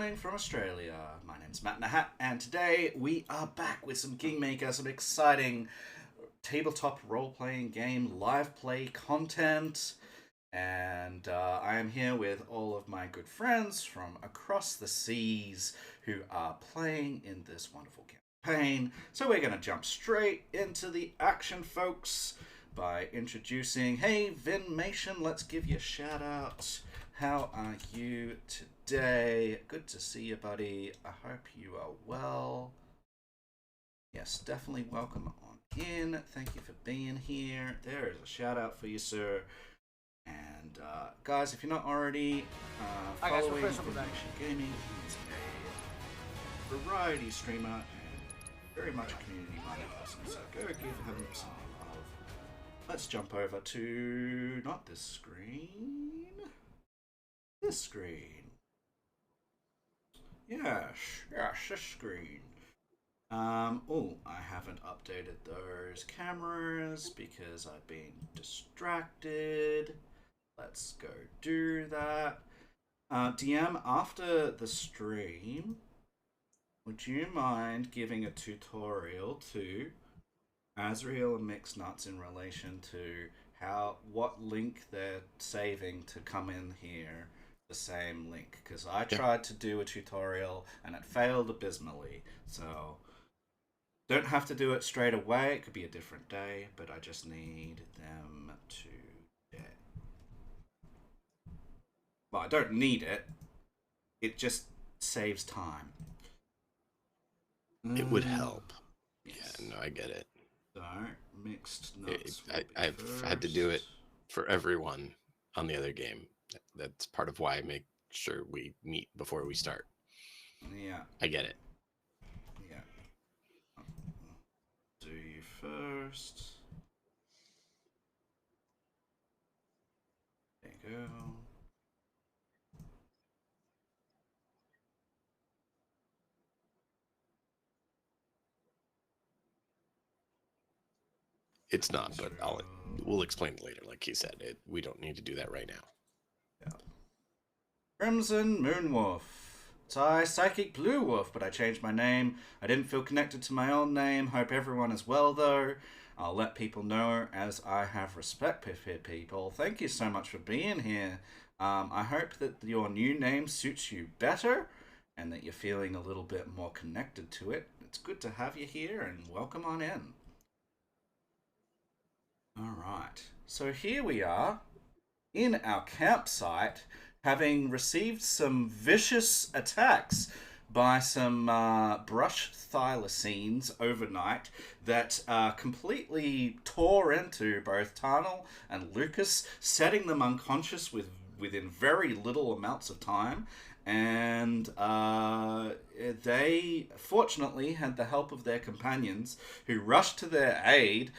morning from Australia. My name's Matt in a Hat, and today we are back with some Kingmaker, some exciting tabletop role-playing game live play content. And I am here with all of my good friends from across the seas who are playing in this wonderful campaign. So we're going to jump straight into the action, folks, by introducing, hey, Vinmation, let's give you a shout out. How are you today? Good to see you, buddy. I hope you are well. Yes, definitely welcome on in. Thank you for being here. There is a shout out for you, sir. And guys, if you're not already following Information Gaming, he's a variety streamer and very much a community-minded person. So go give him some love. Let's jump over to not this screen. This screen. Yes, this screen. Oh, I haven't updated those cameras because I've been distracted. Let's go do that. DM, after the stream, would you mind giving a tutorial to Azrael and Mixed Nuts in relation to what link they're saving to come in here? The same link, because I tried to do a tutorial and it failed abysmally. So don't have to do it straight away. It could be a different day, but I just need them to get. Well, I don't need it. It just saves time. It would help. Yes. Yeah, no, I get it. So, Mixed Nuts. I've had to do it for everyone on the other game. That's part of why I make sure we meet before we start. Yeah. I get it. Yeah. Do you first. There you go. It's not, but we'll explain it later. Like he said, we don't need to do that right now. Yeah. Crimson Moonwolf. It's I, Psychic Blue Wolf, but I changed my name. I didn't feel connected to my own name. Hope everyone is well, though. I'll let people know as I have respect for people. Thank you so much for being here. I hope that your new name suits you better and that you're feeling a little bit more connected to it. It's good to have you here and welcome on in. Alright, so here we are in our campsite, having received some vicious attacks by some brush thylacines overnight that completely tore into both Tarnal and Lucas, setting them unconscious within very little amounts of time. And they fortunately had the help of their companions who rushed to their aid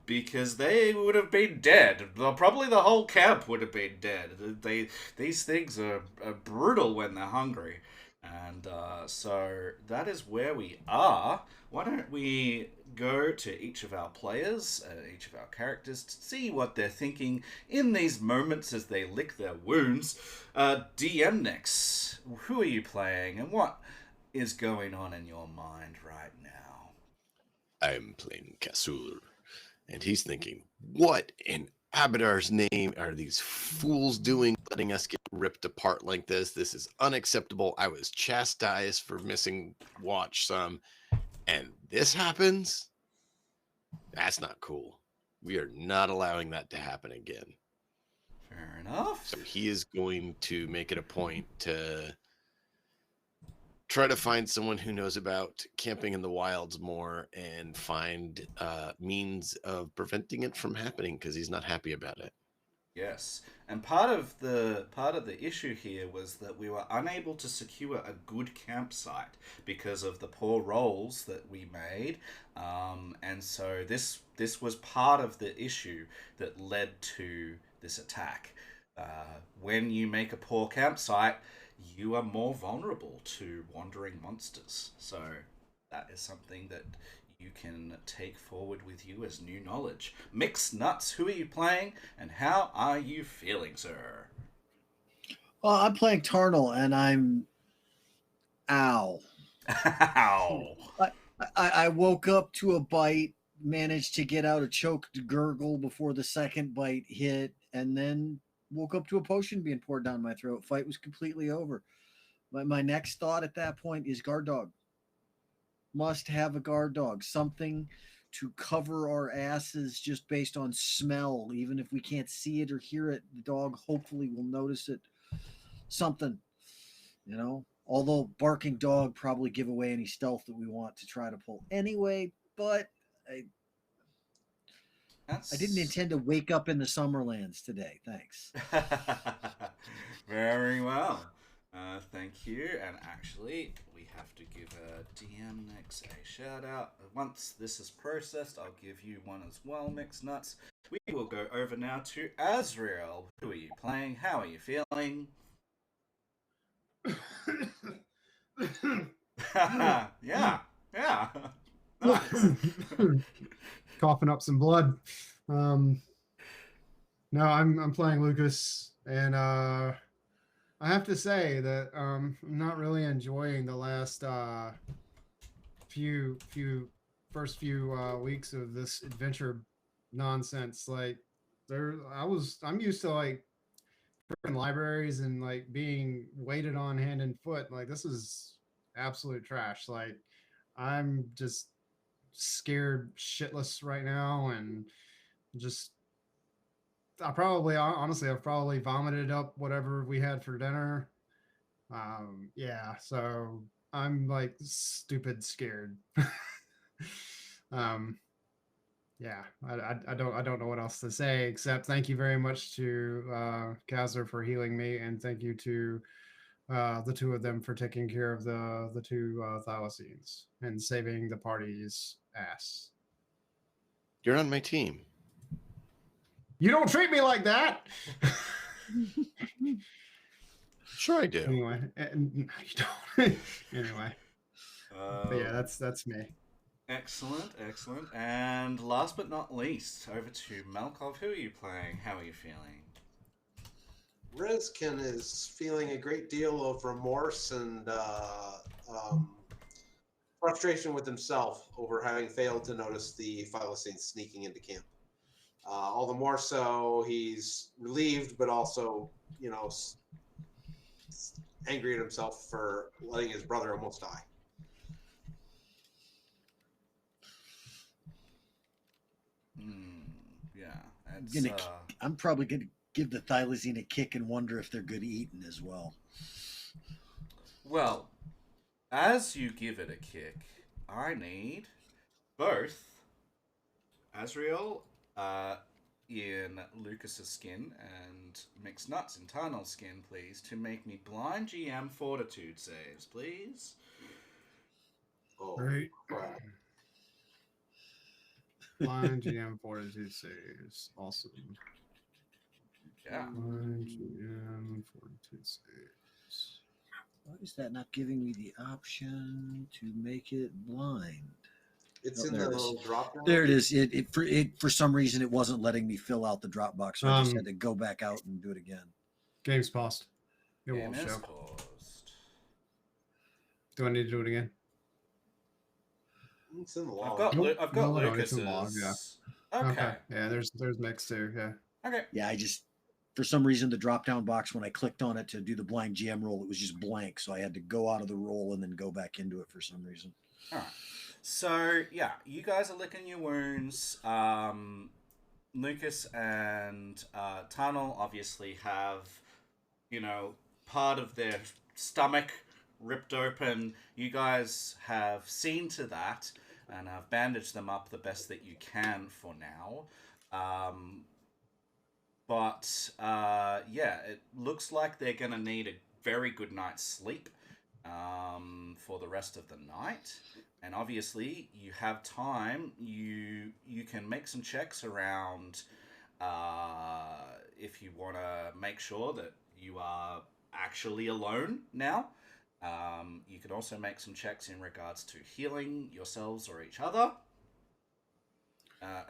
because they would have been dead. Probably the whole camp would have been dead. These things are brutal when they're hungry. And so that is where we are. Why don't we go to each of our players, each of our characters, to see what they're thinking in these moments as they lick their wounds. DM next. Who are you playing and what is going on in your mind right now? I'm playing Kasur, and he's thinking, what in Abadar's name are these fools doing, letting us get ripped apart like this? This is unacceptable. I was chastised for missing watch some, and this happens? That's not cool. We are not allowing that to happen again. Fair enough. So he is going to make it a point to try to find someone who knows about camping in the wilds more and find means of preventing it from happening, because he's not happy about it. Yes, and part of the issue here was that we were unable to secure a good campsite because of the poor rolls that we made, and so this was part of the issue that led to this attack. When you make a poor campsite, you are more vulnerable to wandering monsters. So that is something that you can take forward with you as new knowledge. Mixed Nuts, who are you playing and how are you feeling, sir? Well, I'm playing Tarnal, and I'm Ow. Ow. I woke up to a bite, managed to get out a choked gurgle before the second bite hit, and then woke up to a potion being poured down my throat. Fight was completely over. My next thought at that point is guard dog. Must have a guard dog. Something to cover our asses just based on smell. Even if we can't see it or hear it, the dog hopefully will notice it. Something, you know? Although barking dog probably give away any stealth that we want to try to pull anyway, but I didn't That's intend to wake up in the Summerlands today. Thanks. very well. Thank you. And actually, we have to give DM Nix a shout out. Once this is processed, I'll give you one as well, Mix Nuts. We will go over now to Azrael. Who are you playing? How are you feeling? Yeah, yeah. Nice. Coughing up some blood. No, I'm playing Lucas, and I have to say that I'm not really enjoying the last first few weeks of this adventure nonsense. Like I'm used to like freaking libraries and like being waited on hand and foot. Like this is absolute trash. Like I'm just scared shitless right now, and just I've probably vomited up whatever we had for dinner. Yeah, so I'm like stupid scared. um, yeah, I don't know what else to say except thank you very much to Kazler for healing me, and thank you to the two of them for taking care of the two thylacines and saving the party's ass. You're on my team. You don't treat me like that. Sure, I do. Anyway, you don't. Anyway, but yeah, that's me. Excellent, excellent. And last but not least, over to Malkov. Who are you playing? How are you feeling? Rezkin is feeling a great deal of remorse and frustration with himself over having failed to notice the thylacines sneaking into camp. All the more so, he's relieved, but also, angry at himself for letting his brother almost die. Yeah, I'm probably gonna give the thylacine a kick and wonder if they're good eating as well. Well, as you give it a kick, I need both Azrael in Lucas's skin and Mixed Nuts in Tarnal's skin, please, to make me blind GM fortitude saves, please. Oh, Right. crap. Blind GM fortitude saves. Awesome. Yeah. Blind GM fortitude saves. Why is that not giving me the option to make it blind? It's in the little drop down. There it is. It for some reason it wasn't letting me fill out the Dropbox, so I just had to go back out and do it again. Game's paused. It Game won't is show. paused. Do I need to do it again? It's in the log. I've got No, Lucas's. it's in log, yeah. Okay. Yeah, there's mix too. Yeah. Okay. Yeah, I just for some reason the drop down box when I clicked on it to do the blind GM roll, it was just blank, so I had to go out of the roll and then go back into it for some reason. All right. So yeah, you guys are licking your wounds. Lucas and Tarnal obviously have, part of their stomach ripped open. You guys have seen to that and have bandaged them up the best that you can for now. But it looks like they're going to need a very good night's sleep for the rest of the night. And obviously, you have time. You can make some checks around if you want to make sure that you are actually alone now. You can also make some checks in regards to healing yourselves or each other.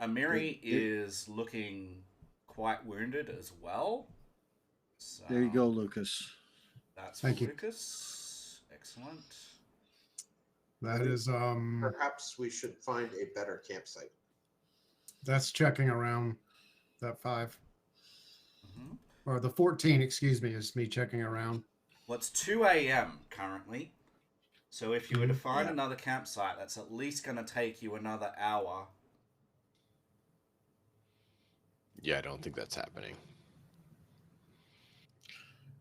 Amiri is looking quite wounded as well. So there you go, Lucas. That's for Thank you. Lucas. Excellent. That is Perhaps we should find a better campsite. that's checking around that 5. Hmm. Or the 14, excuse me, is me checking around. Well, it's 2 a.m. currently. So if you were to find Yeah. another campsite, that's at least going to take you another hour. Yeah, I don't think that's happening.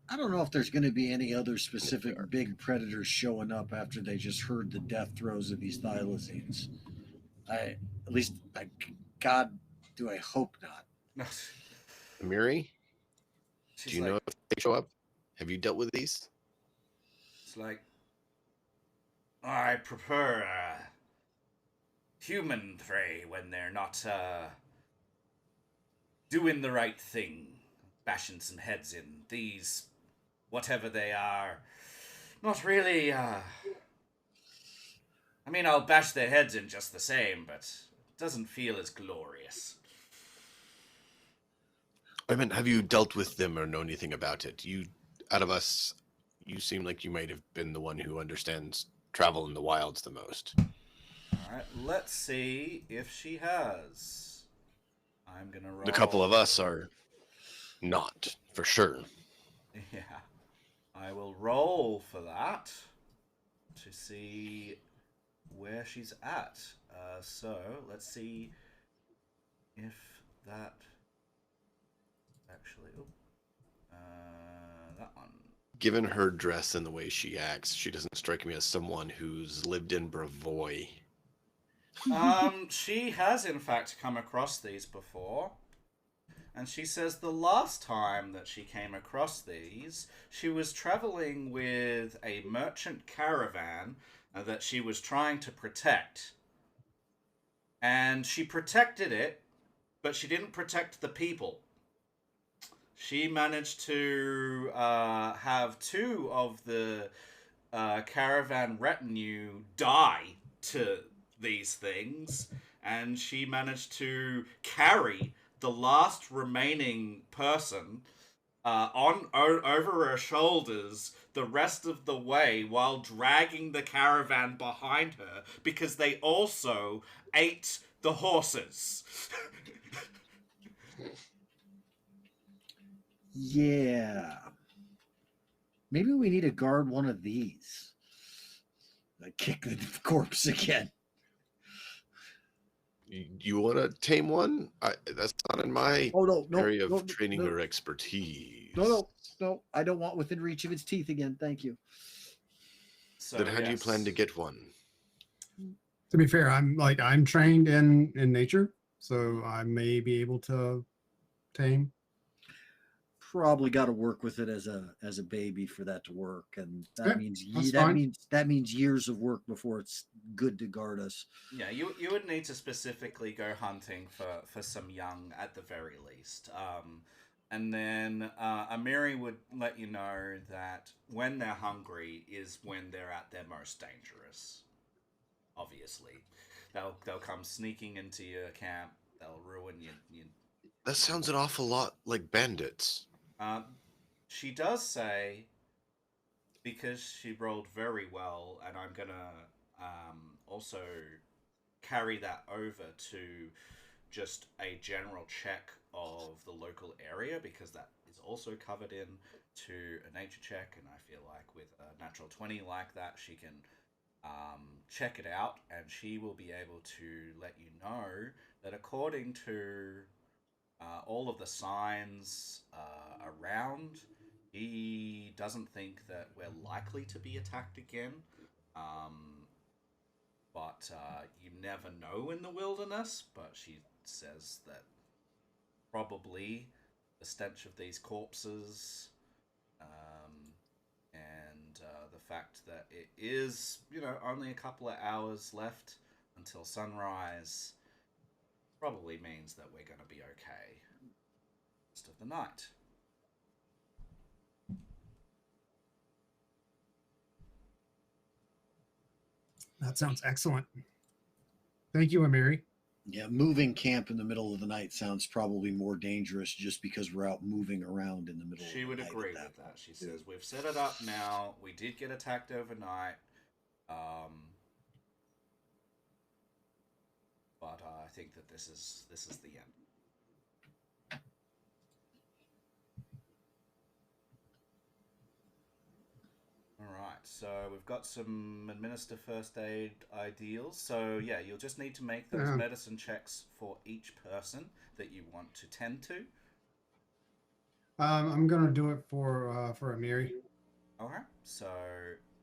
I don't know if there's going to be any other specific big predators showing up after they just heard the death throes of these thylacines. God, do I hope not. Amiri, She's do you like, know if they show up? Have you dealt with these? it's like, I prefer human prey when they're not doing the right thing, bashing some heads in. These, whatever they are, not really. I mean, I'll bash their heads in just the same, but it doesn't feel as glorious. I mean, have you dealt with them or know anything about it? You, out of us, you seem like you might have been the one who understands travel in the wilds the most. Alright, let's see if she has. I'm gonna roll. The couple of us are not, for sure. Yeah. I will roll for that to see where she's at. So, let's see if that actually. That one. Given her dress and the way she acts, she doesn't strike me as someone who's lived in Bravoy. She has in fact come across these before. And she says the last time that she came across these, she was traveling with a merchant caravan that she was trying to protect. And she protected it, but she didn't protect the people. She managed to have 2 of the caravan retinue die to these things, and she managed to carry the last remaining person over her shoulders the rest of the way while dragging the caravan behind her because they also ate the horses. Yeah. Maybe we need to guard one of these. Like kick the corpse again. You want to tame one? That's not in my area of training or expertise. No. I don't want within reach of its teeth again. Thank you. So, then how do you plan to get one? To be fair, I'm trained in nature, so I may be able to tame. Probably got to work with it as a baby for that to work, and that means years of work before it's good to guard us. Yeah, you would need to specifically go hunting for some young at the very least. And then Amiri would let you know that when they're hungry is when they're at their most dangerous. Obviously, they'll come sneaking into your camp. They'll ruin you. That sounds an awful lot like bandits. She does say, because she rolled very well, and I'm gonna also carry that over to just a general check of the local area, because that is also covered in to a nature check, and I feel like with a natural 20 like that, she can check it out, and she will be able to let you know that according to all of the signs around, he doesn't think that we're likely to be attacked again. But you never know in the wilderness. But she says that probably the stench of these corpses and the fact that it is, only a couple of hours left until sunrise probably means that we're going to be okay rest of the night. That sounds excellent. Thank you, Amiri. Yeah, moving camp in the middle of the night sounds probably more dangerous just because we're out moving around in the middle She of would the night. agree with that. She says, "We've set it up now. We did get attacked overnight, but I think that this is the end." All right, so we've got some administer first aid ideals. So yeah, you'll just need to make those medicine checks for each person that you want to tend to. I'm gonna do it for Amiri. Okay, so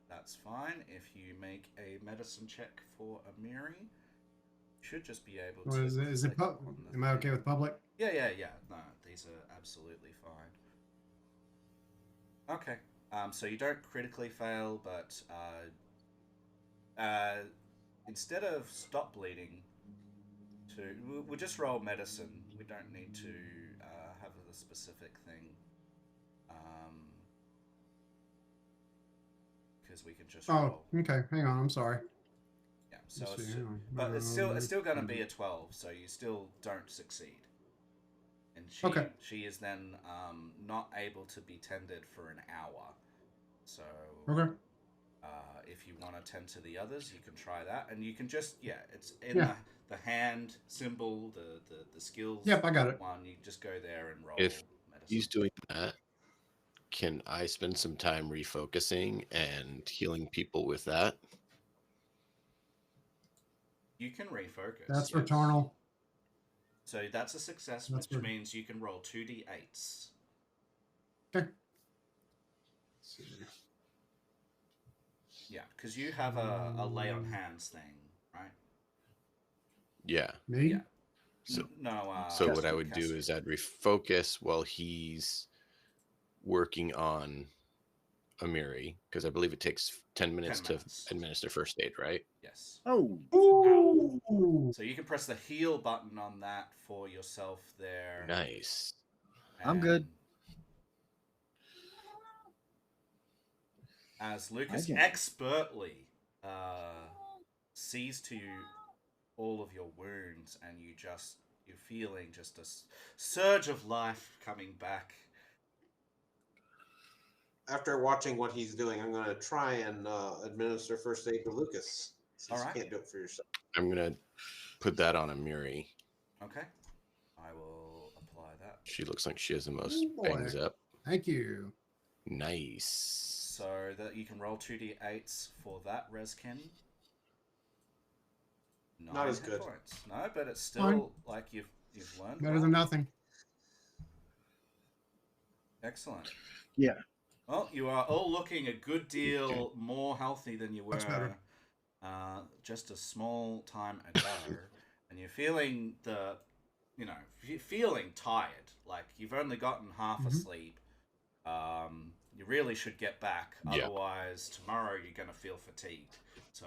that's fine. If you make a medicine check for Amiri, you should just be able to. Is it am I okay with public? Yeah. No, these are absolutely fine. Okay. So you don't critically fail, but instead of stop bleeding, we'll just roll medicine. We don't need to have a specific thing, because we can just roll. Okay. Hang on. I'm sorry. Yeah. So it's still going to be a 12. So you still don't succeed. And she is then not able to be tended for an hour. So if you want to tend to the others, you can try that, and you can just it's in the hand symbol, the skills. Yep, I got it. One, you just go there and roll. If medicine. he's doing that, can I spend some time refocusing and healing people with that? You can refocus. That's returnal. So that's a success, which means you can roll 2d8s. Okay. Yeah, because you have a lay on hands thing, right? Yeah. Me? Yeah. So no. So what I would do is I'd refocus while he's working on Amiri, because I believe it takes 10 minutes to administer first aid, right? Yes. Oh. Ooh. So you can press the heal button on that for yourself there. Nice. I'm good. As Lucas expertly sees to all of your wounds, and you're feeling just a surge of life coming back. After watching what he's doing, I'm going to try and administer first aid to Lucas, since you can't do it for yourself. I'm going to put that on Amiri. Okay. I will apply that. She looks like she has the most bangs up. Thank you. Nice. So that you can roll 2d8s for that, Reskin. Not as good. Points. No, but it's still like you've learned. Better than nothing. Excellent. Yeah. Well, you are all looking a good deal more healthy than you were just a small time ago, and you're feeling feeling tired. Like you've only gotten half asleep. You really should get back. Otherwise, tomorrow you're going to feel fatigued. So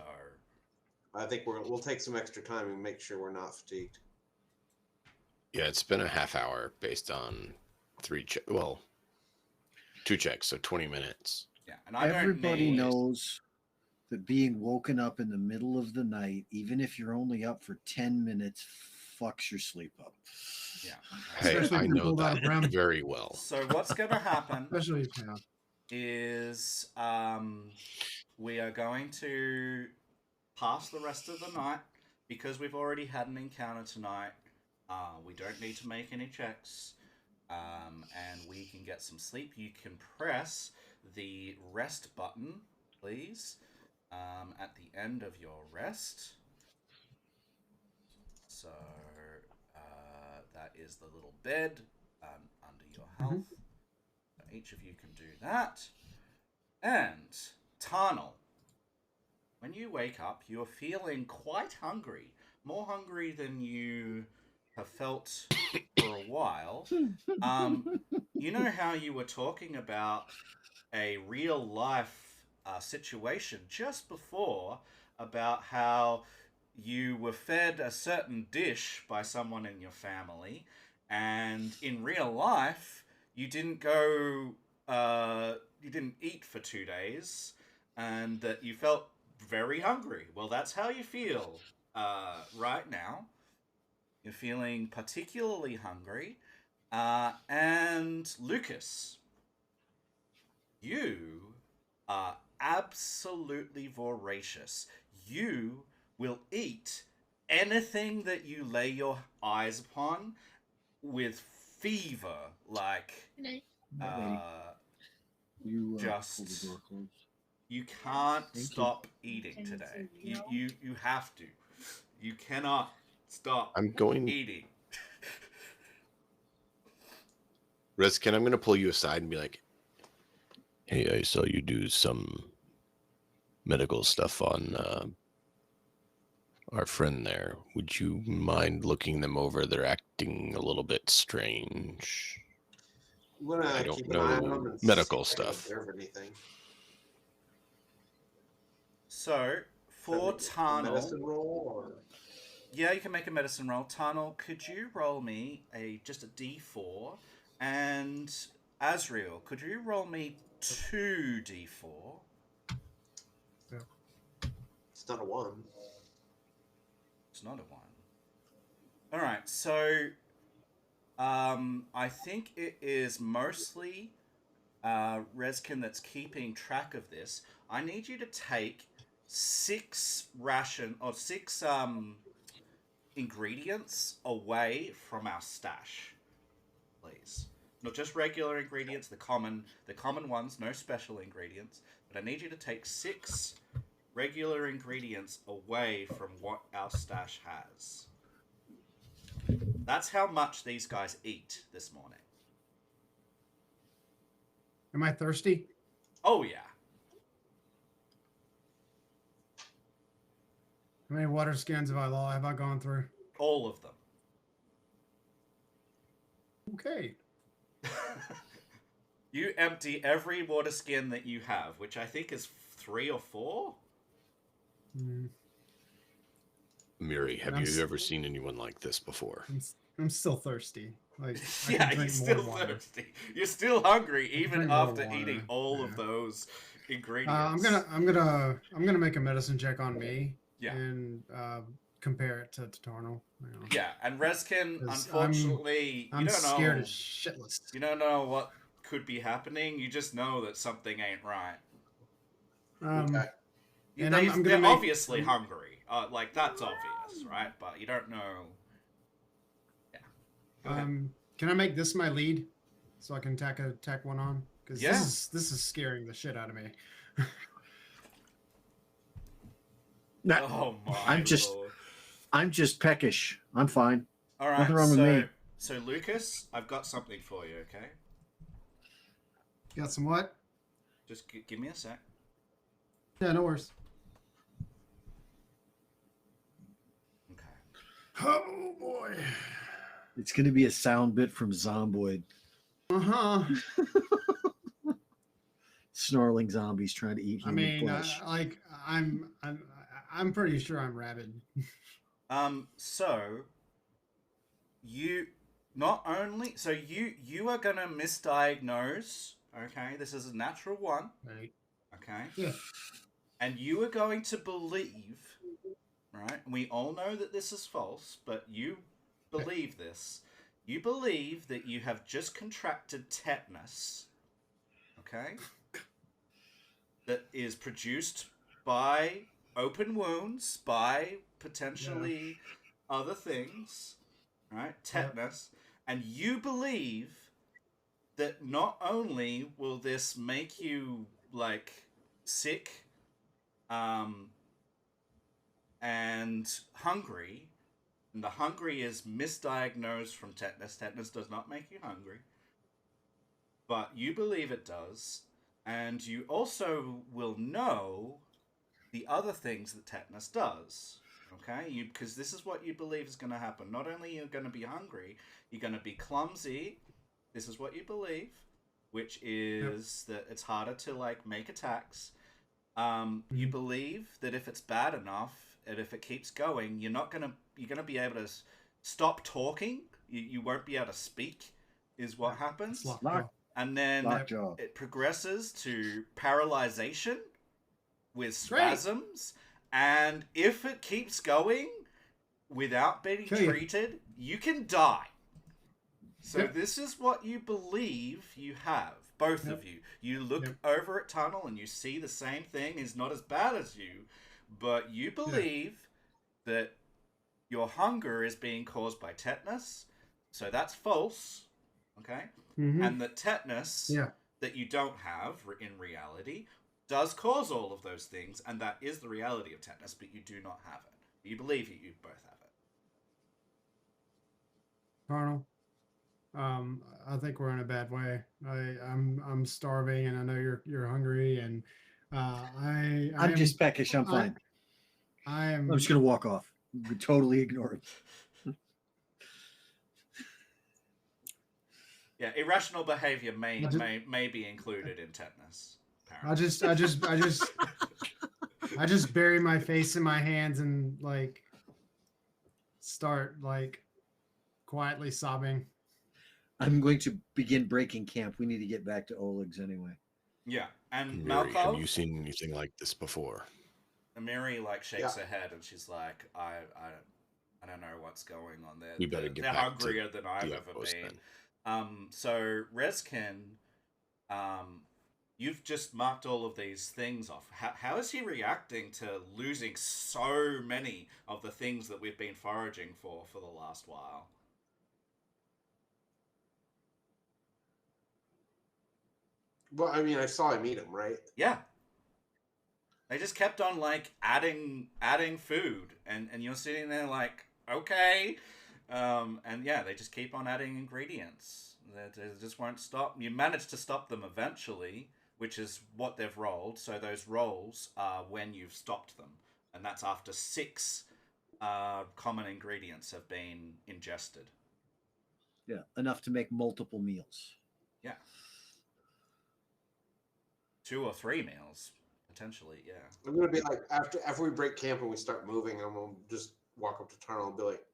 I think we'll take some extra time and make sure we're not fatigued. Yeah, it's been a half hour based on 2 checks, so 20 minutes. Yeah, and everybody knows that being woken up in the middle of the night, even if you're only up for 10 minutes, fucks your sleep up. Yeah. Hey, I know that very well. So what's going to happen Especially is we are going to pass the rest of the night because we've already had an encounter tonight. We don't need to make any checks. And we can get some sleep. You can press the rest button, please, at the end of your rest. So that is the little bed under your health. So each of you can do that. And Tarnal, when you wake up, you're feeling quite hungry. More hungry than you have felt for a while. You know how you were talking about a real life situation just before about how you were fed a certain dish by someone in your family, and in real life you didn't eat for 2 days, and that you felt very hungry. Well, that's how you feel right now. You're feeling particularly hungry. And Lucas, you are absolutely voracious. You will eat anything that you lay your eyes upon with fever, like You just pull the door closed. you can't Thank you. stop eating today. You have to. You cannot stop I'm going. eating. Reskin, I'm going to pull you aside and be like, hey, I saw you do some medical stuff on our friend there. Would you mind looking them over? They're acting a little bit strange. I'm gonna I don't keep an eye on know them and medical see if I stuff. observe anything. So for Is that a Tarnal, medicine roll or yeah, you can make a medicine roll. Tarnal, could you roll me just a D4? And Azriel, could you roll me 2d4? it's not a 1? It's not a 1. All right, so I think it is mostly Reskin that's keeping track of this. I need you to take 6 ingredients away from our stash, please. Not just regular ingredients, the common ones, no special ingredients. But I need you to take 6 regular ingredients away from what our stash has. That's how much these guys eat this morning. Am I thirsty? Oh yeah. How many water skins have I gone through? All of them. Okay. You empty every water skin that you have, which I think is 3 or 4. Mm, Miri, have I'm you ever seen anyone like this before? I'm still thirsty. Like I Yeah, can you're drink still more water. thirsty. You're still hungry, even drink more after water, eating all of yeah. those I'm ingredients. gonna make a medicine check on me. Yeah. And compare it to Tarnal. You know. Yeah, and Reskin, 'Cause unfortunately, I'm you don't scared know. as shitless. You don't know what could be happening. You just know that something ain't right. Okay. And I'm gonna They're make- obviously hungry. Like that's obvious, right? But you don't know. Yeah. Go ahead. Can I make this my lead so I can tack one on? Because Yeah. this is scaring the shit out of me. Oh my lord. I'm just peckish. I'm fine. All right, Nothing wrong with me. So Lucas, I've got something for you. Okay, Got some what? just give me a sec. Yeah, no worries. Okay. Oh boy. It's going to be a sound bit from Zomboid. Uh-huh. Snarling zombies trying to eat human flesh. I'm pretty sure I'm rabid. So you you are gonna misdiagnose. Okay, this is a natural one. Right. Okay. Yeah. And you are going to believe, right? We all know that this is false, but you believe this. You believe that you have just contracted tetanus. Okay. That is produced by open wounds, by potentially other things, right? Tetanus. And you believe that not only will this make you, like, sick and hungry, and the hungry is misdiagnosed from tetanus. Tetanus does not make you hungry. But you believe it does. And you also will know the other things that tetanus does. Okay? Because this is what you believe is going to happen. Not only are you going to be hungry, you're going to be clumsy. This is what you believe, which is that it's harder to, like, make attacks. You believe that if it's bad enough, and if it keeps going, you're gonna be able to stop talking. You won't be able to speak, is what happens. And then it progresses to paralyzation with spasms. And if it keeps going, without being Kill you. treated, you can die. So Yep. this is what you believe you have, both Yep. of you. You look Yep. over at Tunnel and you see the same thing. He's not as bad as you, but you believe that your hunger is being caused by tetanus. So that's false, okay? Mhm. And that tetanus Yeah. that you don't have in reality does cause all of those things, and that is the reality of tetanus, but you do not have it. You believe you both have it. Carnal. I think we're in a bad way. I'm starving, and I know you're hungry, and I'm just peckish. I'm fine. I am. I'm just gonna walk off. Totally ignore him. Yeah, irrational behavior may I just- may be included in tetanus. I just bury my face in my hands and like start like quietly sobbing. I'm going to begin breaking camp. We need to get back to Oleg's anyway. Yeah, and Mary, have Malkov, you seen anything like this before? Mary like shakes Yeah. her head and she's like, I don't know what's going on there. We better get They're back to hungrier than I've the ever outpost been. then. So Reskin, you've just marked all of these things off. How is he reacting to losing so many of the things that we've been foraging for the last while? Well, I mean, I saw him eat him, right? Yeah. They just kept on like adding food, and you're sitting there like, okay, and yeah, they just keep on adding ingredients. They just won't stop. You manage to stop them eventually, which is what they've rolled. So those rolls are when you've stopped them, and that's after 6 common ingredients have been ingested. Yeah, enough to make multiple meals. Yeah. 2 or 3 meals. Potentially, yeah. I'm gonna be like after we break camp and we start moving, I'm gonna just walk up to Tarnal and be like,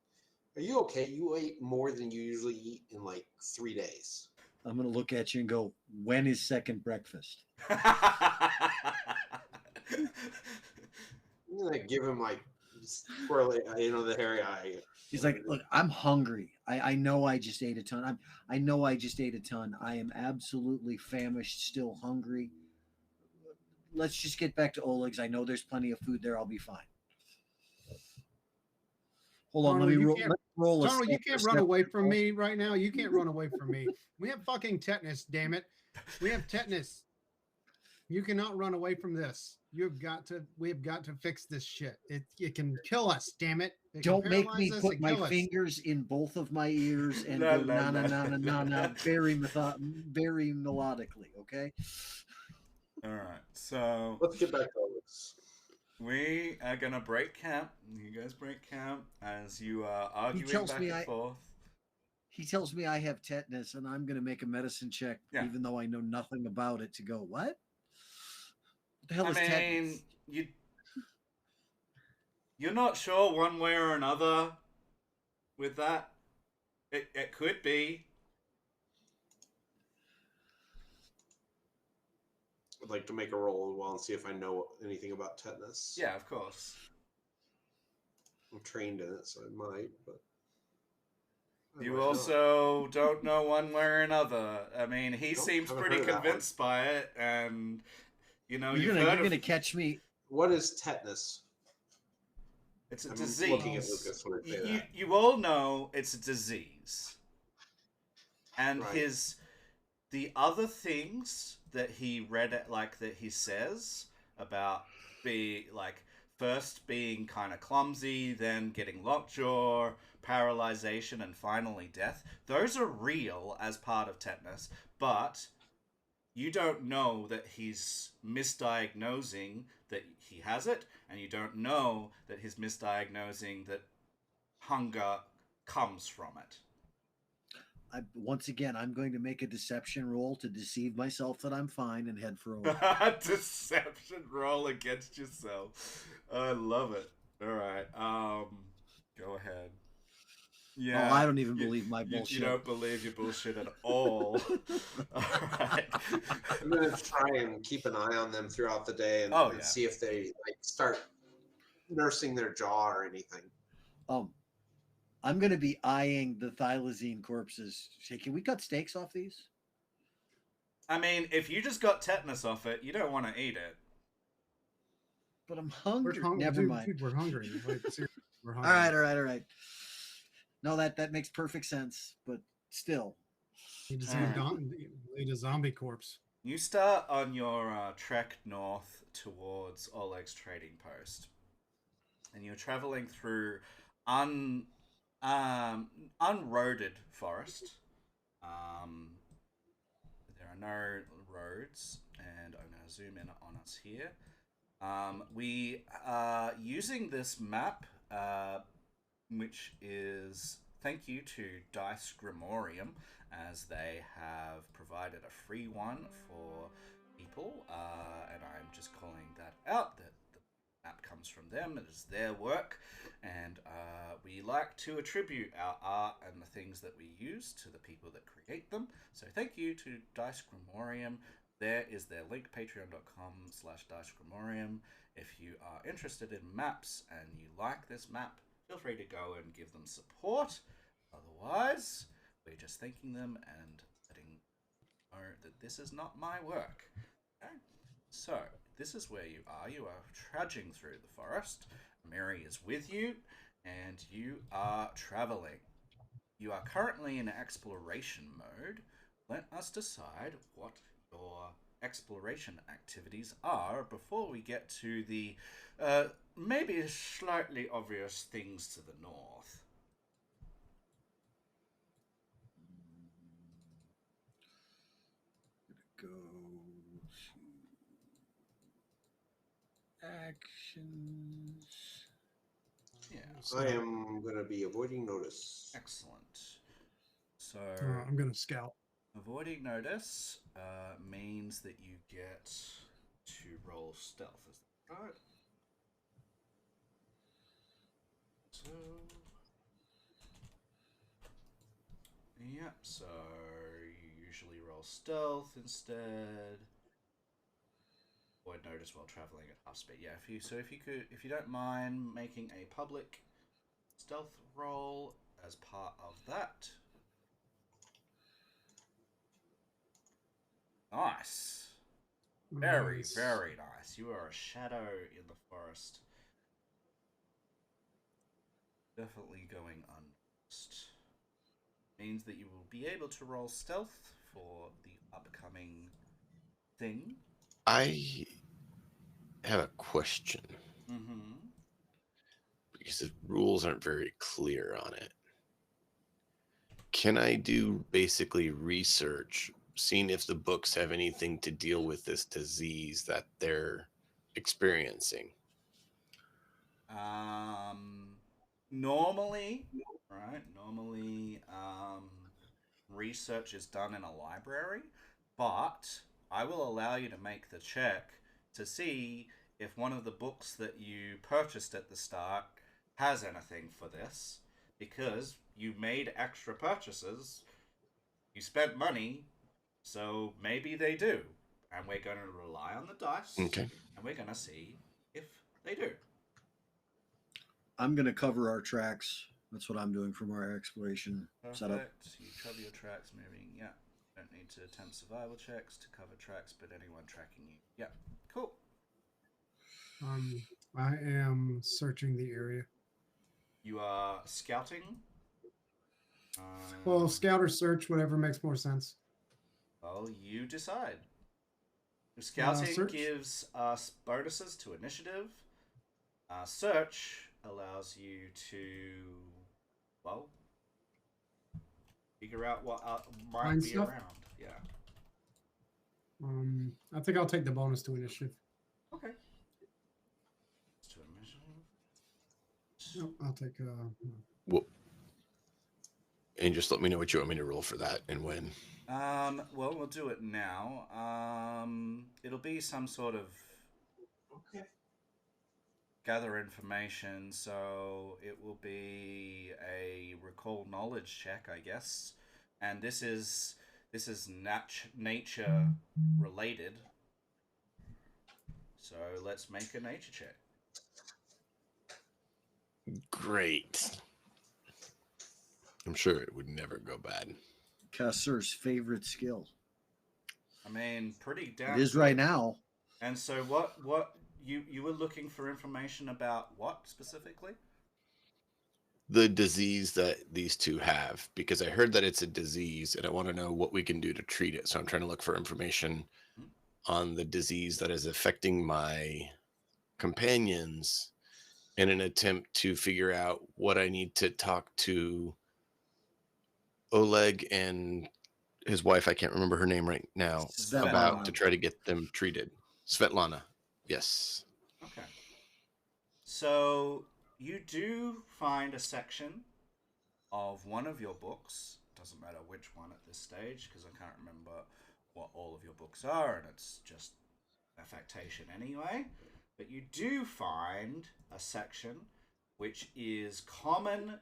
"Are you okay? You ate more than you usually eat in like 3 days." I'm gonna look at you and go, "When is second breakfast?" I'm gonna give him like swirly, the hairy eye. He's like, "Look, I'm hungry. I know I just ate a ton. I know I just ate a ton. I am absolutely famished, still hungry. Let's just get back to Oleg's. I know there's plenty of food there. I'll be fine." Hold on, Tarnal, let's roll. Tarnal, you can't run away from me right now. You can't run away from me. We have fucking tetanus, damn it. We have tetanus. You cannot run away from this. We have got to fix this shit. It can kill us, damn it. It can Don't make me paralyze us put and my kill us. fingers in both of my ears and La, go la, na na la. na na na na very melodically, okay? All right, so Let's get back to this. we are gonna break camp. You guys break camp as you are arguing tells back me and forth. He tells me I have tetanus and I'm gonna make a medicine check, Yeah. even though I know nothing about it, to go, what? What the hell I is mean, tetanus? you're not sure one way or another with that. It could be. I'd like to make a roll as well and see if I know anything about tetanus. Yeah, of course. I'm trained in it, so I might, but I You might not. also don't know one way or another. I mean, he Nope, seems haven't pretty heard of that one. convinced by it, and You're you've gonna heard of catch me. What is tetanus? it's a I'm disease. looking at Lucas when I say that. You all know it's a disease, and Right. the other things that he read, like that he says about first being kind of clumsy, then getting lockjaw, paralyzation, and finally death. Those are real as part of tetanus, but you don't know that he's misdiagnosing that he has it, and you don't know that he's misdiagnosing that hunger comes from it. Once again, I'm going to make a deception roll to deceive myself that I'm fine and head for a Deception roll against yourself. I love it. All right. Go ahead. Yeah. Oh, I don't even believe my You bullshit. don't believe your bullshit at all. All right. I'm gonna try and keep an eye on them throughout the day and, Oh, and yeah. see if they like start nursing their jaw or anything. I'm going to be eyeing the thylacine corpses. Say, can we cut steaks off these? I mean, if you just got tetanus off it, you don't want to eat it. But I'm We're hungry. hungry. Never Dude, mind. dude, we're hungry. Like, seriously, we're All hungry. right. No, that makes perfect sense. But still, Need to see Alright. a zombie corpse. You start on your trek north towards Oleg's trading post, and you're traveling through unroaded forest. Um, there are no roads, and I'm going to zoom in on us here. We are using this map, which is thank you to Dice Grimorium, as they have provided a free one for people, and I'm just calling that out. That the map comes from them; it is their work, and we like to attribute our art and the things that we use to the people that create them. So thank you to Dice Grimorium. There is their link, patreon.com/dicegrimorium. If you are interested in maps and you like this map, feel free to go and give them support. Otherwise, we're just thanking them and letting know that this is not my work. Okay? So, this is where you are. You are trudging through the forest. Mary is with you, and you are traveling. You are currently in exploration mode. Let us decide what your exploration activities are before we get to the maybe slightly obvious things to the north. go to actions. Yeah. I am going to be avoiding notice. Excellent. So, I'm gonna scout. avoiding notice means that you get to roll stealth. Is that right? So, yep. So you usually roll stealth instead. Avoid notice while traveling at half speed. Yeah. If you don't mind making a public stealth roll as part of that. Nice. Very, Nice. very nice. You are a shadow in the forest. Definitely going unnoticed. Means that you will be able to roll stealth for the upcoming thing. I have a question Mm-hmm. because the rules aren't very clear on it. Can I do basically research, seeing if the books have anything to deal with this disease that they're experiencing? Normally, right? Normally, research is done in a library, but I will allow you to make the check to see if one of the books that you purchased at the start has anything for this, because you made extra purchases, you spent money, so maybe they do. And we're going to rely on the dice, Okay. and we're going to see if they do. I'm going to cover our tracks. That's what I'm doing from our exploration setup. Perfect. You cover your tracks moving. Yeah. Don't need to attempt survival checks to cover tracks, but anyone tracking you. Yeah. Cool. I am searching the area. You are scouting. Well, scout or search, whatever makes more sense. Well, you decide. Scouting Search. gives us bonuses to initiative. Search allows you to, well, figure out what might Find be stuff? around. Yeah. I think I'll take the bonus to initiative. Okay. To initiative. Nope, I'll take. Well, and just let me know what you want me to roll for that and when. Well, we'll do it now. It'll be some sort of Okay. gather information, so it will be a recall knowledge check, I guess. And this is nature related. So let's make a nature check. Great. I'm sure it would never go bad. Kassur's favorite skill. I mean, pretty damn. It is good. right now. And so, what you were looking for information about what specifically? The disease that these two have, because I heard that it's a disease and I want to know what we can do to treat it. So I'm trying to look for information on the disease that is affecting my companions in an attempt to figure out what I need to talk to Oleg and his wife, I can't remember her name right now, about to try to get them treated. Svetlana. Yes. Okay. So you do find a section of one of your books. Doesn't matter which one at this stage, because I can't remember what all of your books are, and it's just affectation anyway. But you do find a section which is common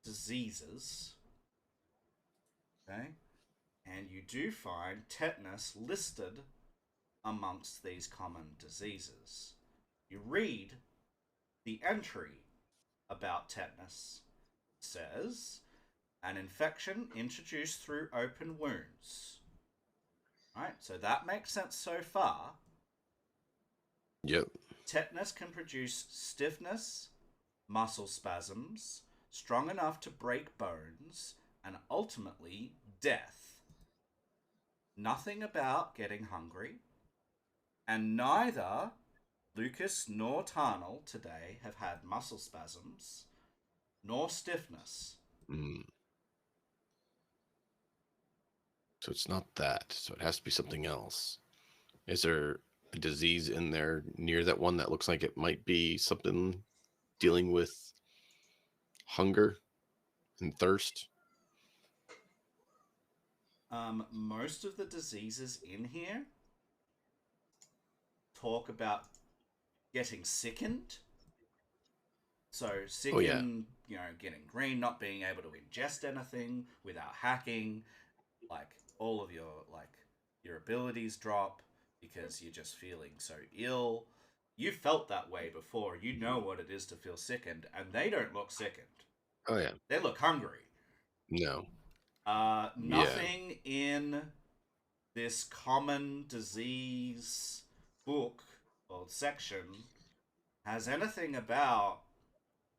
diseases. Okay? And you do find tetanus listed amongst these common diseases. You read the entry about tetanus. It says, an infection introduced through open wounds. Right? So that makes sense so far. Yep. Tetanus can produce stiffness, muscle spasms, strong enough to break bones, and ultimately death. Nothing about getting hungry, and neither Lucas nor Tarnal today have had muscle spasms, nor stiffness. Mm. So it's not that. So it has to be something else. Is there a disease in there near that one that looks like it might be something dealing with hunger and thirst? Most of the diseases in here talk about getting sickened. So sickened, you know, getting green, not being able to ingest anything without hacking, like all of your abilities drop because you're just feeling so ill. You felt that way before. You know what it is to feel sickened, and they don't look sickened. Oh yeah. They look hungry. No. Nothing in this common disease book or section has anything about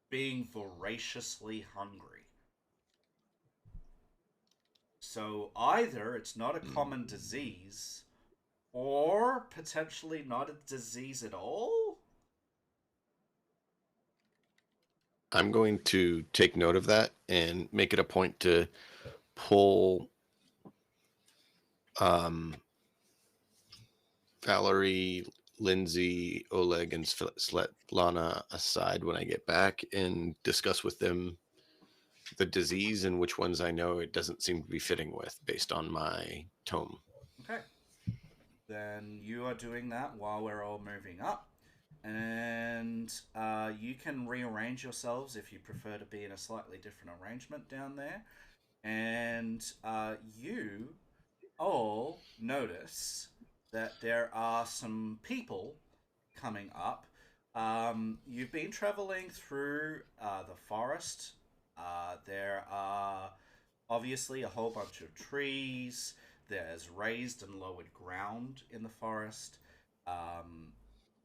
being voraciously hungry. So either it's not a common disease, or potentially not a disease at all. I'm going to take note of that and make it a point to pull Valerie, Lindsay, Oleg, and Svetlana aside when I get back and discuss with them the disease and which ones I know it doesn't seem to be fitting with based on my tome. Okay. Then you are doing that while we're all moving up. And you can rearrange yourselves if you prefer to be in a slightly different arrangement down there. And you all notice that there are some people coming up. You've been traveling through the forest. There are obviously a whole bunch of trees. There's raised and lowered ground in the forest.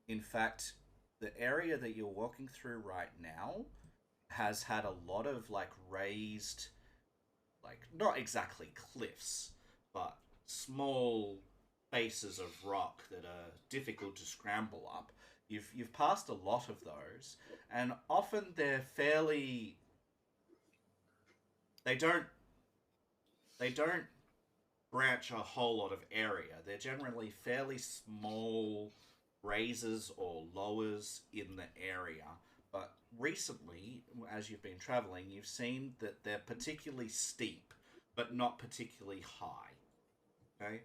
In fact, the area that you're walking through right now has had a lot of like raised, like not exactly cliffs, but small faces of rock that are difficult to scramble up. You've passed a lot of those, and often they're fairly. They don't branch a whole lot of area. They're generally fairly small raises or lowers in the area. But recently, as you've been traveling, you've seen that they're particularly steep, but not particularly high. Okay?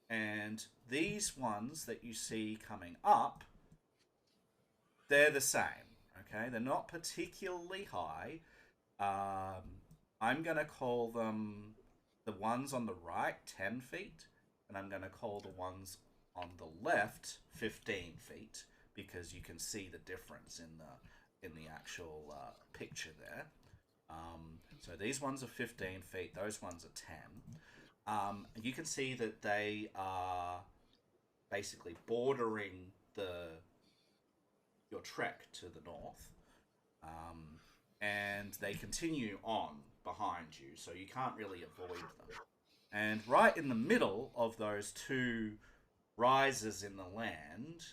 And these ones that you see coming up, they're the same. Okay? They're not particularly high. I'm going to call them the ones on the right 10 feet, and I'm going to call the ones on the left 15 feet because you can see the difference in the actual picture there. So these ones are 15 feet. Those ones are 10. You can see that they are basically bordering your trek to the north, and they continue on behind you, so you can't really avoid them. And right in the middle of those two rises in the land,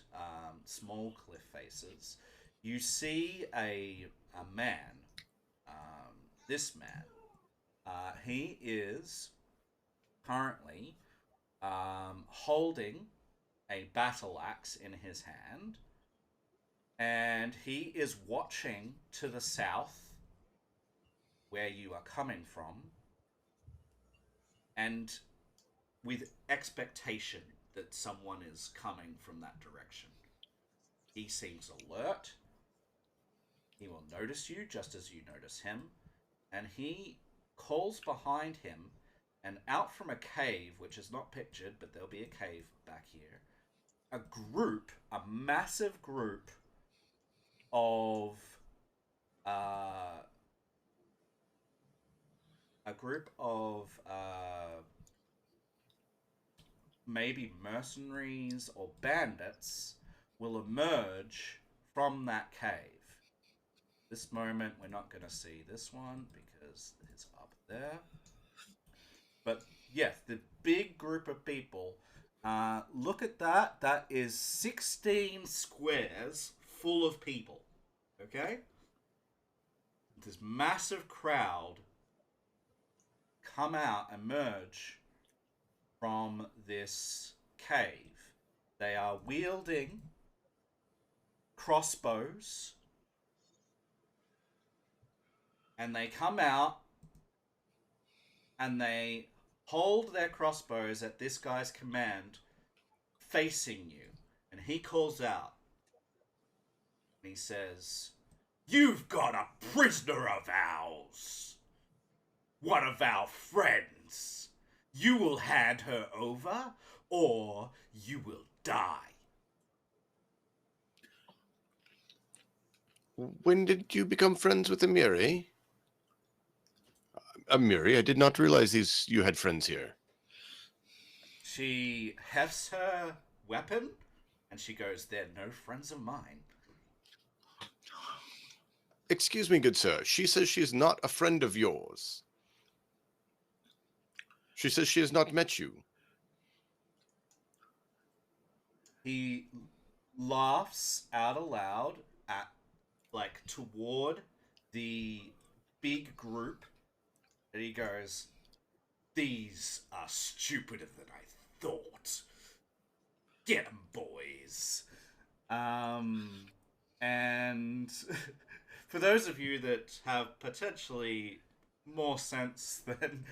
small cliff faces, you see a man. This man, he is currently holding a battle axe in his hand, and he is watching to the south where you are coming from, and with expectation that someone is coming from that direction. He seems alert. He will notice you just as you notice him, and he calls behind him, and out from a cave, which is not pictured, but there'll be a cave back here, a massive group of maybe mercenaries or bandits will emerge from that cave. This moment, we're not going to see this one because it's up there. But yes, the big group of people. Look at that. That is 16 squares full of people. Okay? This massive crowd emerge from this cave. They are wielding crossbows, and they come out and they hold their crossbows at this guy's command, facing you. And he calls out, and he says, "You've got a prisoner of ours, one of our friends. You will hand her over, or you will die." When did you become friends with Amiri? Amiri, I did not realize you had friends here. She hefts her weapon, and she goes, "They're no friends of mine." Excuse me, good sir. She says she is not a friend of yours. She says she has not met you. He laughs out aloud toward the big group, and he goes, "These are stupider than I thought. Get 'em, boys." And for those of you that have potentially more sense than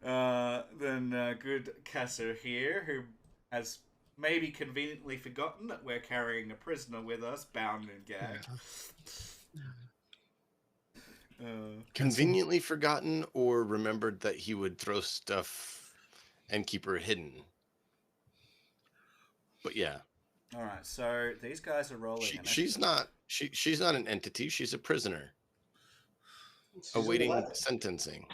good Kasser here, who has maybe conveniently forgotten that we're carrying a prisoner with us, bound and gagged. Conveniently forgotten, or remembered that he would throw stuff and keep her hidden. But yeah. All right, so these guys are rolling. She's not an entity. She's a prisoner awaiting sentencing.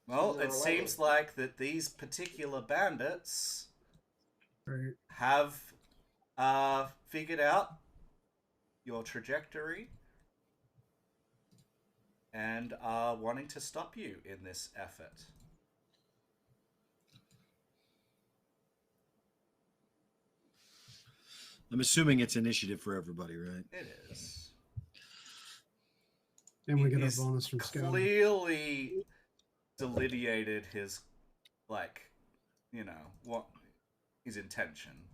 Well, it seems like that these particular bandits have figured out your trajectory and are wanting to stop you in this effort. I'm assuming it's initiative for everybody, right? It is. And we get a bonus from scouting. Clearly delineated his, what his intention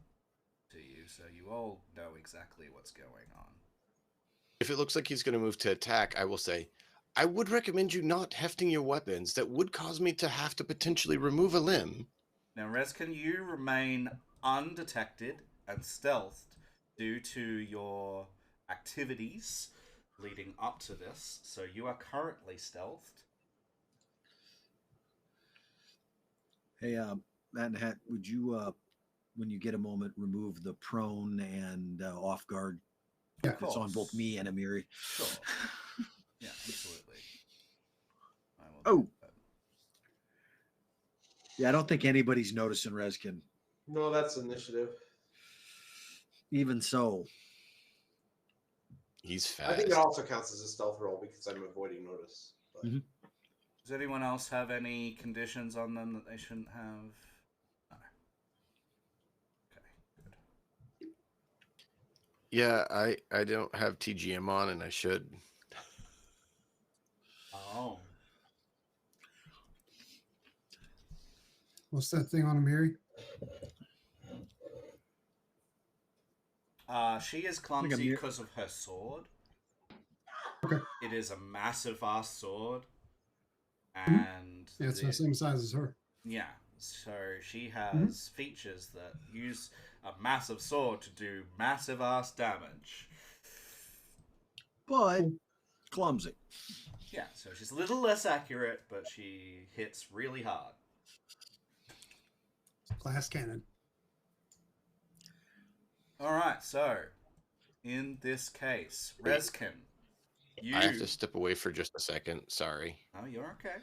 to you, so you all know exactly what's going on. If it looks like he's going to move to attack, I will say, I would recommend you not hefting your weapons. That would cause me to have to potentially remove a limb. Now, Reskin, you remain undetected and stealthed due to your activities leading up to this, so you are currently stealthed. Hey, Matt and Hat, would you, when you get a moment, remove the prone and off guard Yeah. Of It's on both course. me and Amiri. Sure. Yeah, absolutely. I will Oh. do that. Yeah, I don't think anybody's noticing Reskin. No, that's initiative. Even so, He's I think it fast. also counts as a stealth roll because I'm avoiding notice. But Mhm. Does anyone else have any conditions on them that they shouldn't have? No. Okay, good. Yeah, I don't have TGM on, and I should. Oh. What's that thing on Amiri? She is Like a clumsy mere- because of her sword. Okay. It is a massive ass sword. Mhm. And Yeah, it's the same size as her. yeah, so she has features that use a massive sword to do massive ass damage. but clumsy. Yeah, so she's a little less accurate, but she hits really hard. Glass cannon. Alright, so in this case, Reskin, you. I have to step away for just a second. Sorry. Oh, you're okay.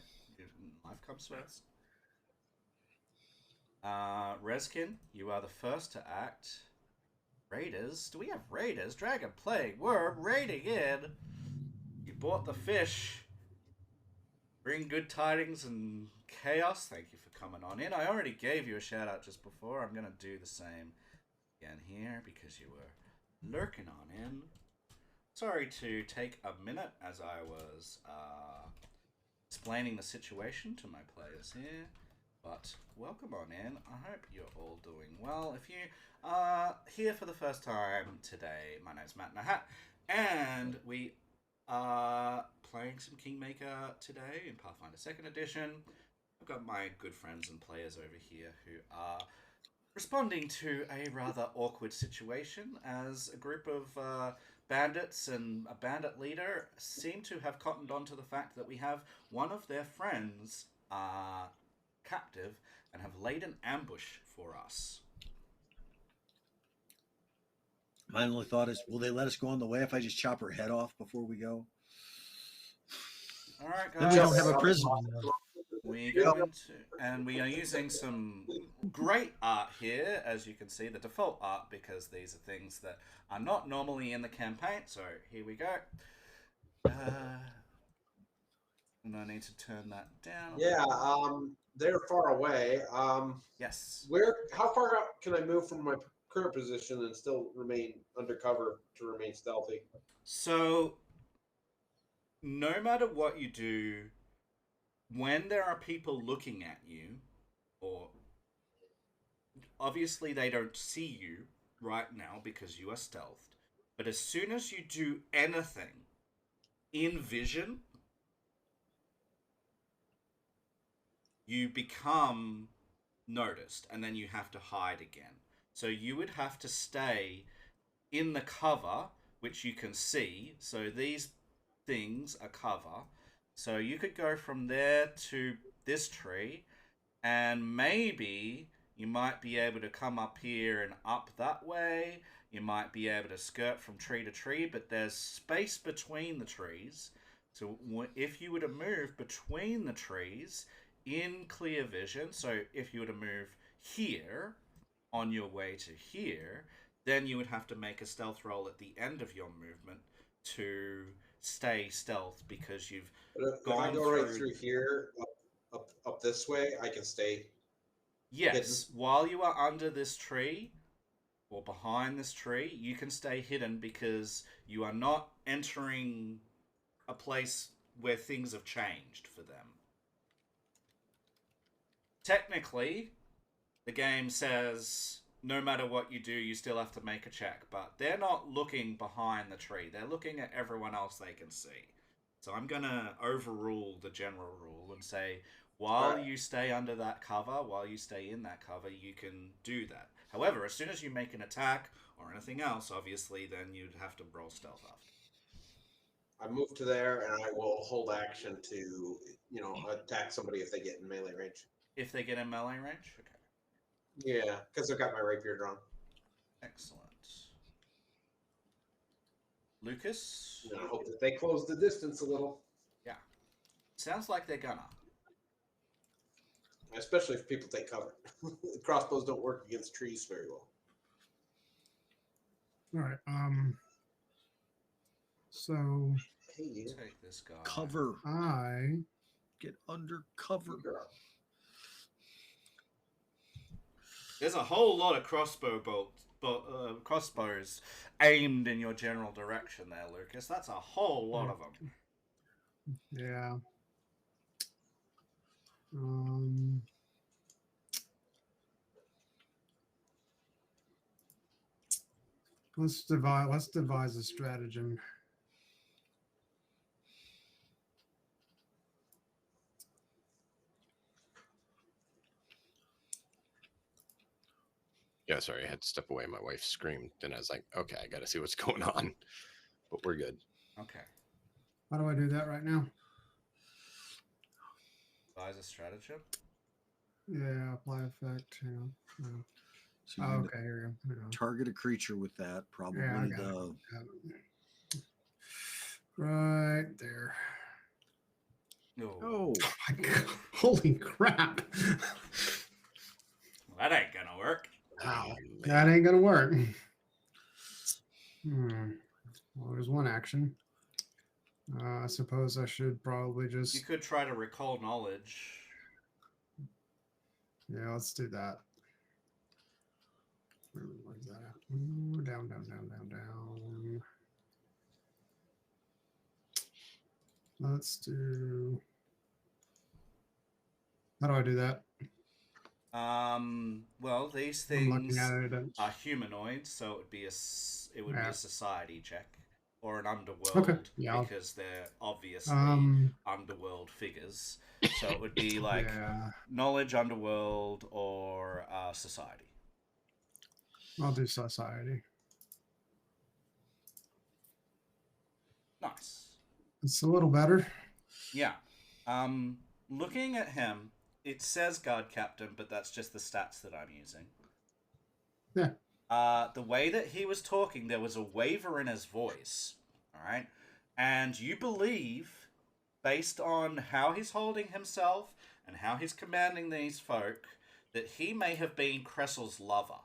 Life comes first. Reskin, you are the first to act. Raiders? Do we have raiders? Dragon Plague, we're raiding in. You bought the fish. Bring good tidings and chaos. Thank you for coming on in. I already gave you a shout out just before. I'm going to do the same again here because you were lurking on in. Sorry to take a minute as I was explaining the situation to my players here. But welcome on in. I hope you're all doing well. If you are here for the first time today, my name's Matt Nahat, and we are playing some Kingmaker today in Pathfinder 2nd Edition. I've got my good friends and players over here who are responding to a rather awkward situation as a group of bandits and a bandit leader seem to have cottoned on to the fact that we have one of their friends captive and have laid an ambush for us. My only thought is, will they let us go on the way if I just chop her head off before we go? All right, Then guys. we don't have a prison. We go into, and we are using some great art here, as you can see, the default art, because these are things that are not normally in the campaign. So here we go. And I need to turn that down. yeah, they're far away. Yes. How far out can I move from my current position and still remain undercover to remain stealthy? So, no matter what you do, when there are people looking at you, or obviously they don't see you right now because you are stealthed, but as soon as you do anything in vision, you become noticed and then you have to hide again. So you would have to stay in the cover, which you can see. So these things are cover. So you could go from there to this tree, and maybe you might be able to come up here and up that way. You might be able to skirt from tree to tree, but there's space between the trees. So if you were to move between the trees in clear vision, so if you were to move here on your way to here, then you would have to make a stealth roll at the end of your movement to stay stealth because you've But if I gone go right through. through here, up this way, I can stay. Yes, while you are under this tree or behind this tree, you can stay hidden because you are not entering a place where things have changed for them. Technically, the game says no matter what you do, you still have to make a check, but they're not looking behind the tree. They're looking at everyone else they can see. So I'm going to overrule the general rule and say, while you stay under that cover, while you stay in that cover, you can do that. However, as soon as you make an attack or anything else, obviously, then you'd have to roll stealth after. I move to there, and I will hold action to, attack somebody if they get in melee range. If they get in melee range? Okay. Yeah, because I've got my rapier drawn. Excellent. Lucas? And I hope that they close the distance a little, Yeah. Sounds like they're gonna. especially if people take cover. Crossbows don't work against trees very well. All right. So Hey, you. Take this guy. Cover. I Get under cover. There's a whole lot of crossbows aimed in your general direction there, Lucas. That's a whole lot of them. yeah. Let's devise a stratagem. Yeah, sorry, I had to step away. My wife screamed, and I was like, okay, I got to see what's going on. But we're good. Okay. How do I do that right now? Devise a stratagem. Yeah, apply effect. Hang on. No. So Oh, you're gonna okay, here we go. Hang on. target a creature with that. Probably Yeah, I got it. Right there. No. Oh, Oh my God. Holy crap. That ain't gonna work. Oh, That ain't gonna work. Well, there's one action. I suppose I should probably You just. could try to recall knowledge. Yeah, let's do that. Where's that at? Ooh, down, down, down, down, down. Let's do. How do I do that? Well, these I'm looking things at it. are humanoids, so it would be a Yeah. society check or an underworld Okay, yeah, because they're obviously underworld figures. So it would be like yeah, knowledge, underworld, or society. I'll do society. Nice. It's a little better. Yeah. Looking at him, it says guard captain, but that's just the stats that I'm using. Yeah. The way that he was talking, there was a waver in his voice. All right. And you believe, based on how he's holding himself and how he's commanding these folk, that he may have been Cressel's lover.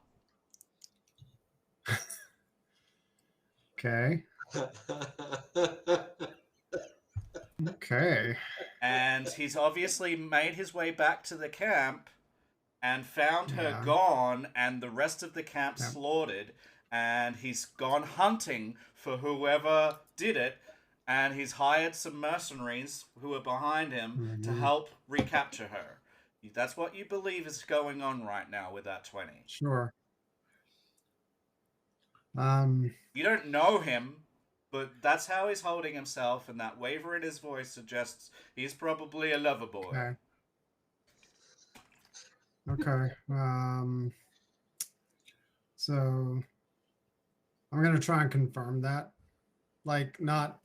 Okay. Okay. And he's obviously made his way back to the camp and found her Yeah. gone and the rest of the camp Yeah. slaughtered. And he's gone hunting for whoever did it. And he's hired some mercenaries who are behind him to help recapture her. That's what you believe is going on right now with that 20. Sure. You don't know him, but that's how he's holding himself, and that waver in his voice suggests he's probably a lover boy. Okay. So I'm gonna try and confirm that. Like not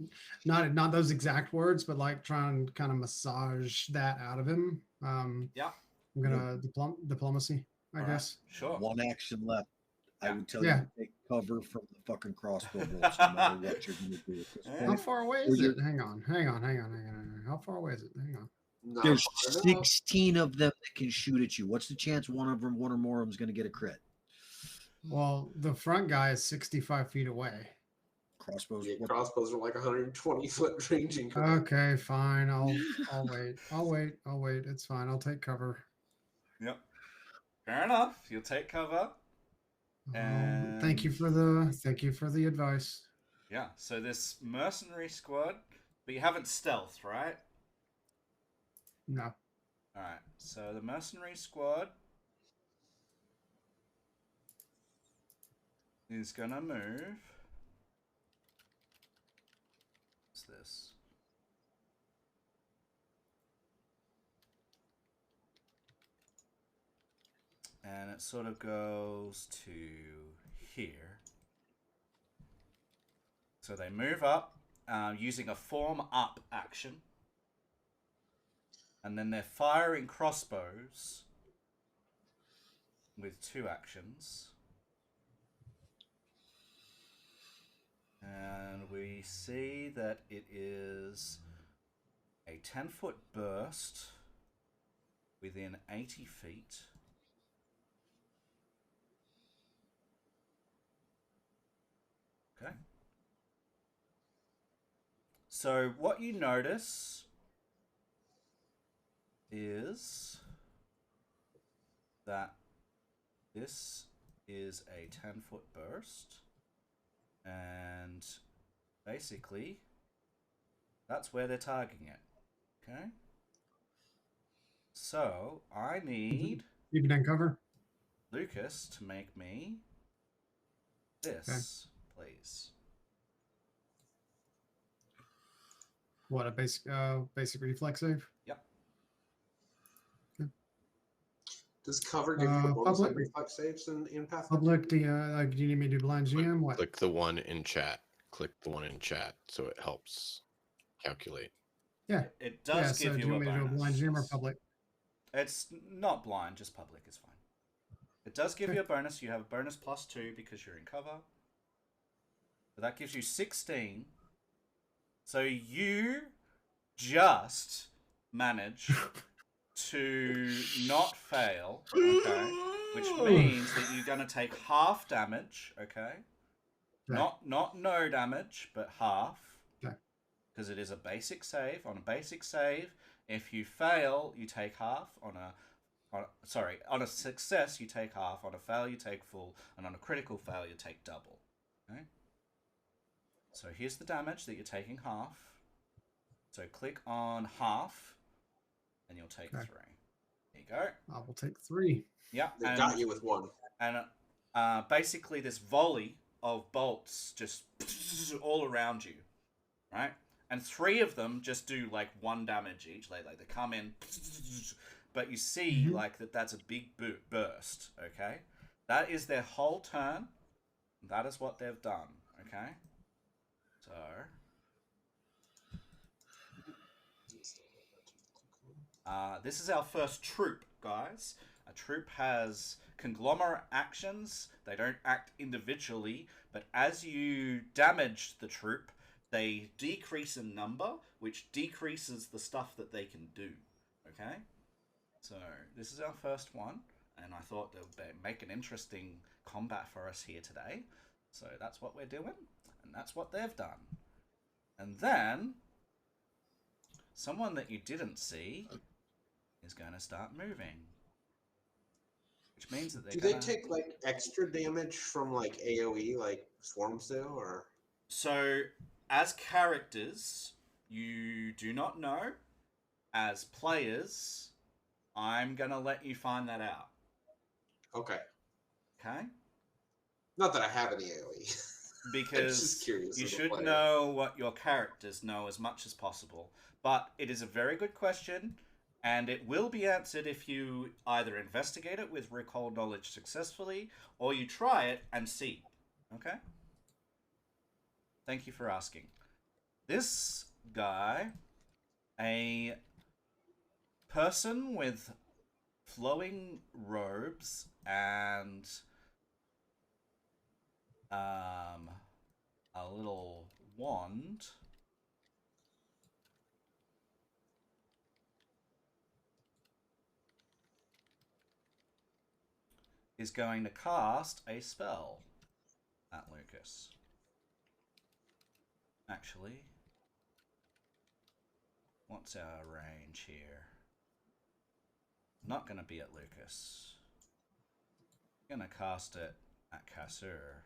those exact words, but like try and kind of massage that out of him. Yeah. I'm gonna diplomacy, I All right, guess. sure. one action left. I would tell Yeah. you to take cover from the fucking crossbow bolts, no matter what you're going to do at this Yeah. How point. far away is it? Hang on. How far away is it? Hang on. Not There's far enough. 16 of them that can shoot at you. What's the chance one or more of them is going to get a crit? Well, the front guy is 65 feet away. Crossbows. Yeah, what- crossbows are like 120-foot ranging. Okay, fine. I'll wait. I'll wait. It's fine. I'll take cover. Yep. Fair enough. You'll take cover. Thank you for the advice. Yeah, so this mercenary squad, but you haven't stealthed, right? No. Alright, so the mercenary squad is gonna move. What's this? And it sort of goes to here. So they move up using a form up action. And then they're firing crossbows with 2 actions. And we see that it is a 10-foot burst within 80 feet. Okay. So what you notice is that this is a 10-foot burst, and basically that's where they're targeting it. Okay. So I need Keep it in cover. Lucas to make me this, please. What, a basic reflex save? Yep. Does cover give you a bonus on Public- reflex saves in Pathfinder? Public, do you need me to do blind GM? What? Click the one in chat. Click the one in chat so it helps calculate. Yeah. It does So give do you a want me to do a bonus. blind GM or public? It's not blind, just public is fine. It does give you a bonus. You have a bonus +2 because you're in cover. But that gives you 16. So you just manage to not fail, okay? Which means that you're going to take half damage, okay? Right. Not no damage, but half. Okay. Because it is a basic save. On a basic save, if you fail, you take half. On a success, you take half. On a fail, you take full. And on a critical fail, you take double. Okay? So here's the damage that you're taking half. So click on half, and you'll take 3. There you go. I will take 3. Yeah. They got you with 1. And basically this volley of bolts just all around you, right? And 3 of them just do like 1 damage each. Like they come in, but you see like that's a big burst. Okay, that is their whole turn. That is what they've done. Okay, so this is our first troop, guys. A troop has conglomerate actions. They don't act individually, but as you damage the troop, they decrease in number, which decreases the stuff that they can do. Okay? So, this is our first one, and I thought it would make an interesting combat for us here today. So, that's what we're doing, and that's what they've done. And then, someone that you didn't see is going to start moving. Which means that Do they take like extra damage from like AoE, like swarms do, or? So, as characters, you do not know. As players, I'm gonna let you find that out. Okay. Okay? Not that I have any AoE. Because just curious you as a should player. know what your characters know as much as possible. But it is a very good question, and it will be answered if you either investigate it with recall knowledge successfully, or you try it and see. Okay? Thank you for asking. This guy, a person with flowing robes and a little wand, is going to cast a spell at Lucas. Actually, what's our range here? Not going to be at Lucas. I'm going to cast it at Kassur.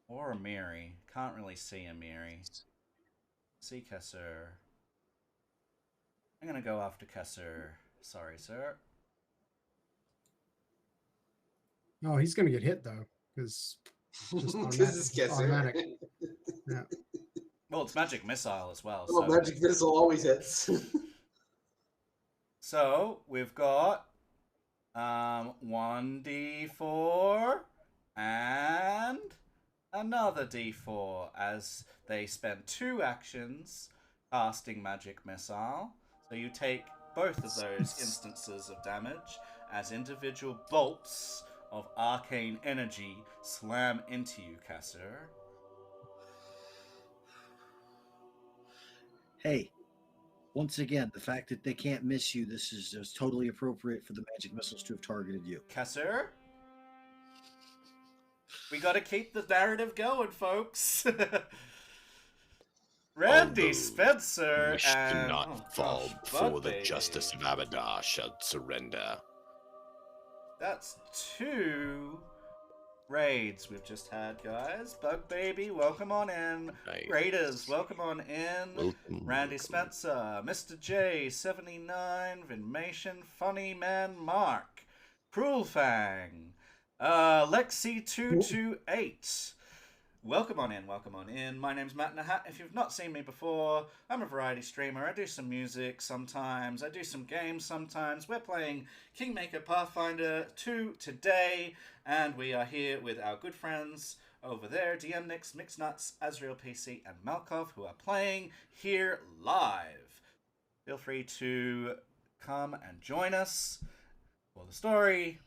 Or Amiri. Can't really see Amiri. See Kassur. I'm going to go after Kassur. Sorry, sir. Oh, he's going to get hit, though, because Because it's guessing. automatic. Yeah. Well, it's magic missile as well. Well, So. magic missile always hits. So we've got 1d4 and another d4 as they spend 2 actions casting magic missile. So you take both of those instances of damage as individual bolts of arcane energy slam into you, Kasser. Hey, once again, the fact that they can't miss you, this is just totally appropriate for the magic missiles to have targeted you. Kasser? We gotta keep the narrative going, folks. Randy Although Spencer we should and not fall gosh, before Bug the Baby. justice of Abadar shall surrender. That's 2 raids we've just had, guys. Bug Baby, welcome on in. Nice. Raiders, welcome on in. Welcome, Randy welcome. Spencer, Mr. J, 79, Vinmation, Funny Man Mark, Cruel Fang, Lexi228. Welcome on in, welcome on in. My name's Matt Nahat. If you've not seen me before, I'm a variety streamer. I do some music sometimes, I do some games sometimes. We're playing Kingmaker Pathfinder 2 today, and we are here with our good friends over there, DM Nix, Mixed Nuts, Azrael PC, and Malkov, who are playing here live. Feel free to come and join us for the story.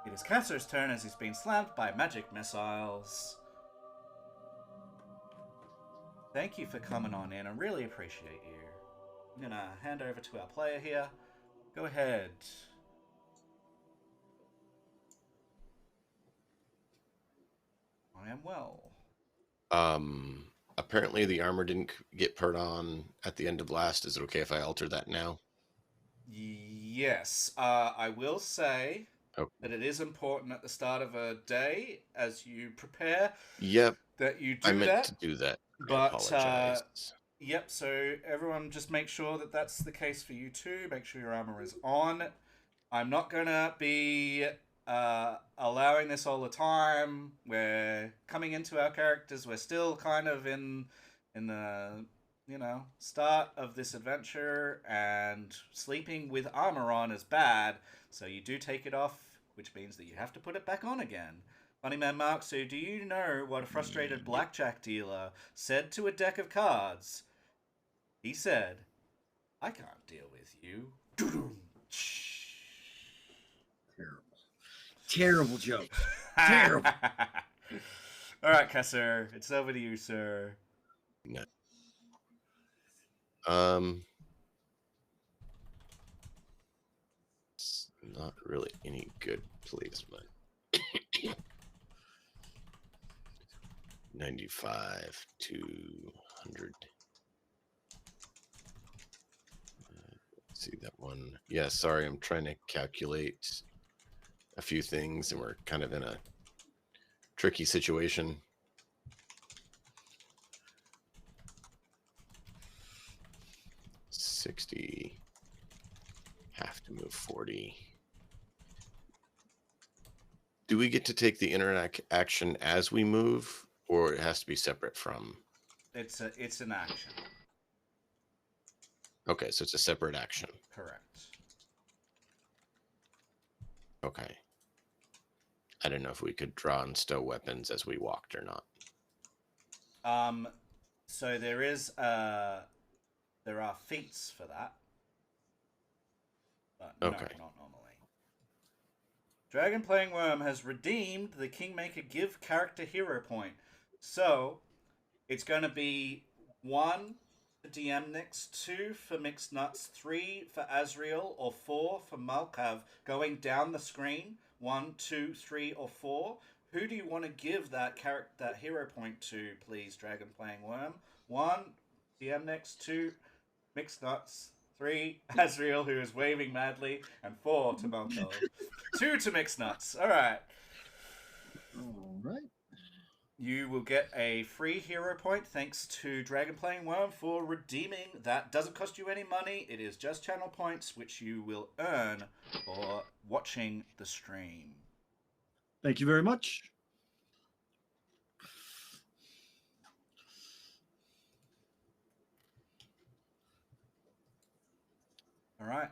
It is Kasser's turn as he's been slammed by magic missiles. Thank you for coming on in. I really appreciate you. I'm going to hand over to our player here. Go ahead. I am well. Apparently the armor didn't get put on at the end of last. Is it okay if I alter that now? Yes. I will say that it is important at the start of a day as you prepare. Yep. That you do I meant that. to do that. I But apologize. yep, so everyone just make sure that that's the case for you too. Make sure your armor is on. I'm not gonna be allowing this all the time. We're coming into our characters. We're still kind of in the start of this adventure, and sleeping with armor on is bad. So you do take it off, which means that you have to put it back on again. Funny Man Mark, so do you know what a frustrated blackjack dealer said to a deck of cards? He said, I can't deal with you. Terrible joke. Terrible. All right, Kasser, it's over to you, sir. No. It's not really any good placement. 95 to 100. See that one. Yeah, sorry, I'm trying to calculate a few things and we're kind of in a tricky situation. $60. Have to move 40. Do we get to take the interaction as we move, or it has to be separate from? It's an action. Okay, so it's a separate action. Correct. Okay. I don't know if we could draw and stow weapons as we walked or not. So there are feats for that. But no, Okay. not normally. Dragon Playing Worm has redeemed the Kingmaker Give Character Hero Point. So, it's going to be 1 for DM Nix, 2 for Mixed Nuts, 3 for Azrael, or 4 for Malkav, going down the screen. 1, 2, 3, or 4. Who do you want to give that hero point to, please, Dragon Playing Worm? 1, DM Nix, 2, Mixed Nuts, 3, Azrael, who is waving madly, and 4 to Malkav. 2 to Mixed Nuts. All right. All right. You will get a free hero point thanks to Dragon Playing Worm for redeeming that. Doesn't cost you any money. It is just channel points, which you will earn for watching the stream. Thank you very much. All right.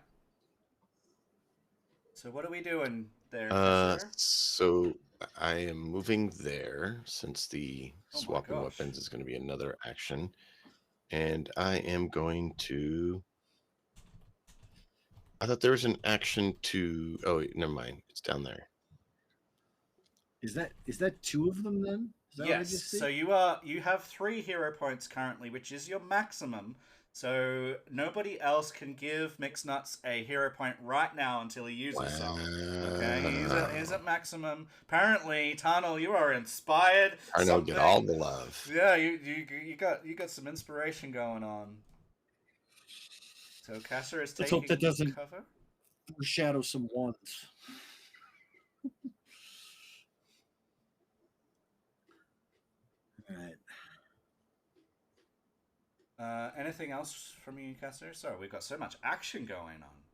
So what are we doing there? So I am moving there since the swapping weapons is going to be another action. And I am going to... I thought there was an action to... Oh, wait, never mind. It's down there. Is that two of them then? Is that what I Yes. just see? So you have 3 hero points currently, which is your maximum. So nobody else can give Mixnuts a hero point right now until he uses some. Okay, he's at maximum. Apparently, Tarnal, you are inspired. I know, get all the love. Yeah, you got some inspiration going on. So Kasser is Let's taking hope that doesn't cover. foreshadow some ones. All right. Anything else from you, Kasser? Sorry, we've got so much action going on.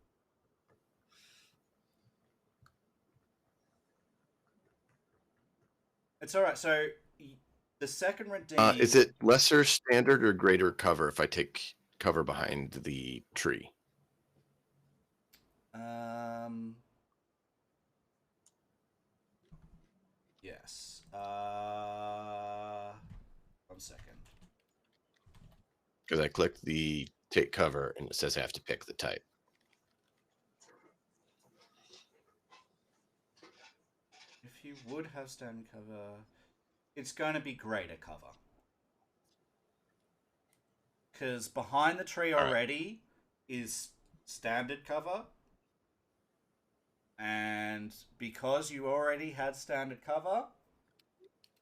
It's all right. So the second redeem. Is it lesser standard or greater cover if I take cover behind the tree? Yes. 1 second. Because I clicked the take cover and it says I have to pick the type. If you would have stand cover, it's going to be greater cover. Because behind the tree already is standard cover. And because you already had standard cover,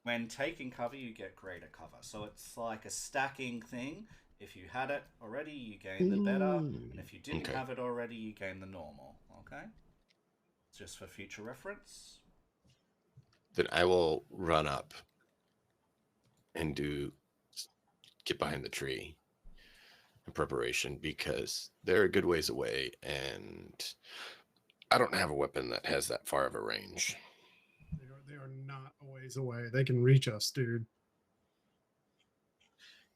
when taking cover, you get greater cover. So it's like a stacking thing. If you had it already, you gain the better. And if you didn't have it already, you gain the normal. Okay? Just for future reference. Then I will run up and get behind the tree in preparation because they're a good ways away and I don't have a weapon that has that far of a range. They are not a ways away. They can reach us, dude.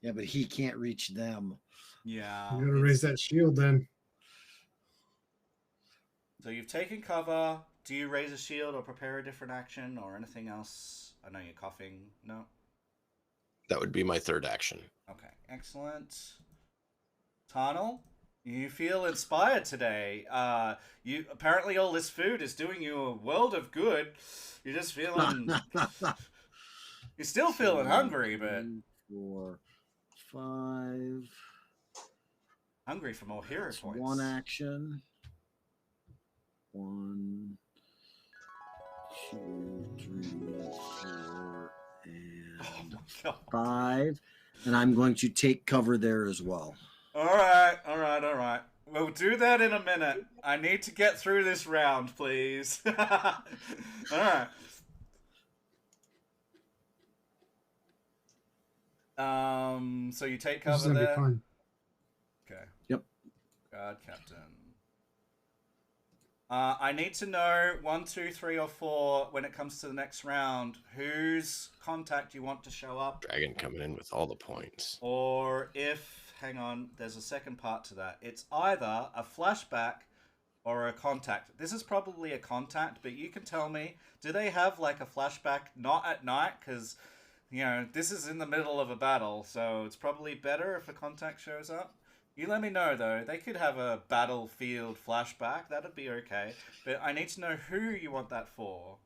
Yeah, but he can't reach them. Yeah. You gotta raise that shield then. So you've taken cover. Do you raise a shield or prepare a different action or anything else? I know you're coughing. No? That would be my third action. Okay, excellent. Tarnal, you feel inspired today. You apparently all this food is doing you a world of good. You're just feeling. You're still feeling hungry, but 4, 5. hungry for more hero That's points. one action. 1, 2, 3, 4, and 5. And I'm going to take cover there as well. All right. We'll do that in a minute. I need to get through this round, please. All right. So you take This is cover gonna be there. fun. Okay. Yep. Guard captain. I need to know 1, 2, 3, or 4 when it comes to the next round. Whose contact you want to show up, Dragon coming in with all the points. or if hang on, there's a second part to that. It's either a flashback or a contact. This is probably a contact, but you can tell me. Do they have like a flashback not at night? Because this is in the middle of a battle, so it's probably better if a contact shows up. You let me know, though. They could have a battlefield flashback. That'd be okay. But I need to know who you want that for.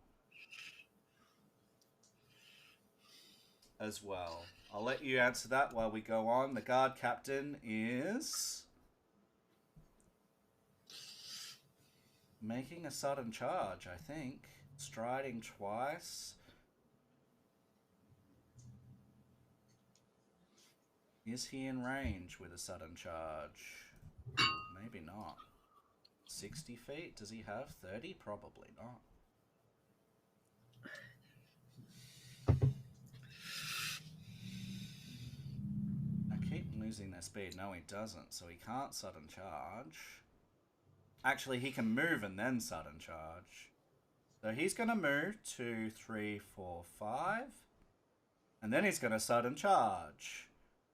As well. I'll let you answer that while we go on. The guard captain is making a sudden charge, I think. Striding twice. Is he in range with a sudden charge? Maybe not. 60 feet? Does he have 30? Probably not. I keep losing their speed. No, he doesn't. So he can't sudden charge. Actually, he can move and then sudden charge. So he's going to move 2, 3, 4, 5. And then he's going to sudden charge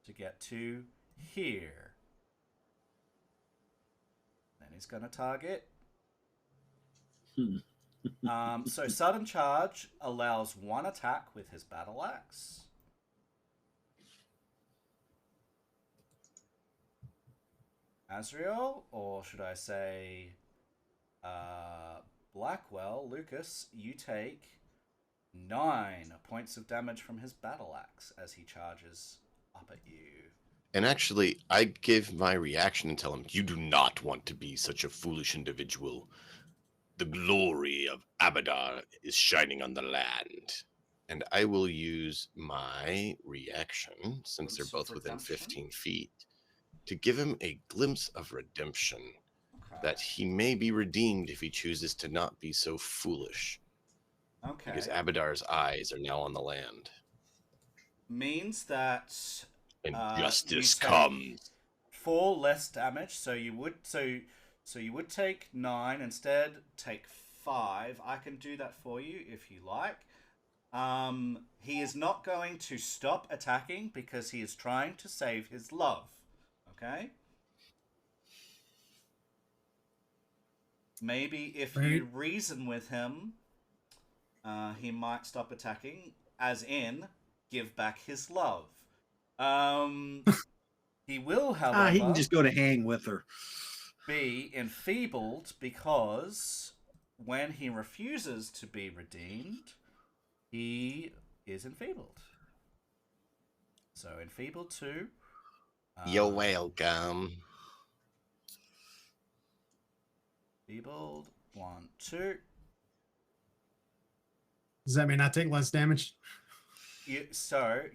to get to here. Then he's going to target. So sudden charge allows 1 attack with his battle axe. Azrael, or should I say Blackwell, Lucas, you take 9 points of damage from his battle axe as he charges up at you. And actually, I give my reaction and tell him, "You do not want to be such a foolish individual. The glory of Abadar is shining on the land." And I will use my reaction, since they're Glimpse of both within redemption? 15 feet, to give him a glimpse of redemption, Okay. that he may be redeemed if he chooses to not be so foolish. Okay. Because Abadar's eyes are now on the land. Means that And you justice take comes. 4 less damage, so you would take 9 instead. Take 5. I can do that for you if you like. He is not going to stop attacking because he is trying to save his love. Okay? Maybe if you reason with him, he might stop attacking, as in, give back his love. He will, however, he can just go to hang with her. be enfeebled because when he refuses to be redeemed, he is enfeebled. So enfeebled 2. You're welcome. Enfeebled 1, 2. Does that mean I take less damage? So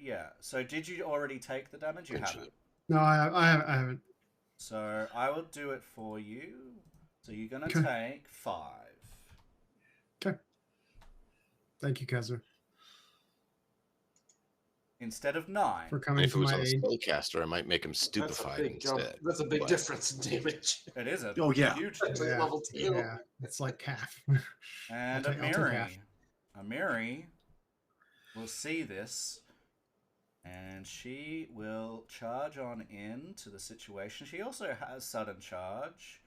did you already take the damage? You haven't. No, I haven't. So I will do it for you. So you're gonna Okay. take 5. Okay. Thank you, Kaiser, Instead of 9. for coming If it to was my on a aid. spellcaster, I might make him That's a stupefied big jump. instead. That's a big But- difference in damage. It is a Oh, yeah. huge That's difference. like level 2. Yeah, it's like half. And I'll take half. Amiri will see this, and she will charge on into the situation. She also has sudden charge,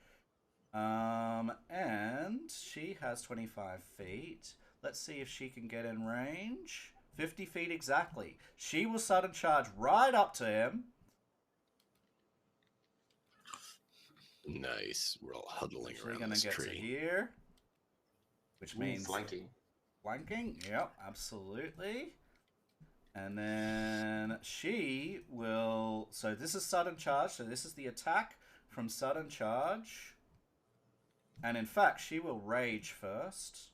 and she has 25 feet. Let's see if she can get in range. 50 feet exactly. She will sudden charge right up to him. Nice. We're all huddling She's around gonna this get to tree. here, which means flanking. flanking. Yep, absolutely. And then she will. So this is sudden charge. So this is the attack from sudden charge. And in fact, she will rage first.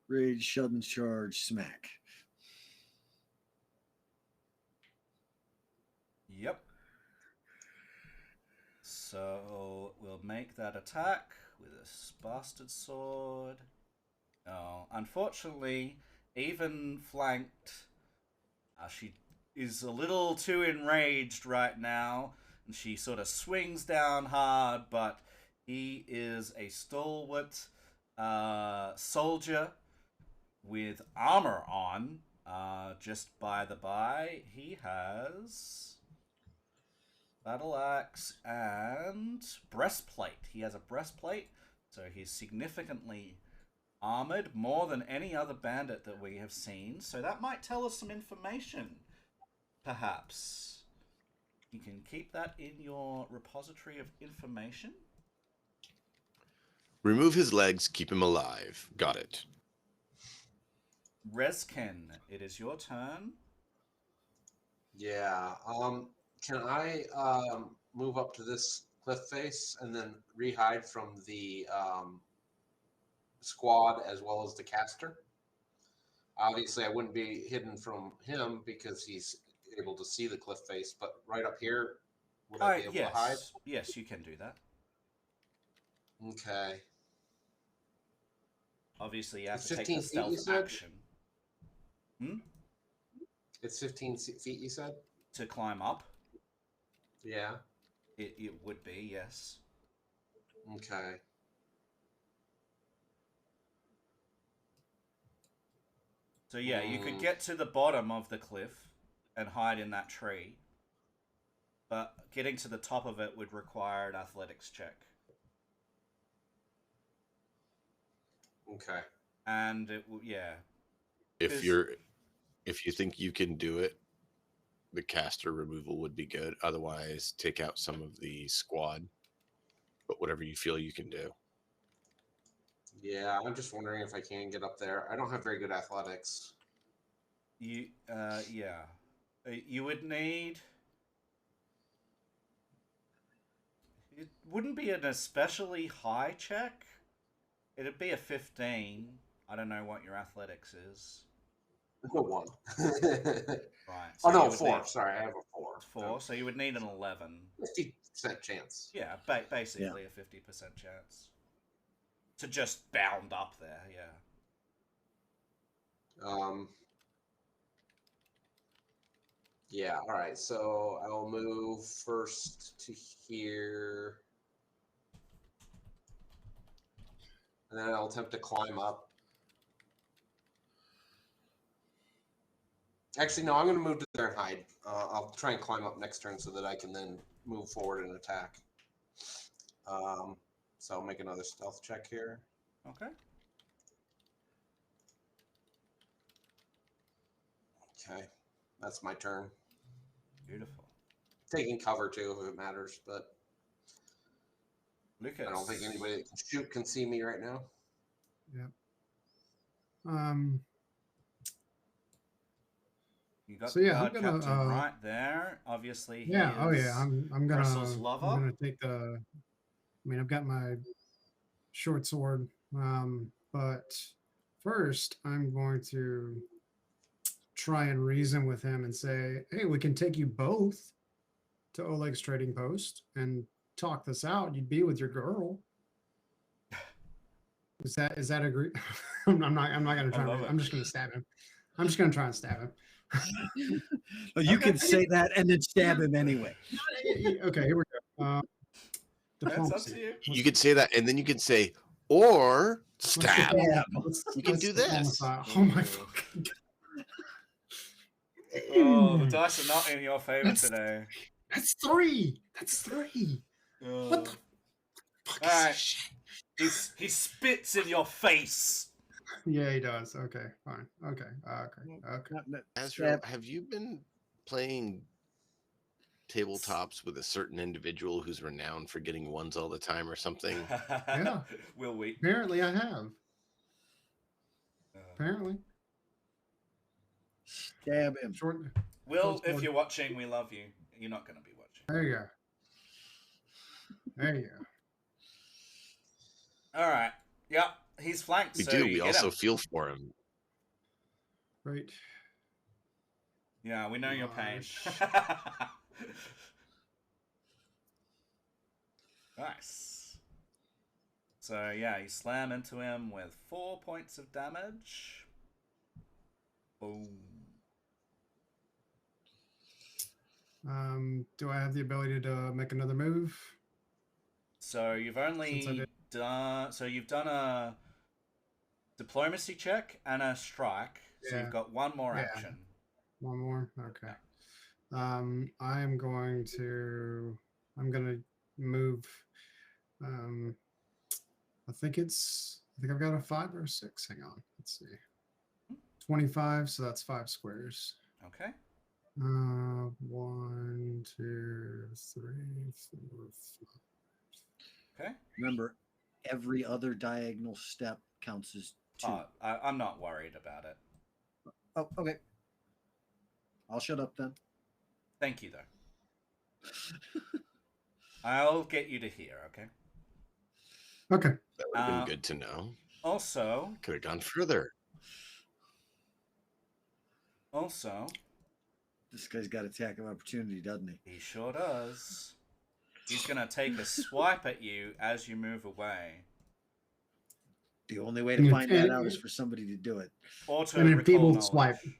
Rage, sudden charge, smack. Yep. So we'll make that attack with a bastard sword. Oh, unfortunately, even flanked, she is a little too enraged right now, and she sort of swings down hard, but he is a stalwart soldier with armor on. Just by the by, he has battle axe and breastplate. He has a breastplate, so he's significantly armored, more than any other bandit that we have seen. So that might tell us some information, perhaps. You can keep that in your repository of information. Remove his legs, keep him alive. Got it. Rezkin, it is your turn. Yeah. Can I move up to this cliff face and then rehide from the squad as well as the caster? Obviously, I wouldn't be hidden from him because he's able to see the cliff face. But right up here, would I be able to hide? Yes, you can do that. Okay. Obviously, you have It's to take 15 the feet, you stealth said? action. It's 15 feet, you said? To climb up. Yeah. It would be, yes. Okay. So yeah, you could get to the bottom of the cliff and hide in that tree. But getting to the top of it would require an athletics check. Okay. And it will, yeah. If you think you can do it, the caster removal would be good. Otherwise, take out some of the squad. But whatever you feel you can do. Yeah, I'm just wondering if I can get up there. I don't have very good athletics. You, yeah. You would need. It wouldn't be an especially high check. It'd be a 15. I don't know what your athletics is. A 1. Right. Oh, So no, you would 4. need Sorry, I have a 4. 4. So you would need an 11. 50% chance. Yeah, basically a 50% chance to just bound up there. Yeah. Yeah, all right. So I'll move first to here. And then I'll attempt to climb up. Actually, no, I'm going to move to there and hide. I'll try and climb up next turn so that I can then move forward and attack. So I'll make another stealth check here. Okay. Okay, that's my turn. Beautiful. Taking cover too, if it matters, but Lucas. I don't think anybody that can shoot can see me right now. Yep. You got So, the yeah, I'm guard gonna, captain right there. Obviously, he Yeah. Oh, is yeah. I'm gonna. Russell's lover. I'm gonna take the. I mean, I've got my short sword, but first I'm going to try and reason with him and say, "Hey, we can take you both to Oleg's trading post and talk this out. You'd be with your girl." Is that agree? I'm not going to try. love it. I'm just going to stab him. I'm just going to try and stab him. You can say that and then stab him anyway. Okay, here we go. That's up Diplomacy. to you. You could say that, and then you can say, or stab. You can do this. Oh my fucking Oh, the dice are not in your favor That's- today. That's 3. That's 3. What the fuck is Alright. this shit? He spits in your face. Yeah, he does. Okay, fine. Okay. Azrael, have you been playing tabletops with a certain individual who's renowned for getting ones all the time or something? Yeah. Will we? Apparently, I have. Apparently. Stab him. Short. Will, Short if you're watching, we love you. You're not going to be watching. There you go. There you go. All right. Yep. He's flanked. We so do. you We hit also him. feel for him. Right. Yeah, we know your pain. Nice. So yeah, you slam into him with 4 points of damage. Boom. Do I have the ability to make another move? So you've Since I only did- done. So you've done a diplomacy check and a strike. So Yeah. you've got one more Yeah. action. One more. Okay. I'm going to move. I think I've got a 5 or a 6. Hang on. Let's see. 25. So that's 5 squares. Okay. 1, 2, 3, 4, 5. Okay. Remember, every other diagonal step counts as 2. I'm not worried about it. Oh, okay. I'll shut up then. Thank you, though. I'll get you to here, okay? Okay. That would have been good to know. Also, Could have gone further. This guy's got attack of opportunity, doesn't he? he sure does. He's going to take a swipe at you as you move away. The only way to find that out is for somebody to do it. Auto An recall enfeebled knowledge. swipe. An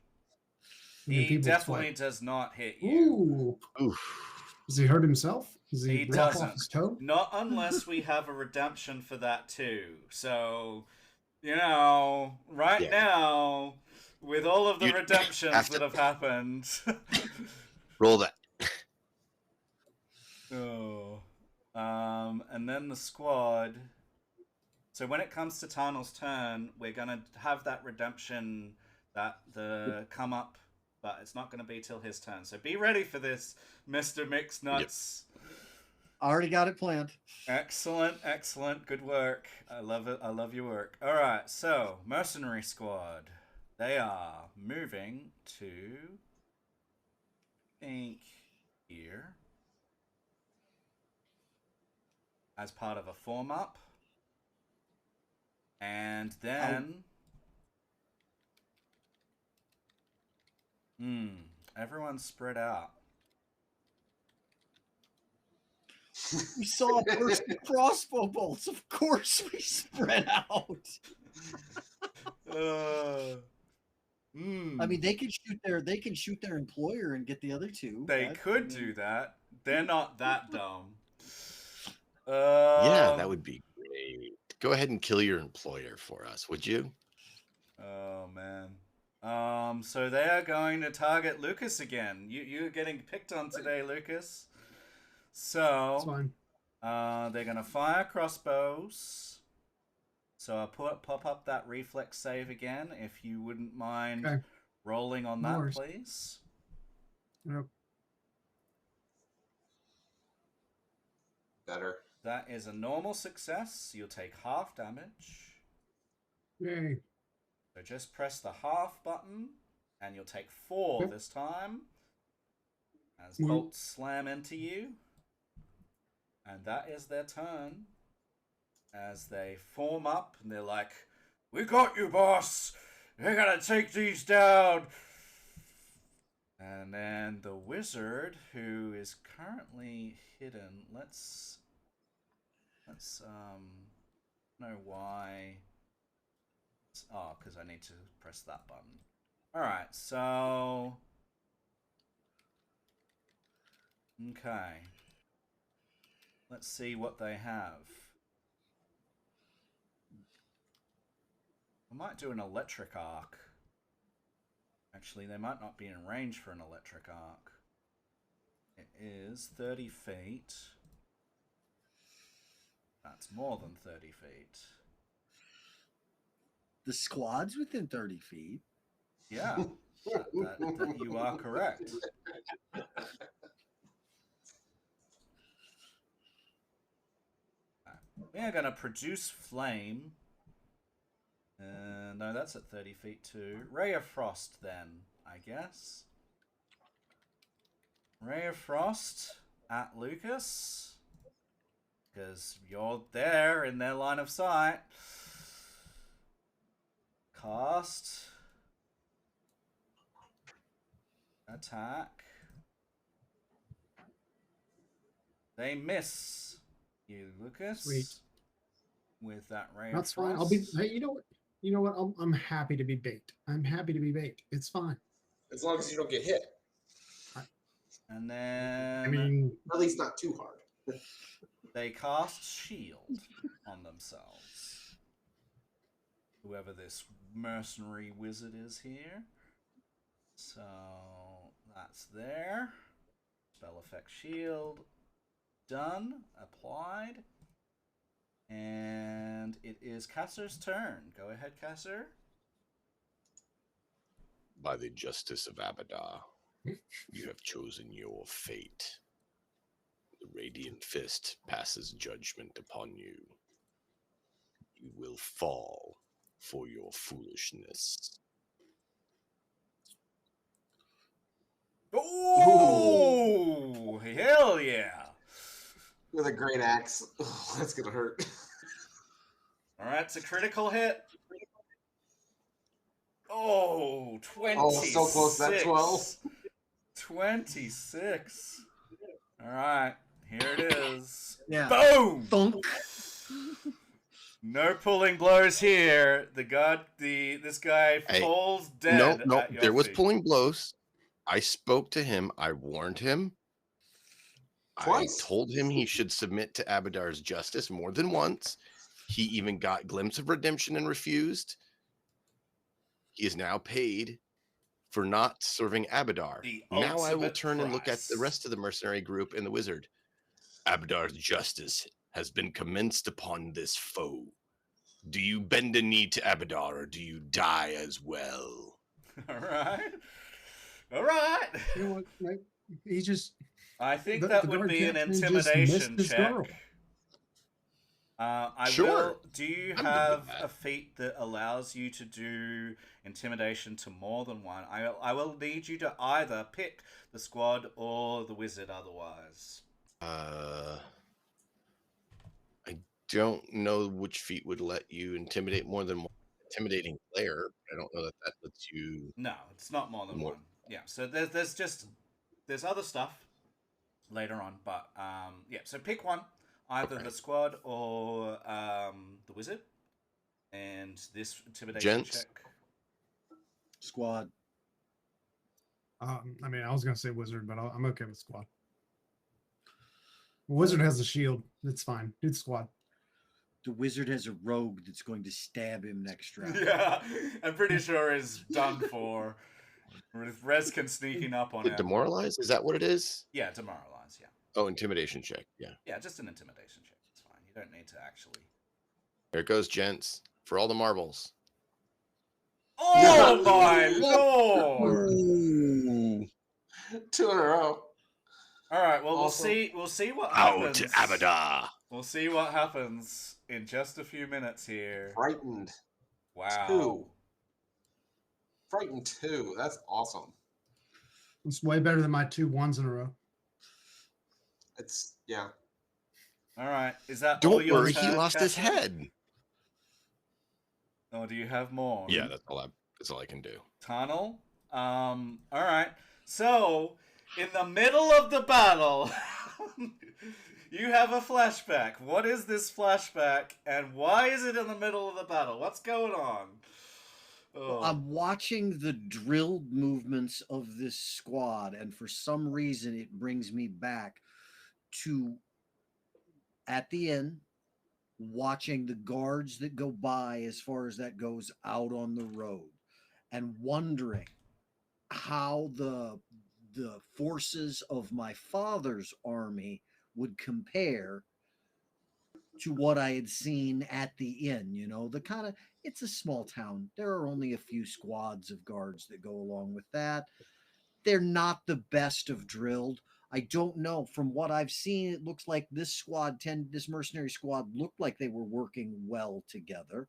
He enfeebled definitely swipe. does not hit you. Ooh. Oof. Does he hurt himself? Does He block doesn't. off his toe? Not unless we have a redemption for that too. So, right Yeah. now, with all of the You'd redemptions have to- that have happened. Roll that. Oh. And then the squad. So when it comes to Tarnal's turn, we're gonna have that redemption, the come up, but it's not gonna be till his turn. So be ready for this, Mr. Mixed Nuts. Already got it planned. Excellent, excellent. Good work. I love it. I love your work. All right, so mercenary squad. They are moving to, I think, here as part of a form up, and then, everyone's spread out. We saw a person with crossbow bolts. Of course, we spread out. I mean, they can shoot their employer and get the other two. They could do that. They're not that dumb. Yeah, that would be great. Go ahead and kill your employer for us, would you? Oh man. So they are going to target Lucas again. You're getting picked on today, Lucas. So That's fine. they're gonna fire crossbows. So I'll pop up that reflex save again, if you wouldn't mind Okay. rolling on No that, worries. please. Yep. Better. That is a normal success. You'll take half damage. Yay. So just press the half button, and you'll take 4 Yep. this time. As Mhm. bolts slam into you. And that is their turn. As they form up, and they're like, "We got you, boss! We're gonna take these down!" And then the wizard, who is currently hidden, let's know why. Oh, because I need to press that button. Alright, so okay. Let's see what they have. I might do an electric arc. Actually, they might not be in range for an electric arc. It is 30 feet. That's more than 30 feet. The squad's within 30 feet. Yeah, that you are correct. We are going to produce flame. No, that's at 30 feet too. Ray of Frost, then, I guess. Ray of Frost at Lucas. Because you're there in their line of sight. Cast. Attack. They miss you, Lucas. Sweet. With that ray That's of frost. fine. I'll be. Hey, you know what? You know what? I'm happy to be bait. I'm happy to be bait. It's fine. As long as you don't get hit. And then I mean, At least not too hard. they cast shield on themselves. Whoever this mercenary wizard is here. So that's there. Spell effect shield. Done. Applied. And it is Kasser's turn. Go ahead, Kasser. By the justice of Abadar, you have chosen your fate. The Radiant Fist passes judgment upon you. You will fall for your foolishness. Oh, hell yeah. With a great axe. Oh, that's going to hurt. All right, it's a critical hit. Oh, 26. Oh, so close to that 12. 26. All right, here it is. Yeah. Boom! Thunk. No pulling blows here. This guy Hey, falls dead. No, at your there was feet. pulling blows. I spoke to him. I warned him. Twice. I told him he should submit to Abadar's justice more than once. He even got glimpse of redemption and refused. He is now paid for not serving Abadar. The Now I will ultimate turn and look at the price. rest of the mercenary group and the wizard. Abadar's justice has been commenced upon this foe. Do you bend a knee to Abadar or do you die as well? All right. All right. you know what? He just I think the that would guard be an captain just intimidation missed his check. girl. I Sure. will. Do you I'm good with have that. a feat that allows you to do intimidation to more than one? I will need you to either pick the squad or the wizard. Otherwise, I don't know which feat would let you intimidate more than one intimidating player. I don't know that that lets you. no, it's not more than More. one. Yeah. So there's other stuff later on, but yeah. So pick one, either Okay. the squad or the wizard, and this intimidation Gents? check. Squad. I mean, I was gonna say wizard, but I'm okay with squad. Wizard has a shield. It's fine. It's squad. The wizard has a rogue that's going to stab him next round. Yeah, I'm pretty sure is done for. With Rezkin sneaking up on him. Demoralize? Is that what it is? Yeah, demoralize. Yeah, Oh, intimidation check. Yeah. yeah, just an intimidation check. It's fine. You don't need to actually. There it goes, gents. For all the marbles. Oh my lord! Ooh. 2 in a row. All right. Well, Also- we'll see what Out happens. to Abada. We'll see what happens in just a few minutes here. Frightened Wow. 2. Frightened 2. That's awesome. It's way better than my 2 1s in a row. It's yeah. All right. Is that all Don't your worry, he turn, lost his Cassie? head. Or do you have more? Yeah, that's all I can do. Tunnel. All right. So, in the middle of the battle, you have a flashback. What is this flashback, and why is it in the middle of the battle? What's going on? Oh. I'm watching the drilled movements of this squad, and for some reason, it brings me back to at the inn, watching the guards that go by as far as that goes out on the road, and wondering how the forces of my father's army would compare to what I had seen at the inn. You know, the kind of, it's a small town. There are only a few squads of guards that go along with that. They're not the best of drilled. I don't know. From what I've seen, it looks like this mercenary squad looked like they were working well together.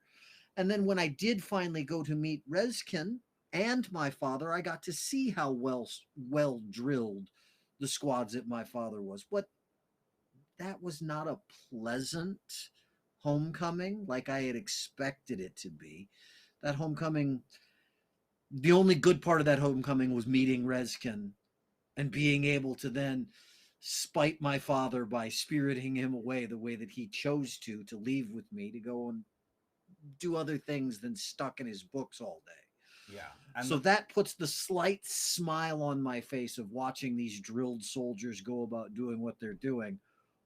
And then when I did finally go to meet Rezkin and my father, I got to see how well drilled the squads that my father was. But that was not a pleasant homecoming like I had expected it to be. That homecoming, the only good part of that homecoming was meeting Rezkin and being able to then spite my father by spiriting him away the way that he chose to leave with me to go and do other things than stuck in his books all day. Yeah. And So that puts the slight smile on my face of watching these drilled soldiers go about doing what they're doing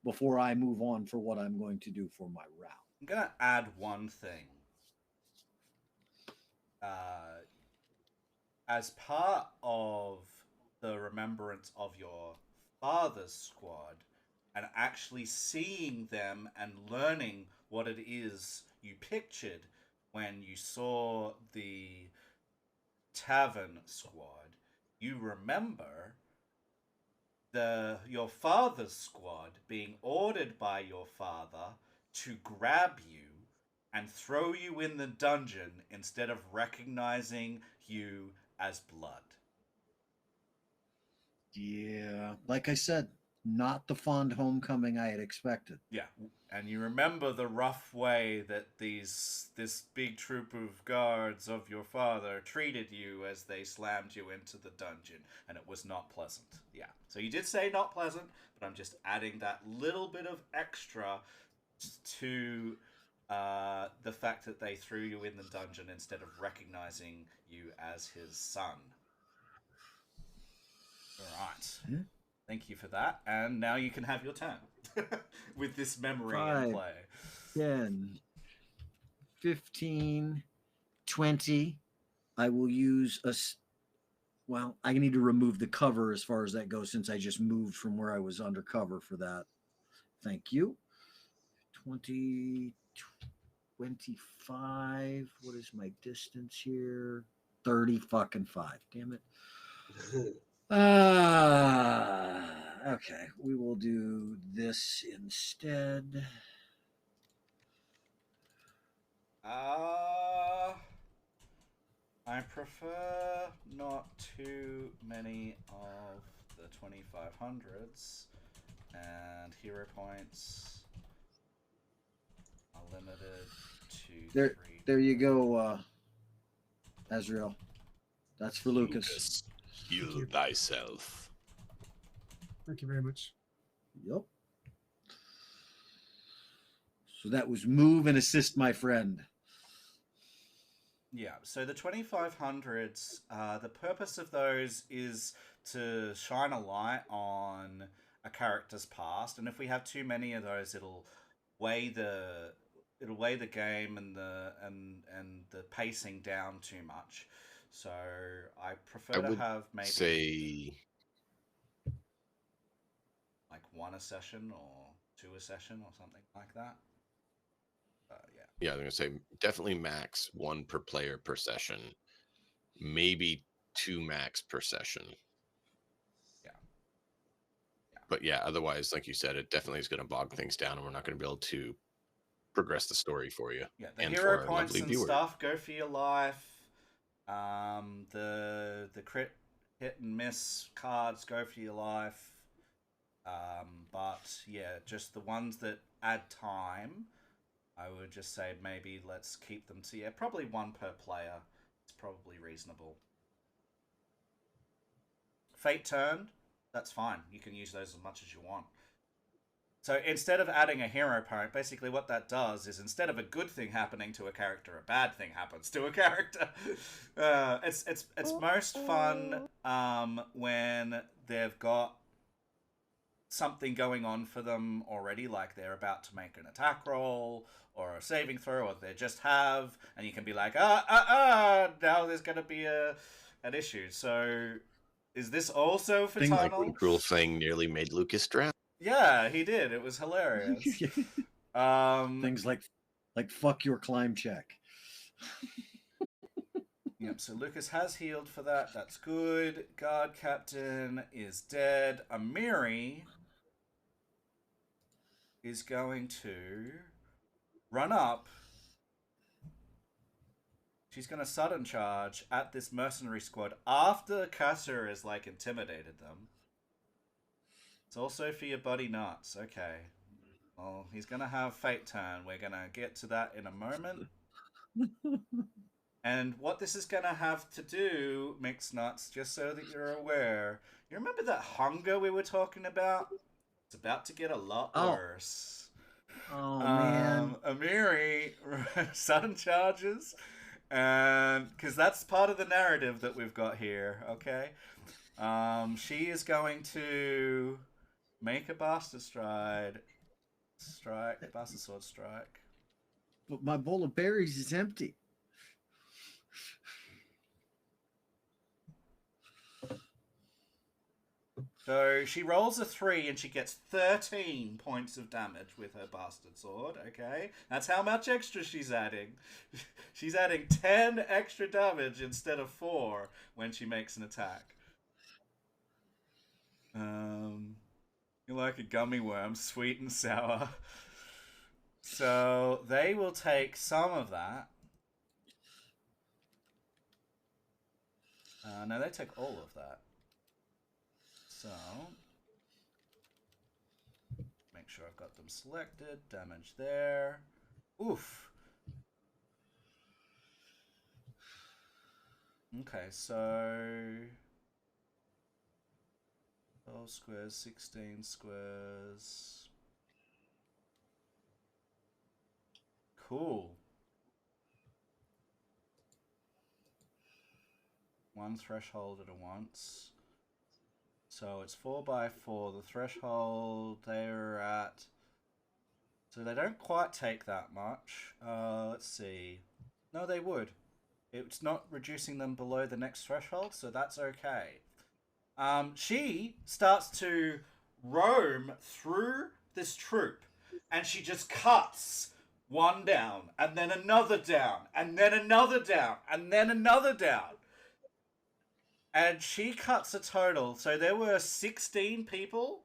before I move on for what I'm going to do for my round. I'm going to add one thing. As part of the remembrance of your father's squad and actually seeing them and learning what it is you pictured when you saw the tavern squad, you remember your father's squad being ordered by your father to grab you and throw you in the dungeon instead of recognizing you as blood. Yeah, like I said, not the fond homecoming I had expected. Yeah, and you remember the rough way that this big troop of guards of your father treated you as they slammed you into the dungeon, and it was not pleasant. Yeah, so you did say not pleasant, but I'm just adding that little bit of extra to the fact that they threw you in the dungeon instead of recognizing you as his son. All right. Yeah. Thank you for that. And now you can have your turn with this memory in 5, play. 10, 15, 20. I will use well, I need to remove the cover as far as that goes since I just moved from where I was undercover for that. Thank you. 20, 25. What is my distance here? 30 fucking 5. Damn it. Okay, we will do this instead. I prefer not too many of the 2500s, and hero points are limited to There, 3. there you go, Azrael. That's for Lucas. Heal you. thyself. Thank you very much. Yep. So that was move and assist, my friend. Yeah, so the 2500s, the purpose of those is to shine a light on a character's past, and if we have too many of those, it'll weigh the game and the pacing down too much. So I prefer I to would have maybe say like 1 a session or 2 a session or something like that. Yeah. yeah, I'm gonna say definitely max 1 per player per session, maybe 2 max per session. Yeah. But yeah, otherwise, like you said, it definitely is going to bog things down, and we're not going to be able to progress the story for you. Yeah, the and hero for our points lovely and viewers. stuff go for your life. The crit hit and miss cards go for your life. But yeah, just the ones that add time, I would just say maybe let's keep them to probably 1 per player. It's probably reasonable. Fate turned, that's fine. You can use those as much as you want. So instead of adding a hero point, basically what that does is instead of a good thing happening to a character, a bad thing happens to a character. It's most fun when they've got something going on for them already, like they're about to make an attack roll or a saving throw, or they just have, and you can be like, now there's going to be an issue. So is this also for Thing like When Tunnel? Cruel Thing nearly made Lucas drown. Yeah, he did. It was hilarious. Things like fuck your climb check. Yep, so Lucas has healed for that. That's good. Guard Captain is dead. Amiri is going to run up. She's going to sudden charge at this mercenary squad after Kasser has, like, intimidated them. It's also for your buddy Nuts. Okay. Well, he's going to have Fate Turn. We're going to get to that in a moment. And what this is going to have to do, Mixed Nuts, just so that you're aware, you remember that hunger we were talking about? It's about to get a lot worse. Oh man. Amiri sudden charges, and because that's part of the narrative that we've got here, okay? She is going to make a bastard bastard sword strike. But my bowl of berries is empty. So she rolls a 3 and she gets 13 points of damage with her bastard sword, okay? That's how much extra she's adding. She's adding 10 extra damage instead of 4 when she makes an attack. You're like a gummy worm, sweet and sour. So they will take some of that. No, they take all of that. So, make sure I've got them selected. Damage there. Oof. Okay, so 12 squares, 16 squares. Cool. 1 threshold at a once. So it's 4x4. The threshold they're at. So they don't quite take that much. Let's see. No, they would. It's not reducing them below the next threshold, so that's okay. She starts to roam through this troop, and she just cuts one down, and then another down, and then another down, and then another down. And she cuts a total. So there were 16 people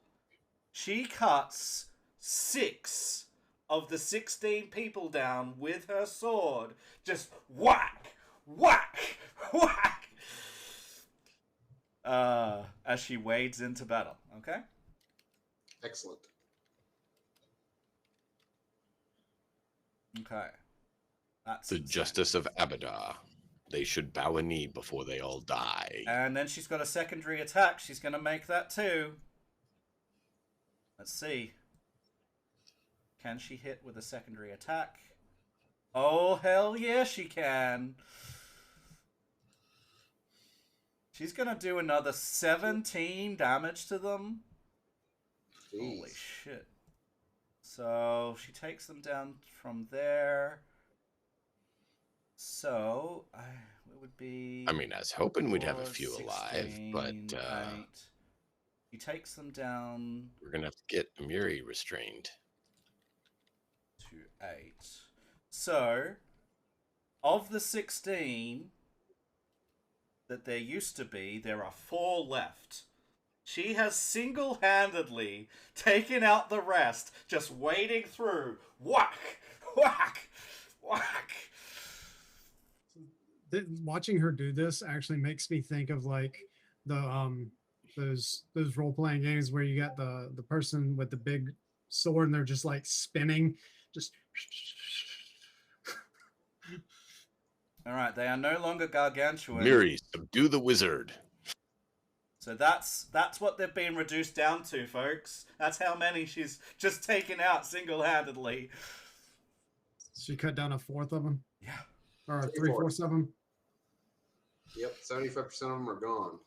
She cuts 6 of the 16 people down with her sword. Just whack, whack, whack. As she wades into battle. Okay? Excellent. Okay. That's The insane. justice of Abadar. They should bow a knee before they all die. And then she's got a secondary attack. She's going to make that too. Let's see. Can she hit with a secondary attack? Oh, hell yeah, she can. She's going to do another 17 damage to them. Jeez. Holy shit. So she takes them down from there. So it would be. I mean, I was hoping we'd have a 4, few 16, alive, but 8. He takes them down we're gonna have to get Amiri restrained. to 8. So, of the 16 that there used to be, there are 4 left. She has single-handedly taken out the rest, just wading through. Whack! Whack! Whack! Watching her do this actually makes me think of like the those role-playing games where you got the person with the big sword and they're just like spinning, just Alright, they are no longer gargantuan. Amiri, subdue the wizard. So that's what they've been reduced down to, folks. That's how many she's just taken out single-handedly. she cut down a fourth of them Yeah. or 3/4. 3/4 of them. Yep, 75% of them are gone.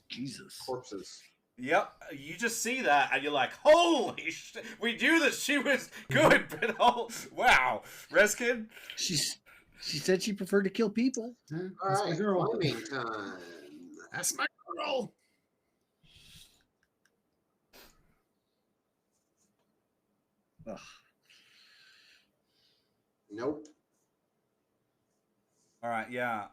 Jesus. Corpses. Yep, you just see that and you're like, holy shit, we knew that she was good, but oh, wow. Reskin? She said she preferred to kill people. Yeah, All that's my right, girl. climbing time. That's my girl. Ugh. Nope. Alright, yeah.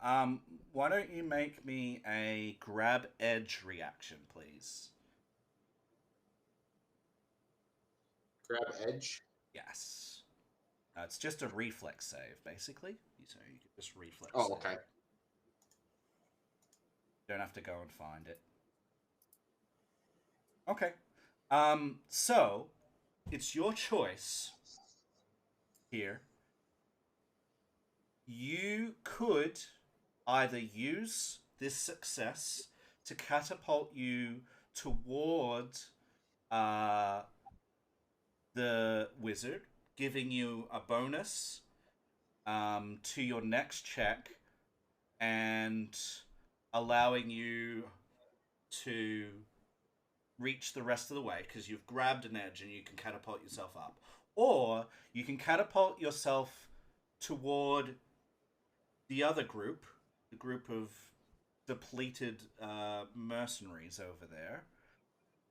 Why don't you make me a grab edge reaction, please? Grab edge. Yes. It's just a reflex save, basically. So you can just reflex Oh, save. okay. Don't have to go and find it. Okay. So it's your choice here. You could either use this success to catapult you toward the wizard, giving you a bonus to your next check and allowing you to reach the rest of the way because you've grabbed an edge and you can catapult yourself up. Or you can catapult yourself toward the other group, the group of depleted mercenaries over there.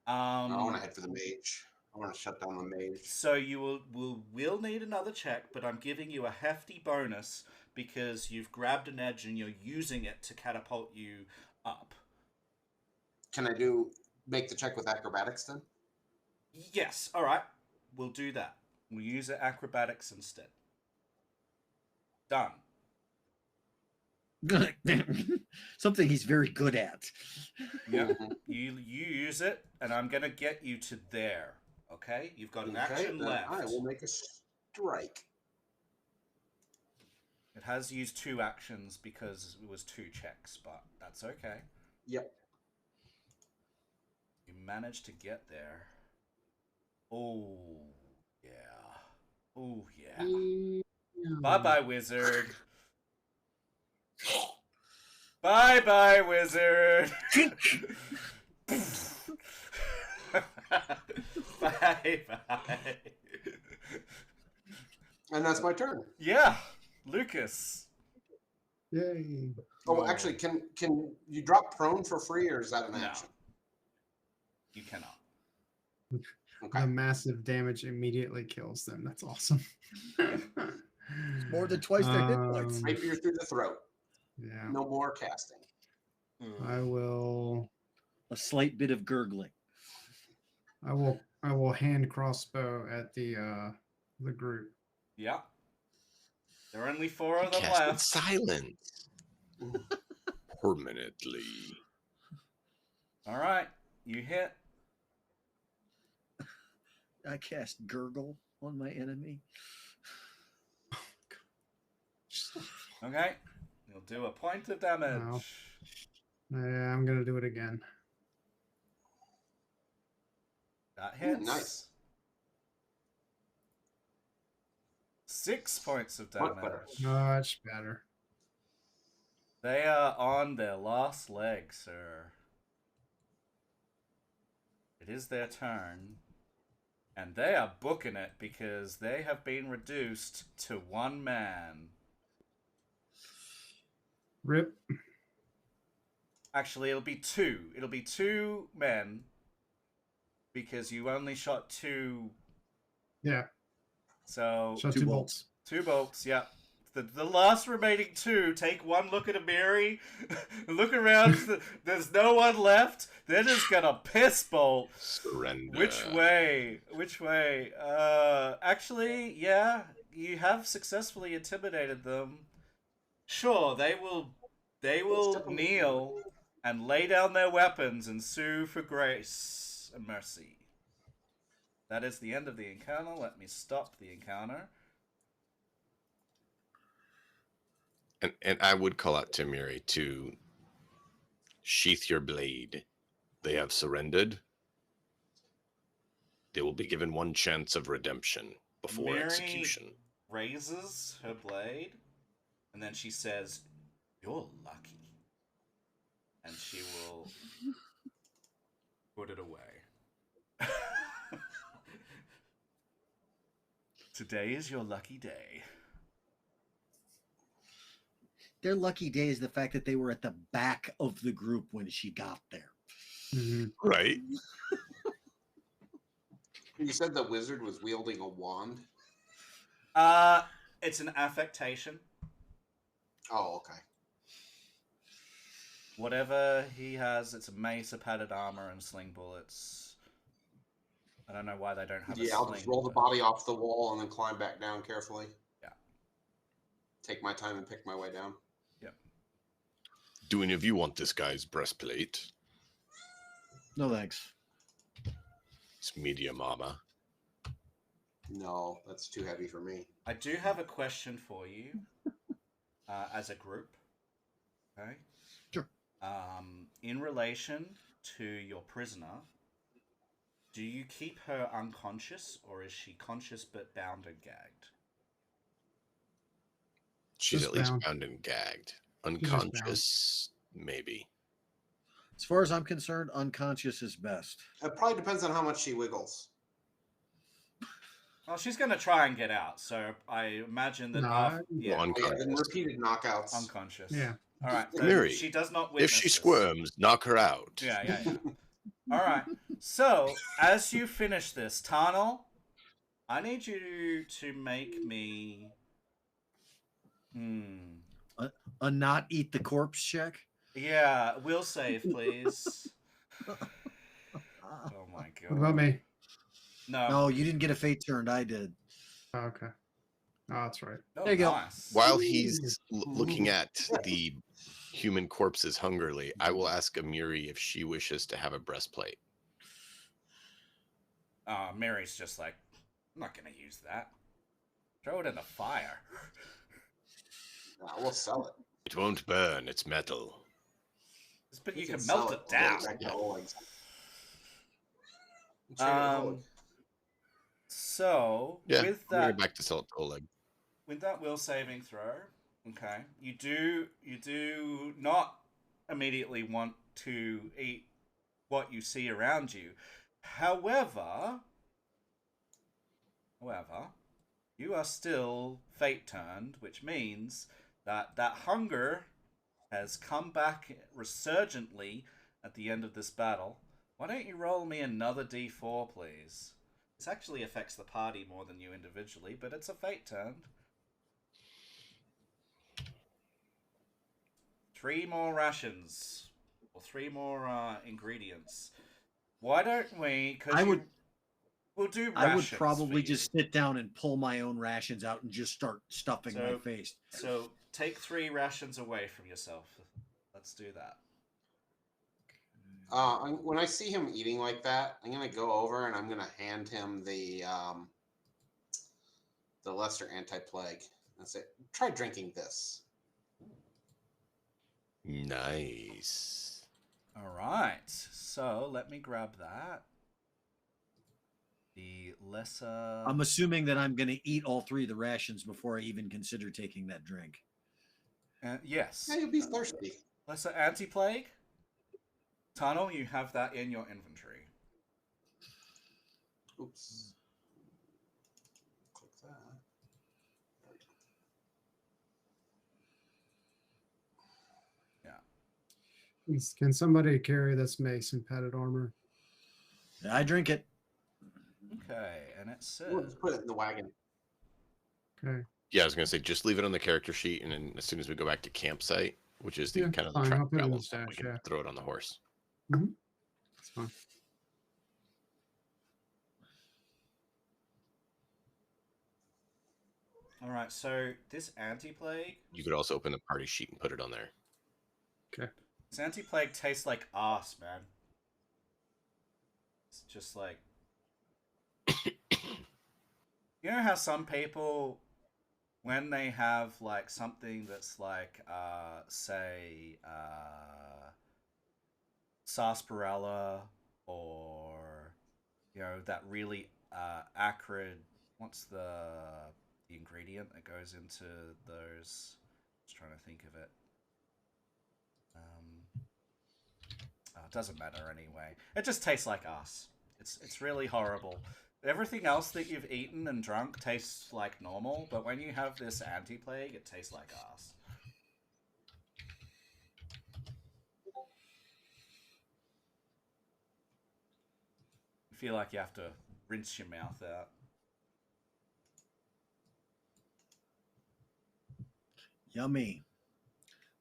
I want to head for the mage. I want to shut down the mage. So you will need another check, but I'm giving you a hefty bonus because you've grabbed an edge and you're using it to catapult you up. Can I make the check with acrobatics then? Yes, all right. We'll do that. We'll use acrobatics instead. Done. Something he's very good at. Yeah. Mhm. You use it, and I'm gonna get you to there. Okay? You've got an action then left. I will make a strike. It has used 2 actions because it was 2 checks, but that's okay. Yep. You managed to get there. Oh, yeah. Oh, yeah. Bye-bye, wizard. Bye-bye, wizard. Bye-bye. And that's my turn. Yeah, Lucas. Yay. Oh, actually, can you drop prone for free, or is that an No. action? You cannot. Okay. The massive damage immediately kills them. That's awesome. More than twice their hit points. Rapier through the throat. Yeah. No more casting. I will. A slight bit of gurgling. I will hand crossbow at the group. Yeah. There are only 4 of them Casted left. silence permanently. All right, you hit. I cast Gurgle on my enemy. Okay, you'll do a point of damage. No. Yeah, I'm gonna do it again. That hits. Nice. 6 points of Much damage. better. Much better. They are on their last leg, sir. It is their turn. And they are booking it because they have been reduced to 1 man. Rip. Actually, it'll be 2. It'll be 2 men because you only shot 2. Yeah. So Shot 2 bolts. 2 bolts, yeah. The last remaining 2 take 1 look at Amiri, look around, there's no one left, they're just gonna piss bolt. Surrender. Which way? Which way? Actually, yeah, you have successfully intimidated them. Sure, they will kneel and lay down their weapons and sue for grace and mercy. That is the end of the encounter. Let me stop the encounter. And I would call out to Miri to sheath your blade. They have surrendered. They will be given 1 chance of redemption before Miri execution. raises her blade, and then she says, "You're lucky," and she will put it away. Today is your lucky day. Their lucky day is the fact that they were at the back of the group when she got there. Mhm. Right? You said the wizard was wielding a wand? It's an affectation. Oh, okay. Whatever he has, it's a mace, a padded armor, and sling bullets. I don't know why they don't have a Yeah, I'll sling. just roll the but- body off the wall and then climb back down carefully. Yeah. Take my time and pick my way down. Do any of you want this guy's breastplate? No thanks. It's medium armor. No, that's too heavy for me. I do have a question for you, as a group. Okay. Sure. In relation to your prisoner, do you keep her unconscious, or is she conscious but bound and gagged? She's Just at least bound. bound and gagged. just Unconscious, maybe. As far as I'm concerned, unconscious is best. It probably depends on how much she wiggles. Well, she's going to try and get out, so I imagine that. No, Yeah, Well, Oh, yeah, then unconscious. repeated knockouts. unconscious. Yeah. All right. So Miri, she does not If witness she this. squirms, knock her out. Yeah. All right. So as you finish this, Tarnal, I need you to make me. A not eat the corpse check. Yeah, will save, please. Oh my god. What about me? No. No, you didn't get a fate turned. I did. Oh, okay. Oh, that's right. Oh, There you go. nice. While he's looking at the human corpses hungrily, I will ask Amiri if she wishes to have a breastplate. Mary's just like, I'm not gonna use that. Throw it in the fire. We'll sell it. It won't burn, it's metal. But you We can sell melt it We'll down. get back to Yeah. Oleg's. Trade it with Oleg. So Yeah, with I'm gonna that go back to sell it to Oleg. with that will saving throw, okay, you do not immediately want to eat what you see around you. However, you are still fate turned, which means that hunger has come back resurgently at the end of this battle. Why don't you roll me another d4, please? This actually affects the party more than you individually, but it's a fate turned. 3 more rations, or 3 more ingredients. Why don't we? Because we'll do rations. I would for probably you. just sit down and pull my own rations out and just start stuffing my face. So take 3 rations away from yourself. Let's do that. When I see him eating like that, I'm gonna go over and I'm gonna hand him the lesser anti-plague and say, "Try drinking this." Nice. All right. So let me grab that. The lesser. I'm assuming that I'm going to eat all 3 of the rations before I even consider taking that drink. Yes. Yeah, you'll be thirsty. Lesser anti-plague. Tunnel, you have that in your inventory. Oops. Click that. There we go. Yeah. Can somebody carry this mace and padded armor? I drink it. Okay, and it says. We'll just put it in the wagon. Okay. Yeah, I was gonna say just leave it on the character sheet, and then as soon as we go back to campsite, which is the Yeah, kind of fine, the I'll put it in travel the stuff, we stash, can yeah. throw it on the horse. That's fine. All right, so this anti-plague. You could also open the party sheet and put it on there. Okay. This anti-plague tastes like ass, man. It's just like. You know how some people, when they have like something that's like, say, sarsaparilla, or that really acrid. What's the ingredient that goes into those? Just trying to think of it. It doesn't matter anyway. It just tastes like ass. It's really horrible. Everything else that you've eaten and drunk tastes like normal, but when you have this anti-plague, it tastes like ass. You feel like you have to rinse your mouth out. Yummy.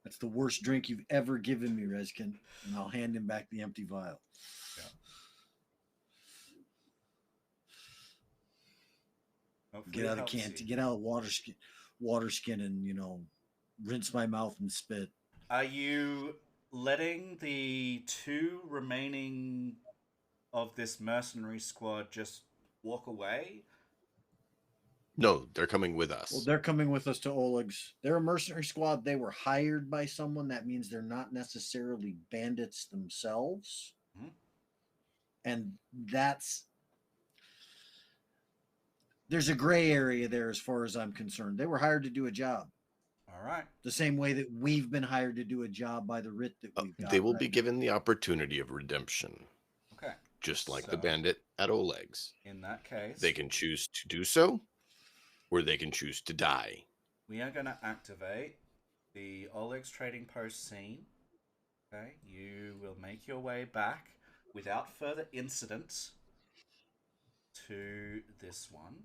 That's the worst drink you've ever given me, Reskin. And I'll hand him back the empty vial. Yeah. Hopefully Get out of helps can you. get out of water skin and rinse my mouth and spit. Are you letting the 2 remaining of this mercenary squad just walk away? No, they're coming with us. Well, they're coming with us to Oleg's. They're a mercenary squad. They were hired by someone. That means they're not necessarily bandits themselves. Mm-hmm. And there's a gray area there as far as I'm concerned. They were hired to do a job. All right. The same way that we've been hired to do a job by the writ that we've got. They will be given the opportunity of redemption. Okay. Just like So, the bandit at Oleg's. In that case, They can choose to do so, or they can choose to die. we are going to activate the Oleg's trading post scene. Okay. You will make your way back without further incident to this one.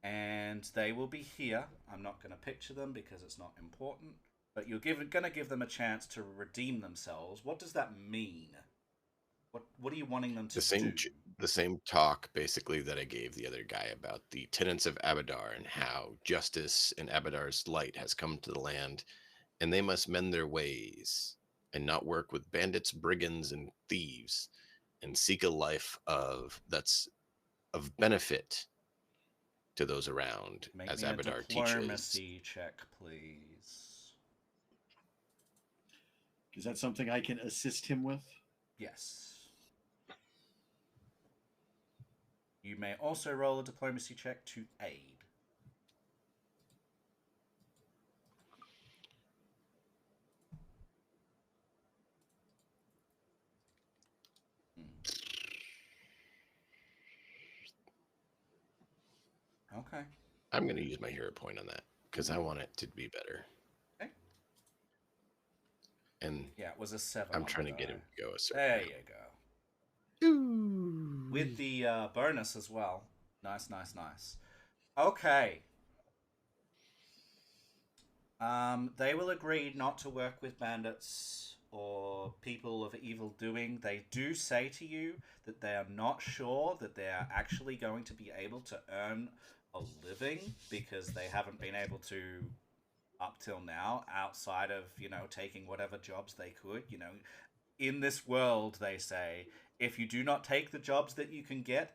And they will be here. I'm not going to picture them because it's not important. But you're going to give them a chance to redeem themselves. What does that mean? What are you wanting them to do? The same talk, basically, that I gave the other guy about the tenets of Abadar and how justice in Abadar's light has come to the land, and they must mend their ways and not work with bandits, brigands, and thieves, and seek a life of benefit to those around, Make as me Abadar a teaches. diplomacy check, please. Is that something I can assist him with? Yes. You may also roll a diplomacy check to aid. Okay. I'm going to use my hero point on that because I want it to be better. Okay. And yeah, it was a 7. I'm trying to get him to go a certain There route. you go. Ooh. With the bonus as well. Nice. Okay. They will agree not to work with bandits or people of evil doing, they do say to you that they are not sure that they are actually going to be able to earn a living because they haven't been able to up till now, outside of, taking whatever jobs they could. In this world, they say, if you do not take the jobs that you can get,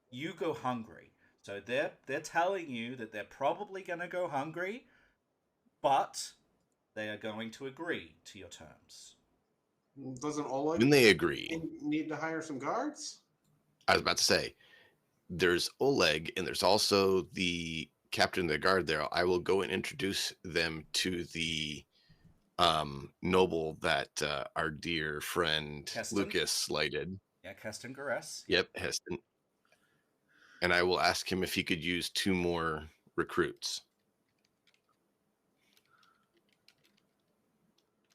you go hungry. So they're telling you that they're probably going to go hungry, but they are going to agree to your terms. Doesn't Oleg When they agree, need to hire some guards? I was about to say, there's Oleg and there's also the captain of the guard there. I will go and introduce them to the noble that our dear friend Keston? Lucas slighted. Yeah, Keston Garess. Yep, Heston. And I will ask him if he could use 2 more recruits.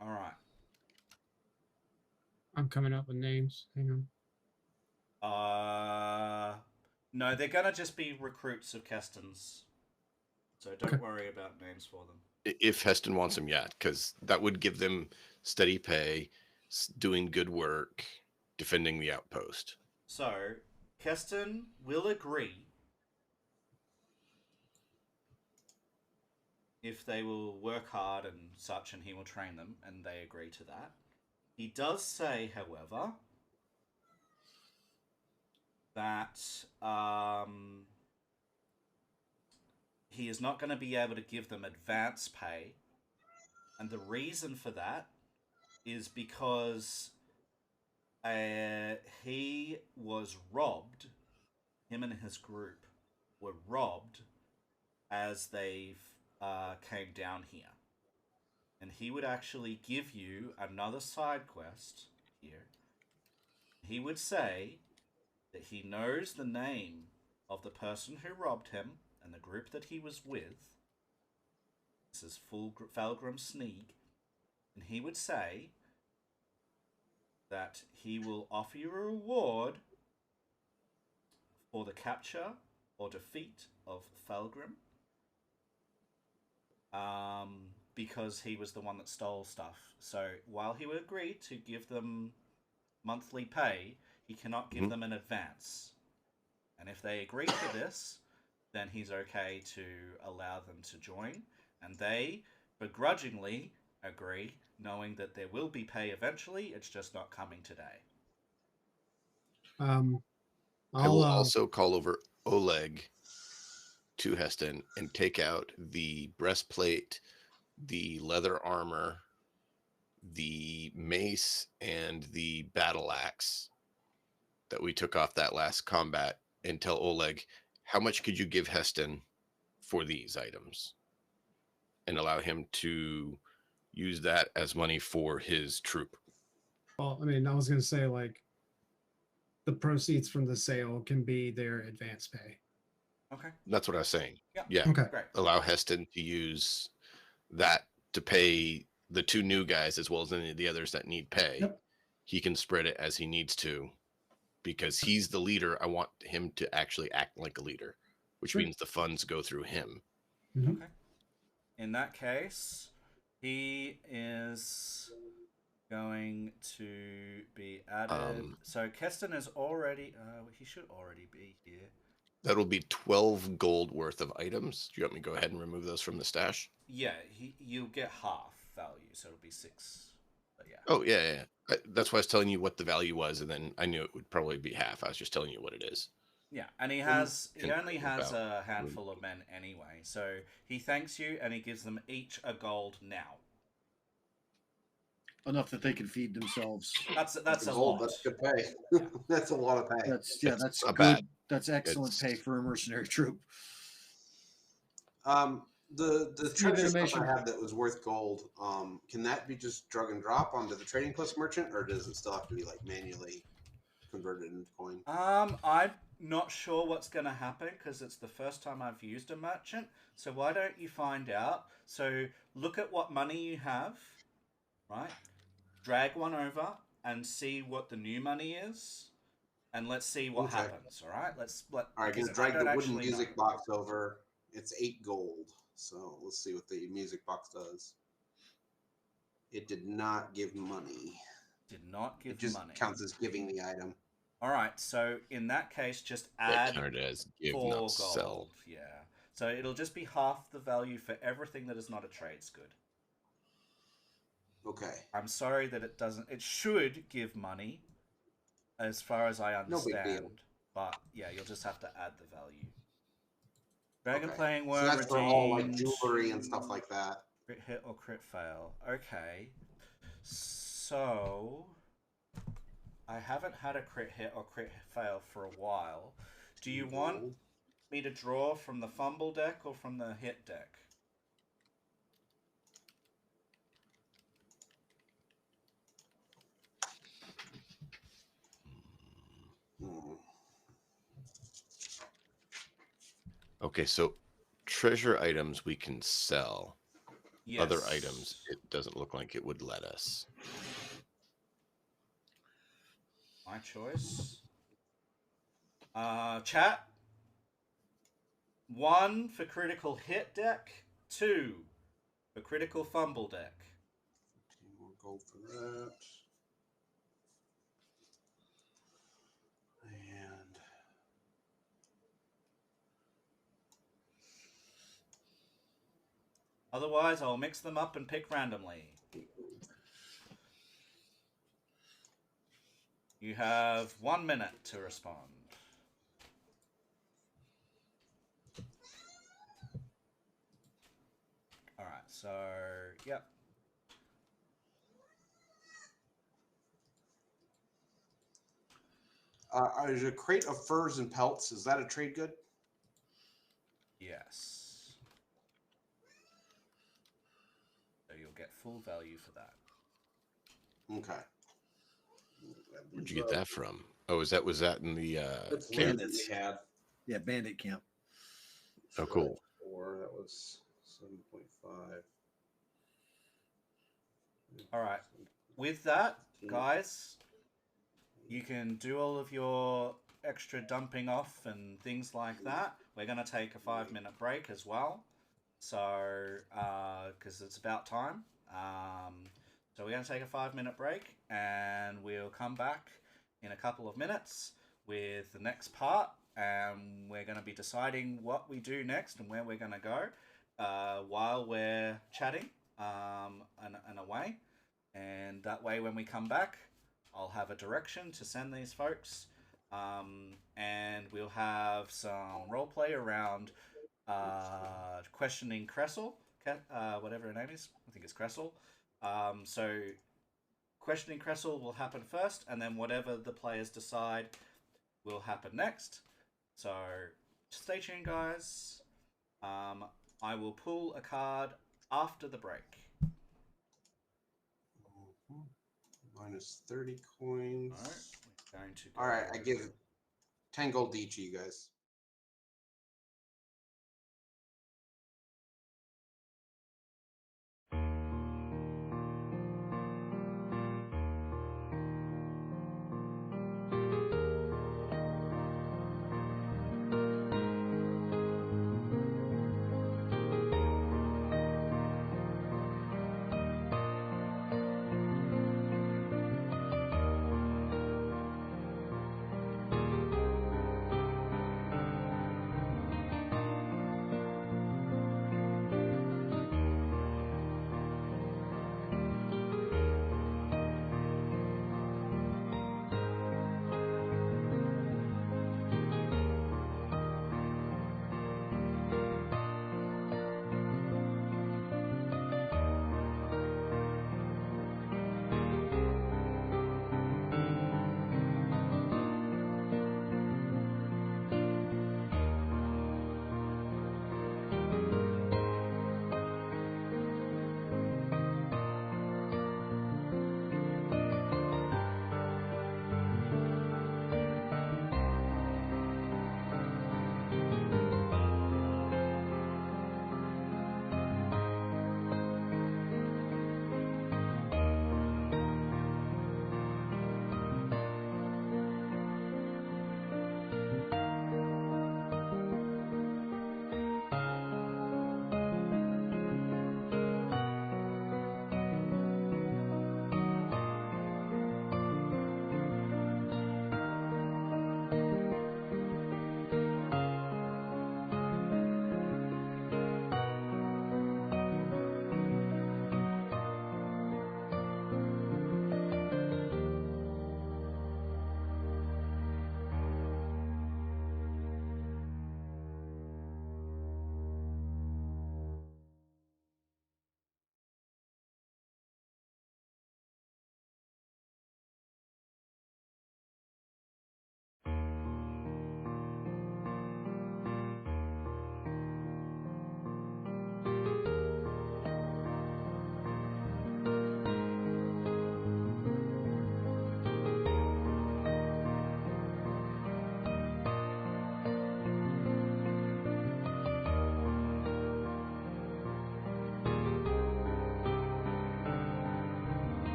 All right. I'm coming up with names. Hang on. No, they're gonna just be recruits of Keston's. So don't Okay. worry about names for them. If Heston wants them yet, because that would give them steady pay, doing good work, defending the outpost. So, Keston will agree if they will work hard and such, and he will train them, and they agree to that. He does say, however, that he is not going to be able to give them advance pay, and the reason for that is because he was robbed. Him and his group were robbed as they came down here. And he would actually give you another side quest here. He would say that he knows the name of the person who robbed him and the group that he was with. This is Falgrim Sneak. And he would say that he will offer you a reward for the capture or defeat of Falgrim. Because he was the one that stole stuff. So while he would agree to give them monthly pay, he cannot give them an advance. And if they agree to this, then he's okay to allow them to join. And they begrudgingly agree, knowing that there will be pay eventually, it's just not coming today. I will also call over Oleg to Heston and take out the breastplate, the leather armor, the mace, and the battle axe that we took off that last combat, and tell Oleg, how much could you give Heston for these items? And allow him to use that as money for his troop. Well, I mean, I was going to say, like, the proceeds from the sale can be their advance pay. Okay. That's what I was saying. Yeah. Yeah. Okay. Great. Allow Heston to use that to pay the 2 new guys as well as any of the others that need pay. Yep. He can spread it as he needs to because he's the leader. I want him to actually act like a leader, which Sure. means the funds go through him. Mm-hmm. Okay. In that case, he is going to be added. So Keston is already. He should already be here. That'll be 12 gold worth of items. Do you want me to go ahead and remove those from the stash? Yeah, you'll get half value, so it'll be 6. But yeah. Oh, yeah. That's why I was telling you what the value was, and then I knew it would probably be half. I was just telling you what it is. Yeah, and he only has a handful of men anyway, so he thanks you and he gives them each a gold now. Enough that they can feed themselves. That's a Gold, lot. that's good pay. That's a lot of pay. That's It's not good. bad. That's excellent It's- pay for a mercenary troop. The Steve, treasure stuff animation. I have that was worth gold, can that be just drag and drop onto the trading plus merchant, or does it still have to be like manually converted into coin? I'm not sure what's going to happen because it's the first time I've used a merchant. So why don't you find out? So look at what money you have, right? Drag one over and see what the new money is, and let's see what Okay. happens. All right, All right, because just drag I the don't wooden actually music know. box over. It's 8 gold. So let's see what the music box does. It did not give money. Did not give It just money. counts as giving the item. All right, so in that case, just That add counted as give, 4 not gold. sell. Yeah. So it'll just be half the value for everything that is not a trades good. Okay. I'm sorry that it doesn't. It should give money, as far as I No big understand. deal. But yeah, you'll just have to add the value. Dragon Okay. playing So worm that's for all like redeemed. jewelry and stuff like that. Crit hit or crit fail. Okay. So I haven't had a crit hit or crit fail for a while. Do you want me to draw from the fumble deck or from the hit deck? Hmm. Okay, so treasure items we can sell. Yes. Other items, it doesn't look like it would let us. My choice. Chat. 1 for critical hit deck. 2 for critical fumble deck. 2 more gold for that. And Otherwise, I'll mix them up and pick randomly. You have 1 minute to respond. Alright, so, yep. there's a crate of furs and pelts. Is that a trade good? Yes. So you'll get full value for that. Okay. Where'd you get that from? Oh, was that in the That's camp? loot that we had. Yeah, bandit camp. Oh, cool. 4, that was 7.5. Alright. With that, guys, you can do all of your extra dumping off and things like that. We're going to take a 5-minute break as well. So, because it's about time. So we're going to take a 5-minute break and we'll come back in a couple of minutes with the next part. And we're going to be deciding what we do next and where we're going to go while we're chatting and away. And that way, when we come back, I'll have a direction to send these folks. And we'll have some roleplay around questioning Cressel, whatever her name is. I think it's Cressel. So questioning Cressel will happen first, and then whatever the players decide will happen next. So stay tuned, guys. I will pull a card after the break. Minus 30 coins. All right, we're going to go. All right, I give 10 gold each to you guys.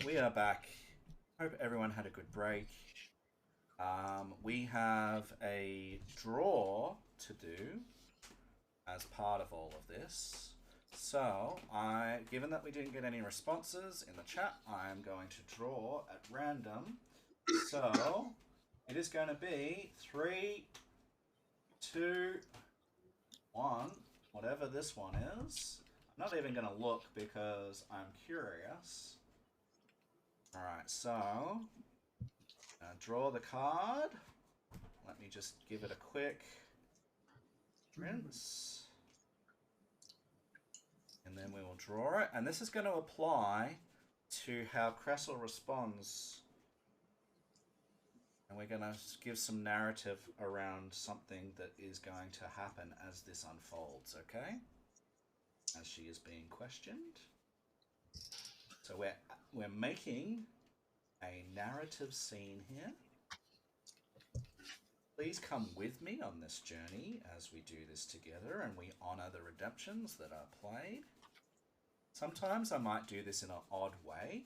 we are back. Hope everyone had a good break. We have a draw to do as part of all of this. So, given that we didn't get any responses in the chat, I am going to draw at random. So, it is going to be 3, 2, 1, whatever this one is. I'm not even going to look because I'm curious. Alright, so draw the card. Let me just give it a quick rinse. And then we will draw it. And this is going to apply to how Kressel responds. And we're going to give some narrative around something that is going to happen as this unfolds, okay? As she is being questioned. So we're making a narrative scene here. Please come with me on this journey as we do this together and we honor the redemptions that are played. Sometimes I might do this in an odd way,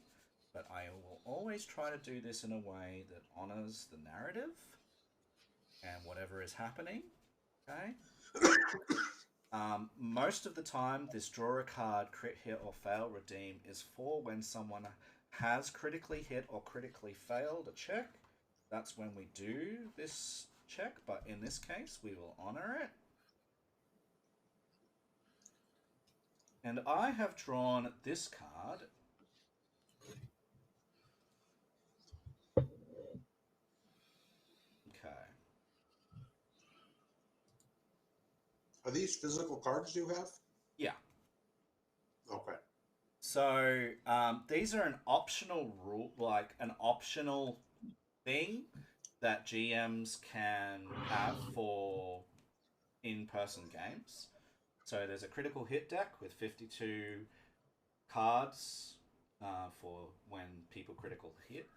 but I will always try to do this in a way that honors the narrative and whatever is happening, okay? Most of the time, this draw a card, crit hit or fail redeem is for when someone has critically hit or critically failed a check. That's when we do this check, but in this case, we will honor it. And I have drawn this card. Okay. Are these physical cards you have? Yeah. Okay. So these are an optional rule, like an optional thing that GMs can have for in-person games. So there's a critical hit deck with 52 cards for when people critical hit,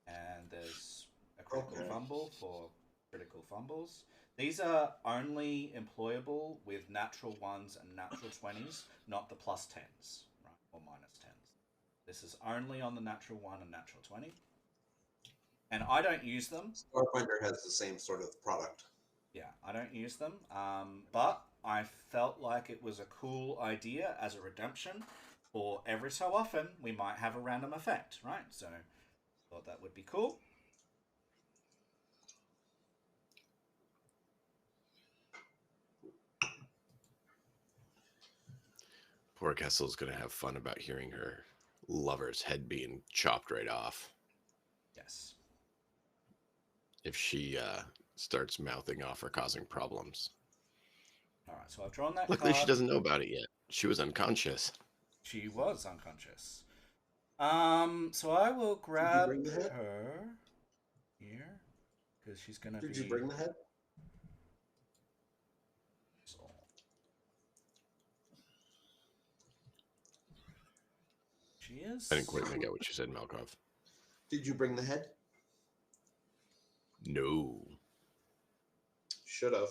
and there's a critical fumble for critical fumbles. These are only employable with natural 1s and natural 20s, not the plus 10s, right, or minus 10s. This is only on the natural 1 and natural 20. And I don't use them. Pathfinder has the same sort of product. Yeah, I don't use them. But I felt like it was a cool idea as a redemption for every so often we might have a random effect, right? So I thought that would be cool. Poor Kessel's going to have fun about hearing her lover's head being chopped right off. Yes. If she starts mouthing off or causing problems. All right, so I've drawn that Luckily, card. she doesn't know about it yet. She was unconscious. She was unconscious. So I will grab her here because she's gonna be. Did you bring the head? She is. I didn't quite make out what you said, Malkov. Did you bring the head? No. Should have.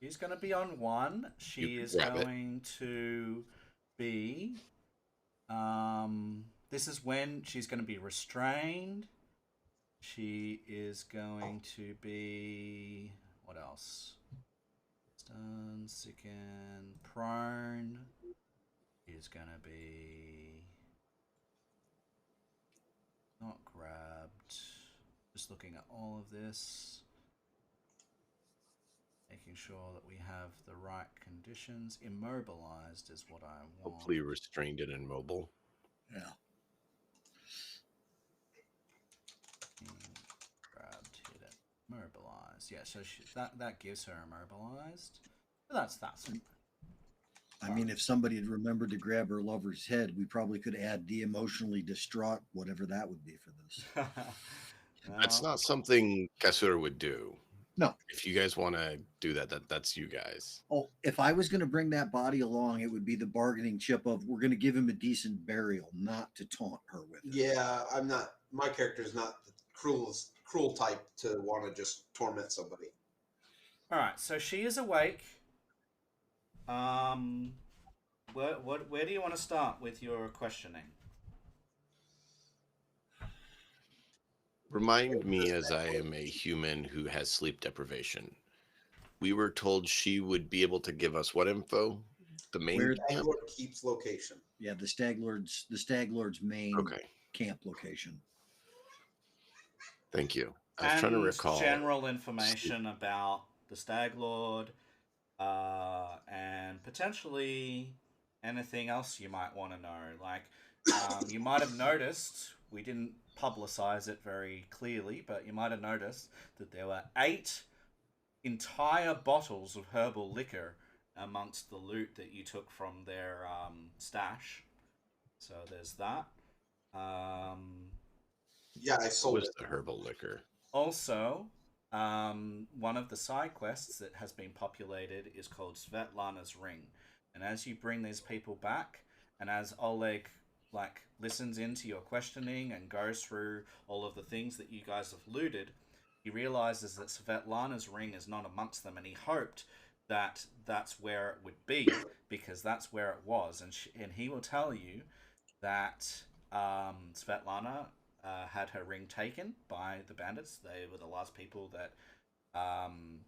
She's going to be on 1. She is going to be. This is when she's going to be restrained. She is going to be. What else? Stunned, sickened, prone. Is going to be. Not grabbed. Just looking at all of this. Making sure that we have the right conditions. Immobilized is what I want. Hopefully restrained and immobile. Yeah. Grabbed, hit it. Immobilized. Yeah, so that gives her immobilized. But that's I mean, if somebody had remembered to grab her lover's head, we probably could add the emotionally distraught, whatever that would be for this. That's not something Kasur would do. No. If you guys want to do that, that's you guys. Oh, if I was going to bring that body along, it would be the bargaining chip of we're going to give him a decent burial, not to taunt her with it. Yeah, I'm not. My character's not the cruel type to want to just torment somebody. All right, so she is awake. Where do you want to start with your questioning? Remind me, as I am a human who has sleep deprivation. We were told she would be able to give us what info? The main Where- camp? Lord keeps location. Yeah, the Stag Lord's main Okay, camp location. thank you. I was And trying to recall. general information about the Stag Lord, and potentially anything else you might want to know. Like, you might have noticed, we didn't publicize it very clearly, but you might have noticed that there were 8 entire bottles of herbal liquor amongst the loot that you took from their stash. So there's that. Yeah, I What sold was it. the herbal liquor? Also, one of the side quests that has been populated is called Svetlana's Ring. And as you bring these people back, and as Oleg listens into your questioning and goes through all of the things that you guys have looted, he realizes that Svetlana's Ring is not amongst them, and he hoped that that's where it would be, because that's where it was. And he will tell you that Svetlana had her ring taken by the bandits. They were the last people that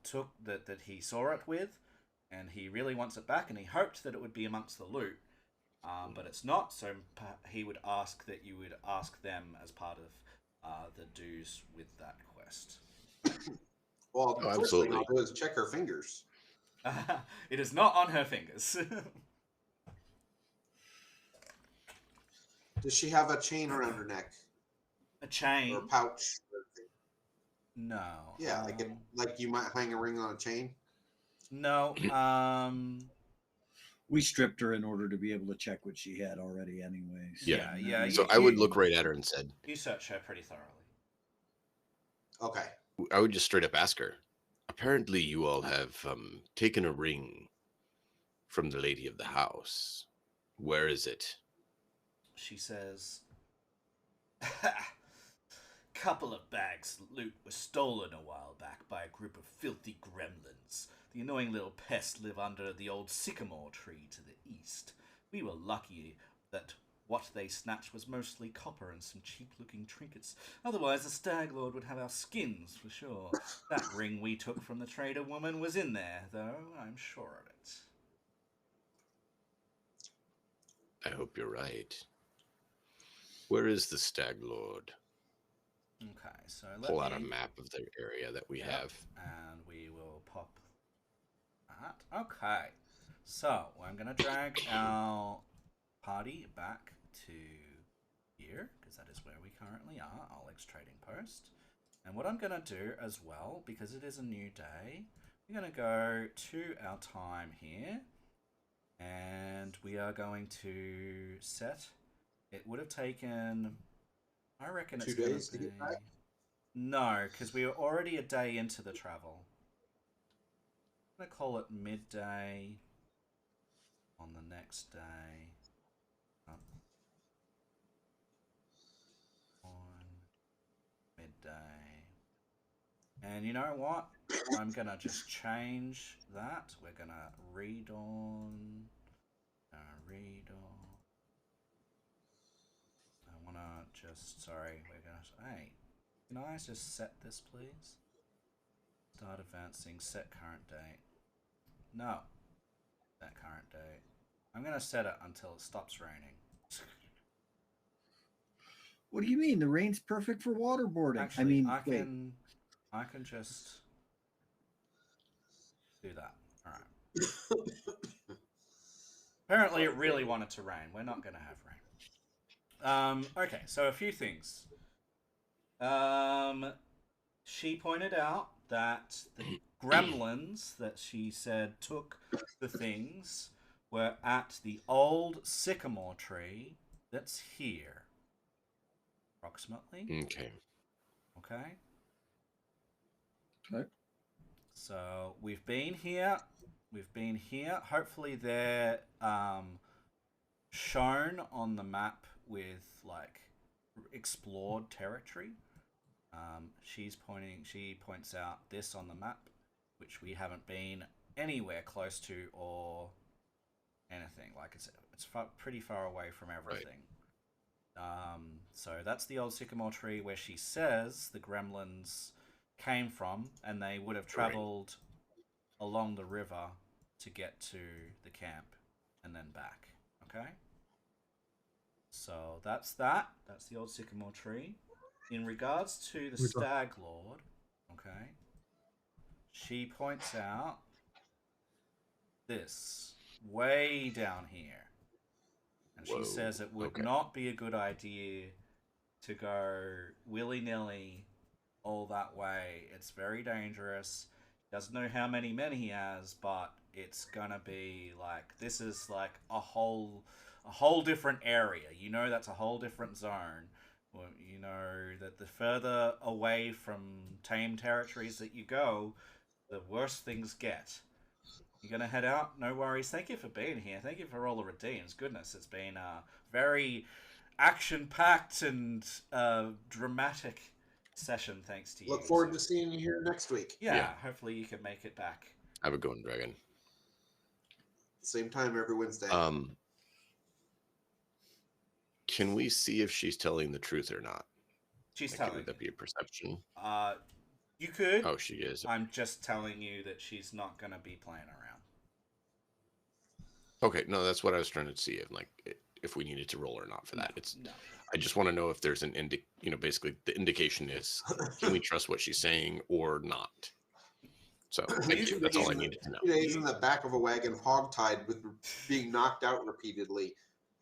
took that he saw it with, and he really wants it back, and he hoped that it would be amongst the loot, but it's not. So he would ask that you would ask them as part of the dues with that quest. Well, Oh, the first thing absolutely. I'll do is check her fingers. It is not on her fingers. Does she have a chain around her neck A chain? or a pouch? No. Yeah, like you might hang a ring on a chain. No. We stripped her in order to be able to check what she had already, anyways. Yeah. So I would look right at her and said, You search her pretty thoroughly. Okay. I would just straight up ask her. Apparently, you all have taken a ring from the lady of the house. Where is it? She says, couple of bags of loot were stolen a while back by a group of filthy gremlins. The annoying little pests live under the old sycamore tree to the east. We were lucky that what they snatched was mostly copper and some cheap-looking trinkets. Otherwise, the Stag Lord would have our skins, for sure. That ring we took from the trader woman was in there, though, I'm sure of it. I hope you're right. Where is the Stag Lord? Okay, so Pull out a map of the area that we have. And we will pop that. Okay, so I'm going to drag our party back to here, because that is where we currently are, Oleg's trading post. And what I'm going to do as well, because it is a new day, we're going to go to our time here, and we are going to set. It would have taken, I reckon it's 2 days going to get back? No, because we were already a day into the travel. I'm going to call it midday on the next day. On midday. And you know what? I'm going to just change that. We're going to read on. I want to just. Sorry, we're going to. Hey, can I just set this, please? Start advancing, set current date. No. Set current date. I'm going to set it until it stops raining. What do you mean? The rain's perfect for waterboarding. Actually, I I mean, can just do that. Alright. Apparently it really wanted to rain. We're not going to have rain. Okay, so a few things. She pointed out that the gremlins that she said took the things were at the old sycamore tree that's here. Approximately. Okay. Okay. Okay. So we've been here. Hopefully they're shown on the map with explored territory. She points out this on the map, which we haven't been anywhere close to or anything. Like it's pretty far away from everything. So that's the old sycamore tree where she says the gremlins came from, and they would have traveled along the river to get to the camp and then back. Okay? So that's that. That's the old sycamore tree. In regards to the We're talking- Stag Lord, okay, she points out this way down here. And she Whoa, says it would okay. not be a good idea to go willy-nilly all that way. It's very dangerous. Doesn't know how many men he has, but it's gonna be like, this is like a whole different area. You know, that's a whole different zone. Well, you know that the further away from tame territories that you go, the worse things get. You're gonna head out? No worries. Thank you for being here. Thank you for all the redeems. Goodness, it's been very action-packed and dramatic session, thanks to you. Look forward to seeing you here next week. Yeah, hopefully you can make it back. Have a good one, Dragon. Same time every Wednesday. Can we see if she's telling the truth or not? She's Like, telling. would that be a perception? You could. Oh, she is. I'm just telling you that she's not going to be playing around. Okay, no, that's what I was trying to see. If we needed to roll or not for that. No. I just want to know if there's an basically the indication is, can we trust what she's saying or not? So thank you. That's all I needed to know. 2 days in the back of a wagon, hogtied with being knocked out repeatedly,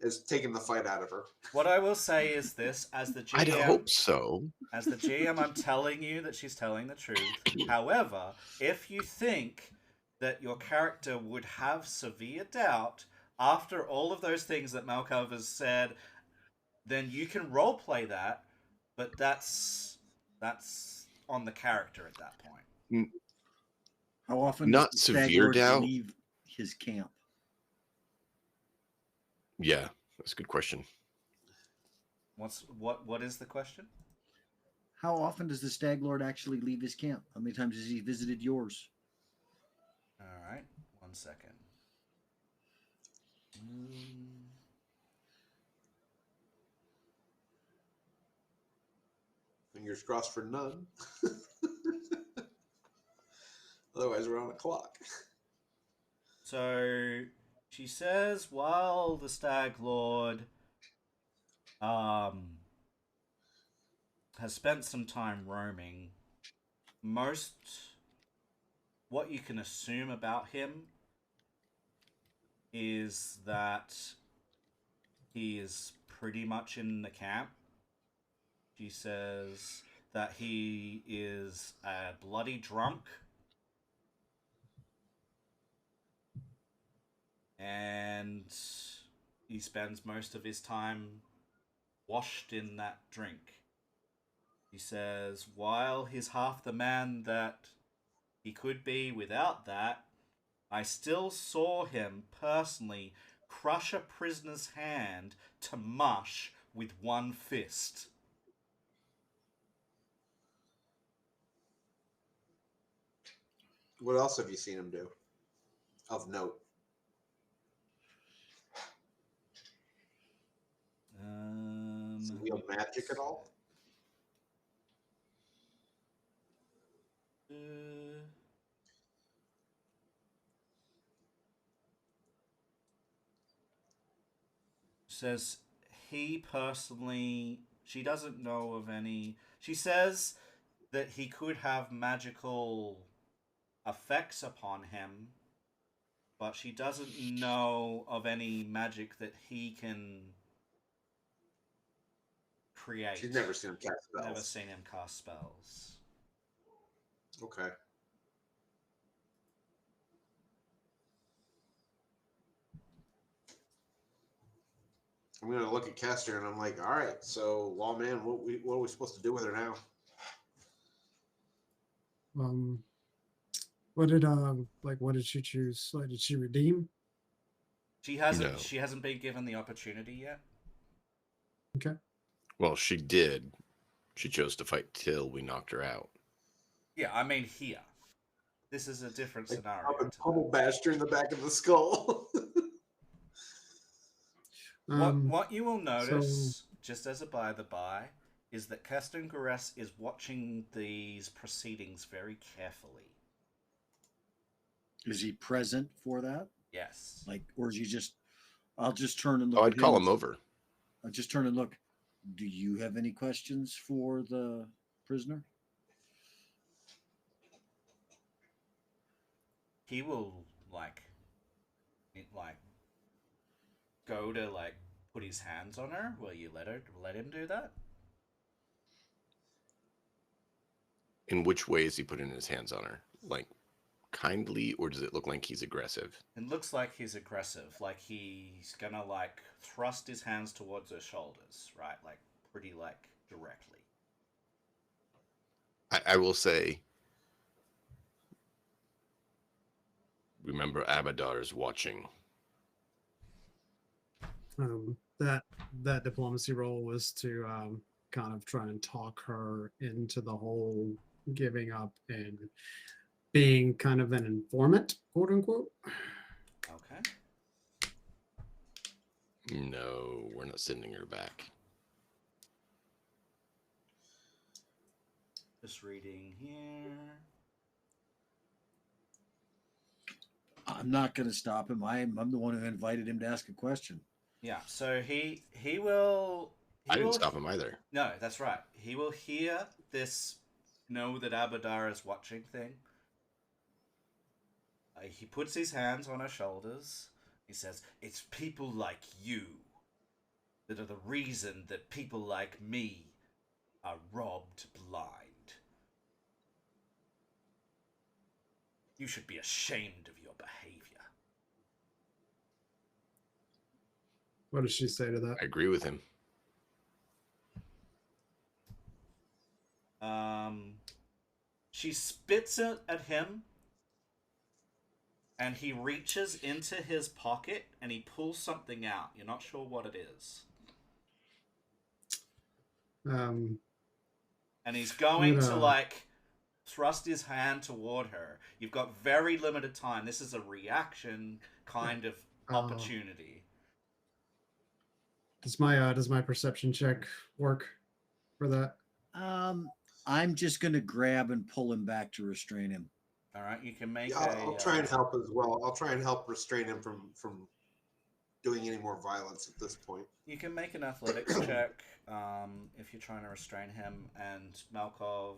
has taken the fight out of her. What I will say is this: as the GM, I'd hope so. As the GM, I'm telling you that she's telling the truth. However, if you think that your character would have severe doubt after all of those things that Malkov has said, then you can roleplay that, but that's on the character at that point. How often Not does the Stag severe Lord doubt. leave his camp? Yeah, that's a good question. What is the question? How often does the Stag Lord actually leave his camp? How many times has he visited yours? All right, 1 second. Fingers crossed for none. Otherwise, we're on a clock. So she says, while the Stag Lord has spent some time roaming, what you can assume about him is that he is pretty much in the camp. She says that he is a bloody drunk, and he spends most of his time washed in that drink. He says, while he's half the man that he could be without that, I still saw him personally crush a prisoner's hand to mush with one fist. What else have you seen him do of note? Does he wield magic at all? Says he personally, she doesn't know of any. She says that he could have magical effects upon him, but she doesn't know of any magic that he can create. She's never seen him cast spells. Never seen him cast spells. Okay. I'm gonna look at Caster and I'm like, all right, so lawman, what are we supposed to do with her now? What did she choose? Like, did she redeem? She hasn't. No. She hasn't been given the opportunity yet. Okay. Well, she did. She chose to fight till we knocked her out. Yeah, I mean here. This is a different scenario. Up and to pummel that. bashed her in the back of the skull. What you will notice just as a by the by, is that Keston Gares is watching these proceedings very carefully. Is he present for that? Yes. Like, or is he just? I'll just turn and look. Oh, at I'd call and him over. I'll just turn and look. Do you have any questions for the prisoner? He will go to put his hands on her. Will you let him do that? In which way is he putting his hands on her? Like kindly, or does it look like he's aggressive? It looks like he's aggressive. Like he's gonna thrust his hands towards her shoulders, right? Like pretty directly. I will say, remember Abadar is watching. That diplomacy role was to kind of try and talk her into the whole giving up and being kind of an informant, quote unquote. Okay. No, we're not sending her back. Just reading here. I'm not going to stop him. I'm the one who invited him to ask a question. Yeah. So he will. I didn't stop him either. No, that's right. He will hear this. Know that Abadar is watching thing. He puts his hands on her shoulders. He says, "It's people like you that are the reason that people like me are robbed blind. You should be ashamed of your behavior." What does she say to that? I agree with him. She spits it at him, and he reaches into his pocket and he pulls something out. You're not sure what it is. And he's going to thrust his hand toward her. You've got very limited time. This is a reaction kind of opportunity. Does my perception check work for that? I'm just going to grab and pull him back to restrain him. All right, you can make. Yeah, I'll try and help as well. I'll try and help restrain him from doing any more violence at this point. You can make an athletics check if you're trying to restrain him, and Malkov,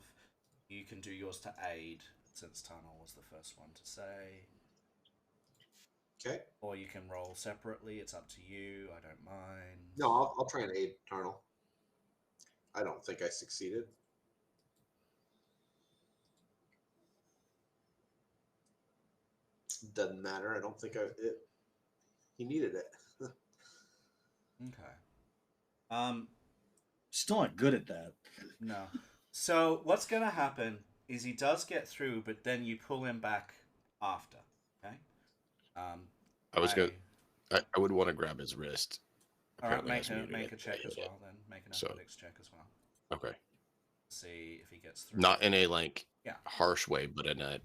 you can do yours to aid since Tunnel was the first one to say. Okay. Or you can roll separately. It's up to you. I don't mind. No, I'll try and aid Tarnal. I don't think I succeeded. Doesn't matter. I don't think he needed it. Okay. Still not good at that. No. So what's going to happen is he does get through, but then you pull him back after. Okay. I would want to grab his wrist. All right, Apparently make a check as well. Then make an athletics check as well. Okay. See if he gets through. Not in a harsh way, but in a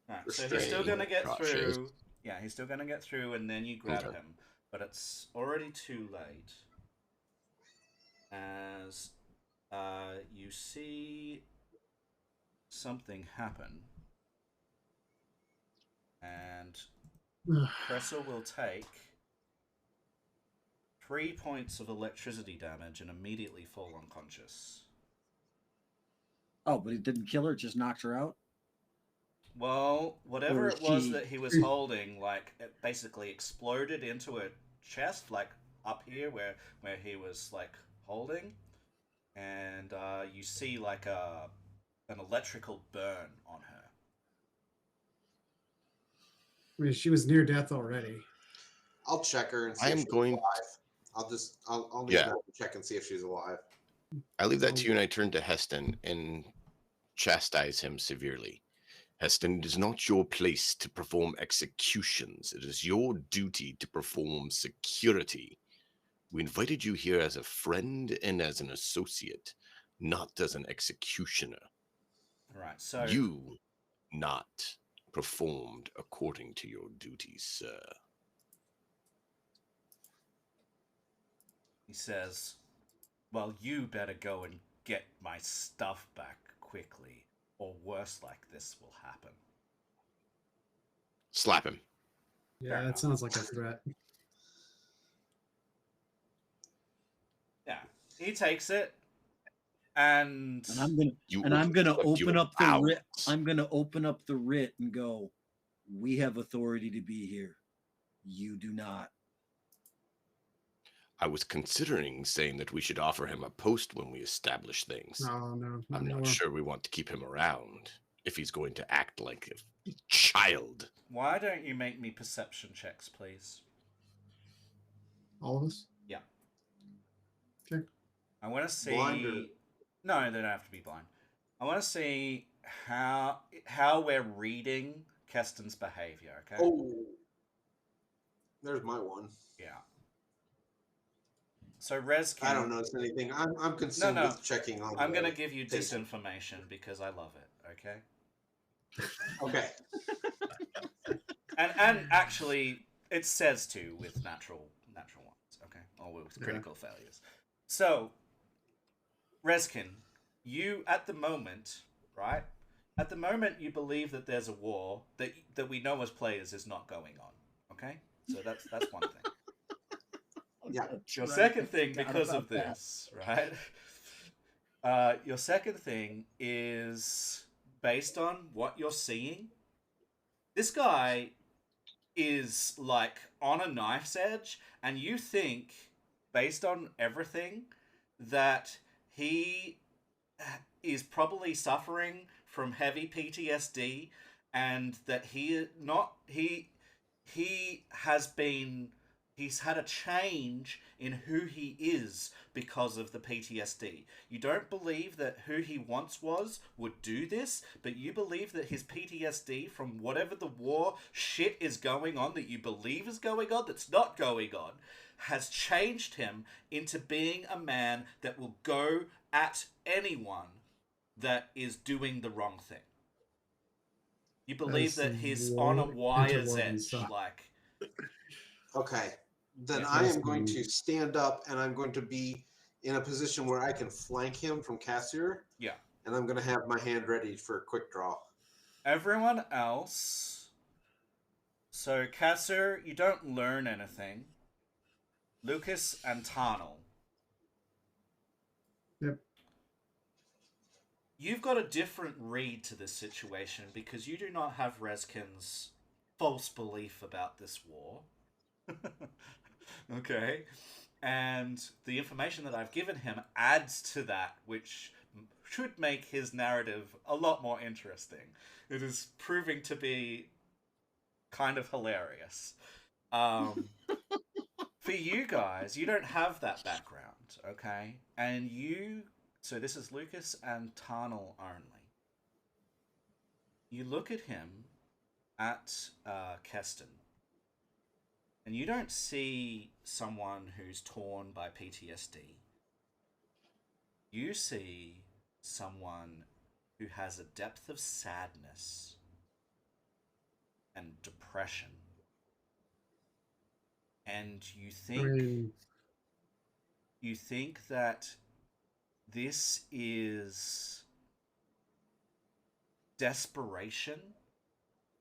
Right, so he's still going to get cautious. through. Yeah, he's still going to get through, and then you grab him. But it's already too late. As you see something happen. And Cressel will take 3 points of electricity damage and immediately fall unconscious. Oh, but he didn't kill her, just knocked her out? Well, whatever it was that he was holding, it basically exploded into her chest, up here where he was holding, and you see an electrical burn on her. I mean, she was near death already. I'll check her and see if she's alive. I'll need to check and see if she's alive. I leave that to you, and I turn to Heston and chastise him severely. Heston, it is not your place to perform executions. It is your duty to perform security. We invited you here as a friend and as an associate, not as an executioner. Right, so... You not performed according to your duties, sir. He says, well, you better go and get my stuff back quickly, or worse like this will happen. Slap him. Yeah, enough. that sounds like a threat. Yeah, he takes it, and And I'm gonna You I'm gonna overstepped your open up the writ. bounds. I'm gonna open up the writ and go. We have authority to be here. You do not. I was considering saying that we should offer him a post when we establish things. Oh no, not I'm not anymore. sure we want to keep him around if he's going to act like a child. why don't you make me perception checks, please? All of us. Yeah. Okay. I want to see. Blind or- No, they don't have to be blind. I want to see how we're reading Keston's behavior. Okay. Oh, there's my one. Yeah. So Rezkin, I don't notice anything. I'm consumed No. with checking on. I'm the gonna give you face. disinformation because I love it. Okay. Okay. And actually, it says to with natural ones. Okay, or with Yeah. critical failures. So, Rezkin, you at the moment, right? At the moment, you believe that there's a war that we know as players is not going on. Okay, so that's one thing. Yeah. Your second thing, because of this, right? Your second thing is based on what you're seeing. This guy is like on a knife's edge, and you think, based on everything, that he is probably suffering from heavy PTSD, and that he has been. He's had a change in who he is because of the PTSD. You don't believe that who he once was would do this, but you believe that his PTSD from whatever the war shit is going on that you believe is going on, that's not going on, has changed him into being a man that will go at anyone that is doing the wrong thing. You believe That's that he's some on a war- wire's interwoven edge, stuff. like... Okay. Then Yeah, I that's am going fine. to stand up and I'm going to be in a position where I can flank him from Cassier. Yeah. And I'm going to have my hand ready for a quick draw. Everyone else... So, Kasser, you don't learn anything. Lucas and Tarnal. Yep. You've got a different read to this situation because you do not have Rezkin's false belief about this war. Okay? And the information that I've given him adds to that, which should make his narrative a lot more interesting. It is proving to be kind of hilarious. For you guys, you don't have that background, okay? And you... So this is Lucas and Tarnal only. You look at him, at Keston, and you don't see someone who's torn by PTSD. You see someone who has a depth of sadness and depression. And you I mean, think that this is desperation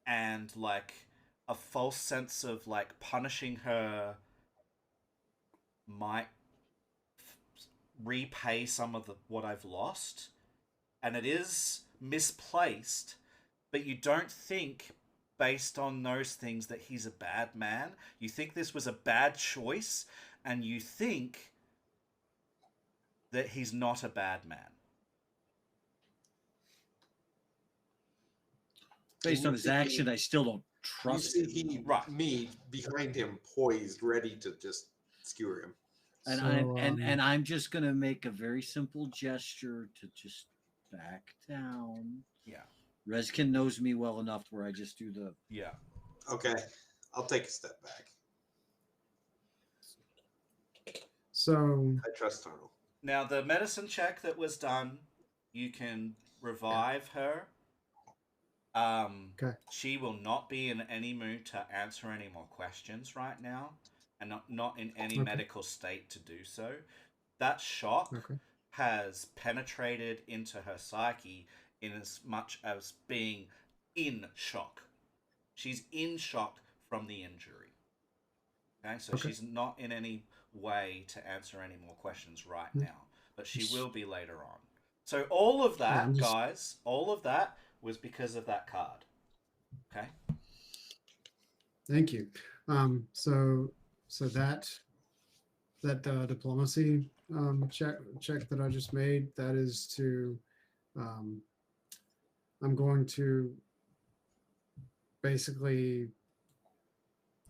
and like a false sense of like punishing her might repay some of what I've lost, and it is misplaced, but you don't think based on those things that he's a bad man. You think this was a bad choice, and you think that he's not a bad man. Based on his action, I still don't You trust see him. he, Right. me behind him, poised, ready to just skewer him. And so, I'm just gonna make a very simple gesture to just back down. Yeah. Rezkin knows me well enough where I just do the Yeah. Okay. I'll take a step back. so I trust Tarnal. Now, the medicine check that was done, you can revive her. Okay. She will not be in any mood to answer any more questions right now, and not in any Okay. medical state to do so. that shock Okay. has penetrated into her psyche in as much as being in shock. She's in shock from the injury. Okay, so Okay. she's not in any way to answer any more questions right Hmm. now, but she will be later on. So all of Yeah, I'm that, just guys, all of that was because of that card. Okay. thank you. So that diplomacy check that I just made, that is to um, I'm going to basically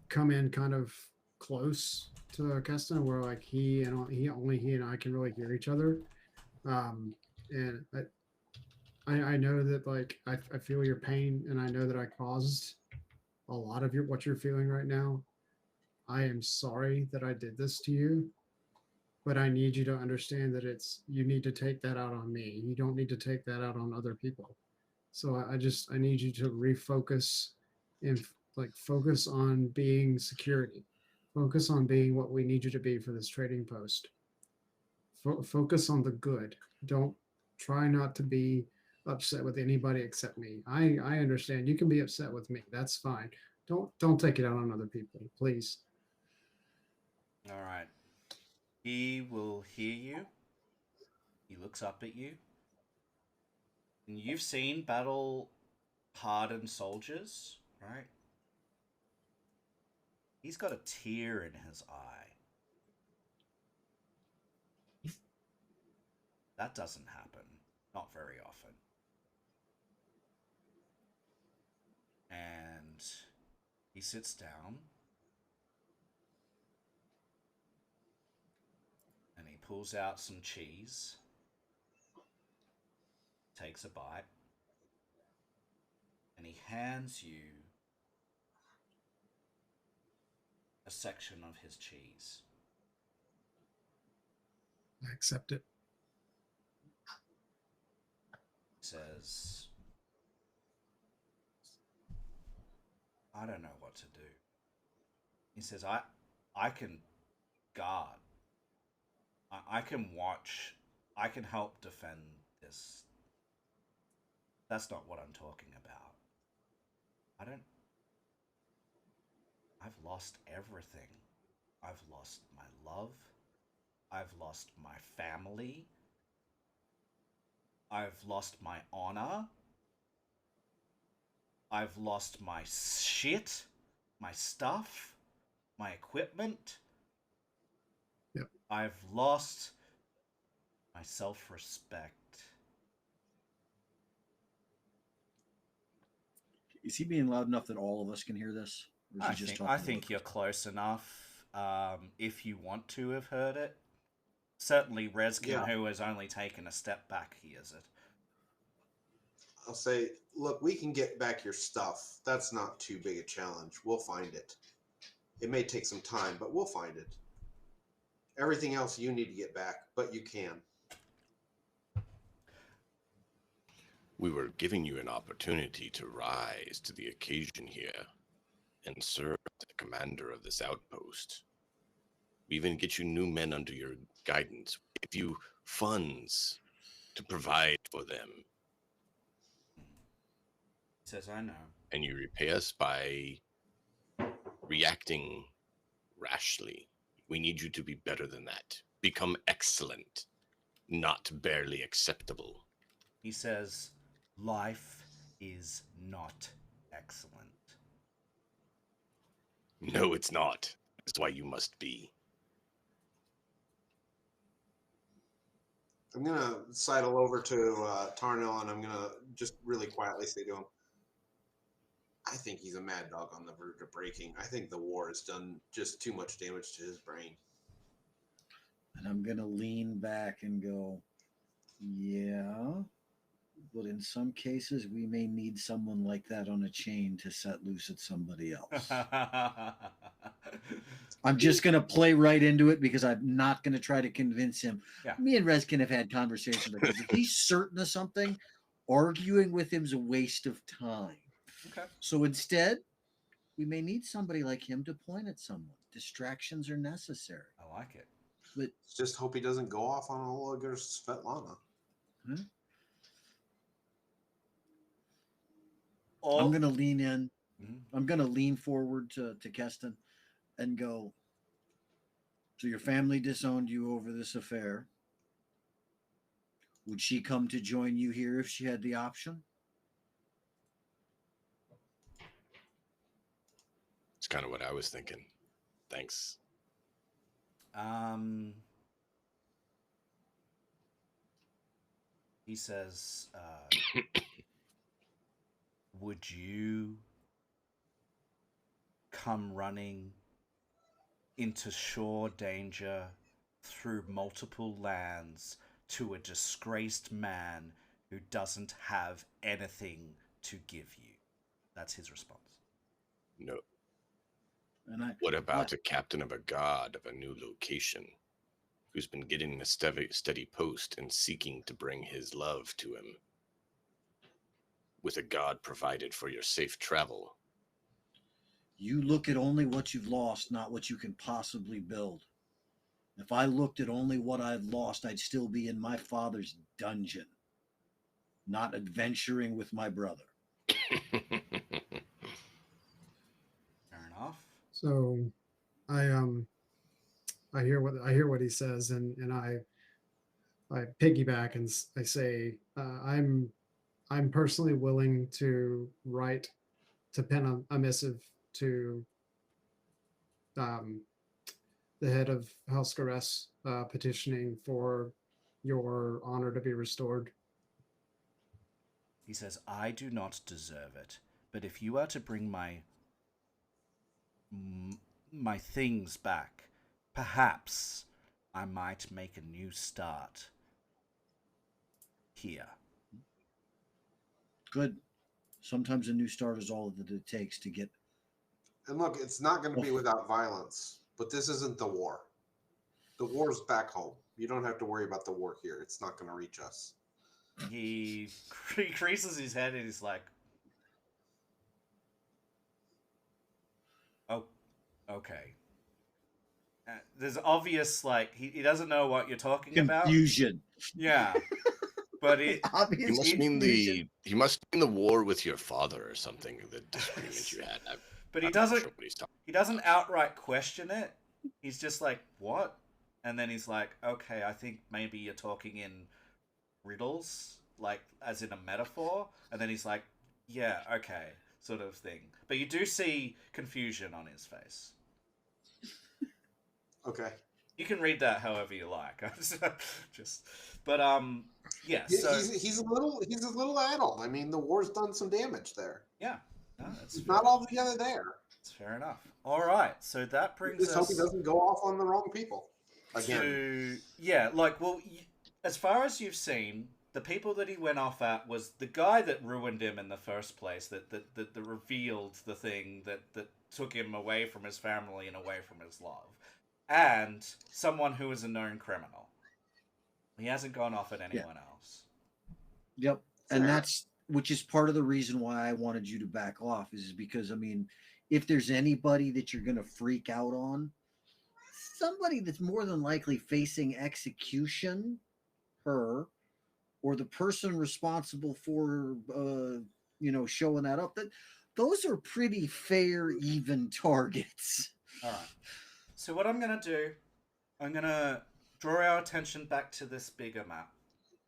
come in kind of close to Keston, where like he and I can really hear each other. And I know that like I feel your pain, and I know that I caused a lot of what you're feeling right now. I am sorry that I did this to you, but I need you to understand that you need to take that out on me. You don't need to take that out on other people. So I need you to refocus and like focus on being security. Focus on being what we need you to be for this trading post. Focus on the good. Don't try not to be upset with anybody except me. I understand you can be upset with me. That's fine. Don't take it out on other people, please. All right. He will hear you. He looks up at you. And you've seen battle hardened soldiers, right? He's got a tear in his eye. That doesn't happen. Not very often. And he sits down. And he pulls out some cheese. Takes a bite. And he hands you a section of his cheese. I accept it. He says, I don't know what to do. He says, I can guard. I can watch. I can help defend this. That's not what I'm talking about. I've lost everything. I've lost my love. I've lost my family. I've lost my honor. I've lost my shit, my stuff, my equipment. Yep. I've lost my self-respect. Is he being loud enough that all of us can hear this? Or is he just talking I to think us? you're close enough. If you want to have heard it, certainly Reskin, Yeah. who has only taken a step back, hears it. I'll say, look, we can get back your stuff. That's not too big a challenge. We'll find it. It may take some time, but we'll find it. Everything else you need to get back, but you can. We were giving you an opportunity to rise to the occasion here and serve as the commander of this outpost. We even get you new men under your guidance. We give you funds to provide for them. He says, I know. And you repay us by reacting rashly. We need you to be better than that. Become excellent, not barely acceptable. He says, life is not excellent. No, it's not. That's why you must be. I'm going to sidle over to Tarnell, and I'm going to just really quietly say to him, I think he's a mad dog on the verge of breaking. I think the war has done just too much damage to his brain. And I'm going to lean back and go, yeah, but in some cases, we may need someone like that on a chain to set loose at somebody else. I'm just going to play right into it because I'm not going to try to convince him. Yeah. Me and Reskin have had conversations like this. If he's certain of something, arguing with him is a waste of time. Okay. So instead, we may need somebody like him to point at someone. Distractions are necessary. I like it. But Just hope he doesn't go off on Olga or Svetlana. I'm gonna lean in. Mhm. I'm gonna lean forward to Keston and go. So your family disowned you over this affair. Would she come to join you here if she had the option? It's kind of what I was thinking. Thanks. He says, would you come running into sure danger through multiple lands to a disgraced man who doesn't have anything to give you? That's his response. No. And What about a captain of a god of a new location who's been getting a steady post and seeking to bring his love to him? With a god provided for your safe travel. You look at only what you've lost, not what you can possibly build. If I looked at only what I've lost, I'd still be in my father's dungeon, not adventuring with my brother. Fair enough. So I hear what he says, and I piggyback and I say I'm personally willing to pen a missive to the head of House Garess, petitioning for your honor to be restored. He says, I do not deserve it, but if you are to bring my things back, perhaps I might make a new start here. Good. Sometimes a new start is all that it takes to get. And look, it's not going to be without violence, but this isn't the war. The war's back home. You don't have to worry about the war here. It's not going to reach us. He creases his head and he's like, oh, okay. There's obvious, like, he doesn't know what you're talking about. Confusion. Yeah. But it Obvious He must mean confusion. the war with your father or something, the disagreement you had. But he I'm not doesn't sure what he's talking he doesn't outright question it. He's just like, what? And then he's like, okay, I think maybe you're talking in riddles, like as in a metaphor. And then he's like, yeah, okay, sort of thing. But you do see confusion on his face. Okay. You can read that however you like. But yeah. So he's a little addled. I mean, the war's done some damage there. yeah, no, that's He's not altogether there. That's fair enough. All right, so that brings Just us hope he doesn't go off on the wrong people again. to as far as you've seen, the people that he went off at was the guy that ruined him in the first place, that revealed the thing that took him away from his family and away from his love, and someone who is a known criminal. He hasn't gone off at anyone else. Yep. And that's, which is part of the reason why I wanted you to back off, is because, I mean, if there's anybody that you're going to freak out on, somebody that's more than likely facing execution, her, or the person responsible for, showing that up, that those are pretty fair, even targets. All right. So what I'm going to do, I'm going to draw our attention back to this bigger map.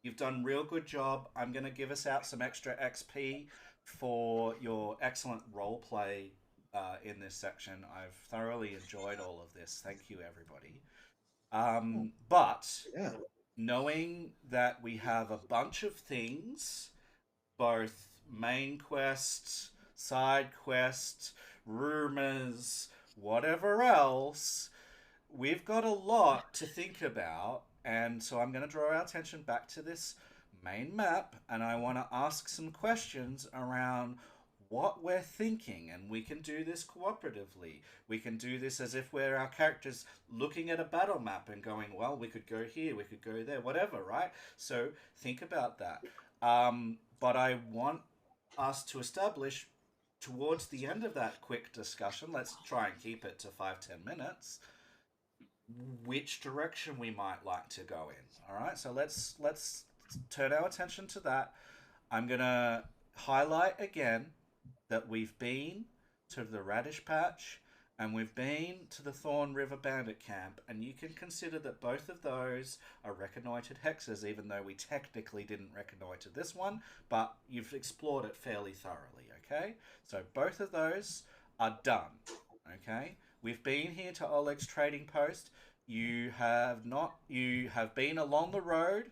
You've done real good job. I'm going to give us out some extra XP for your excellent role play in this section. I've thoroughly enjoyed all of this. Thank you, everybody. But knowing that we have a bunch of things, both main quests, side quests, rumors, whatever else, we've got a lot to think about. And so I'm going to draw our attention back to this main map, and I want to ask some questions around what we're thinking. And we can do this cooperatively. We can do this as if we're our characters looking at a battle map and going, well, we could go here, we could go there, whatever, right? So think about that. But I want us to establish towards the end of that quick discussion, let's try and keep it to 5-10 minutes, which direction we might like to go in. All right, so let's turn our attention to that. I'm gonna highlight again that we've been to the Radish Patch and we've been to the Thorn River Bandit Camp, and you can consider that both of those are reconnoitered hexes, even though we technically didn't reconnoiter this one, but you've explored it fairly thoroughly, okay? So both of those are done, okay? We've been here to Oleg's trading post. You have not. You have been along the road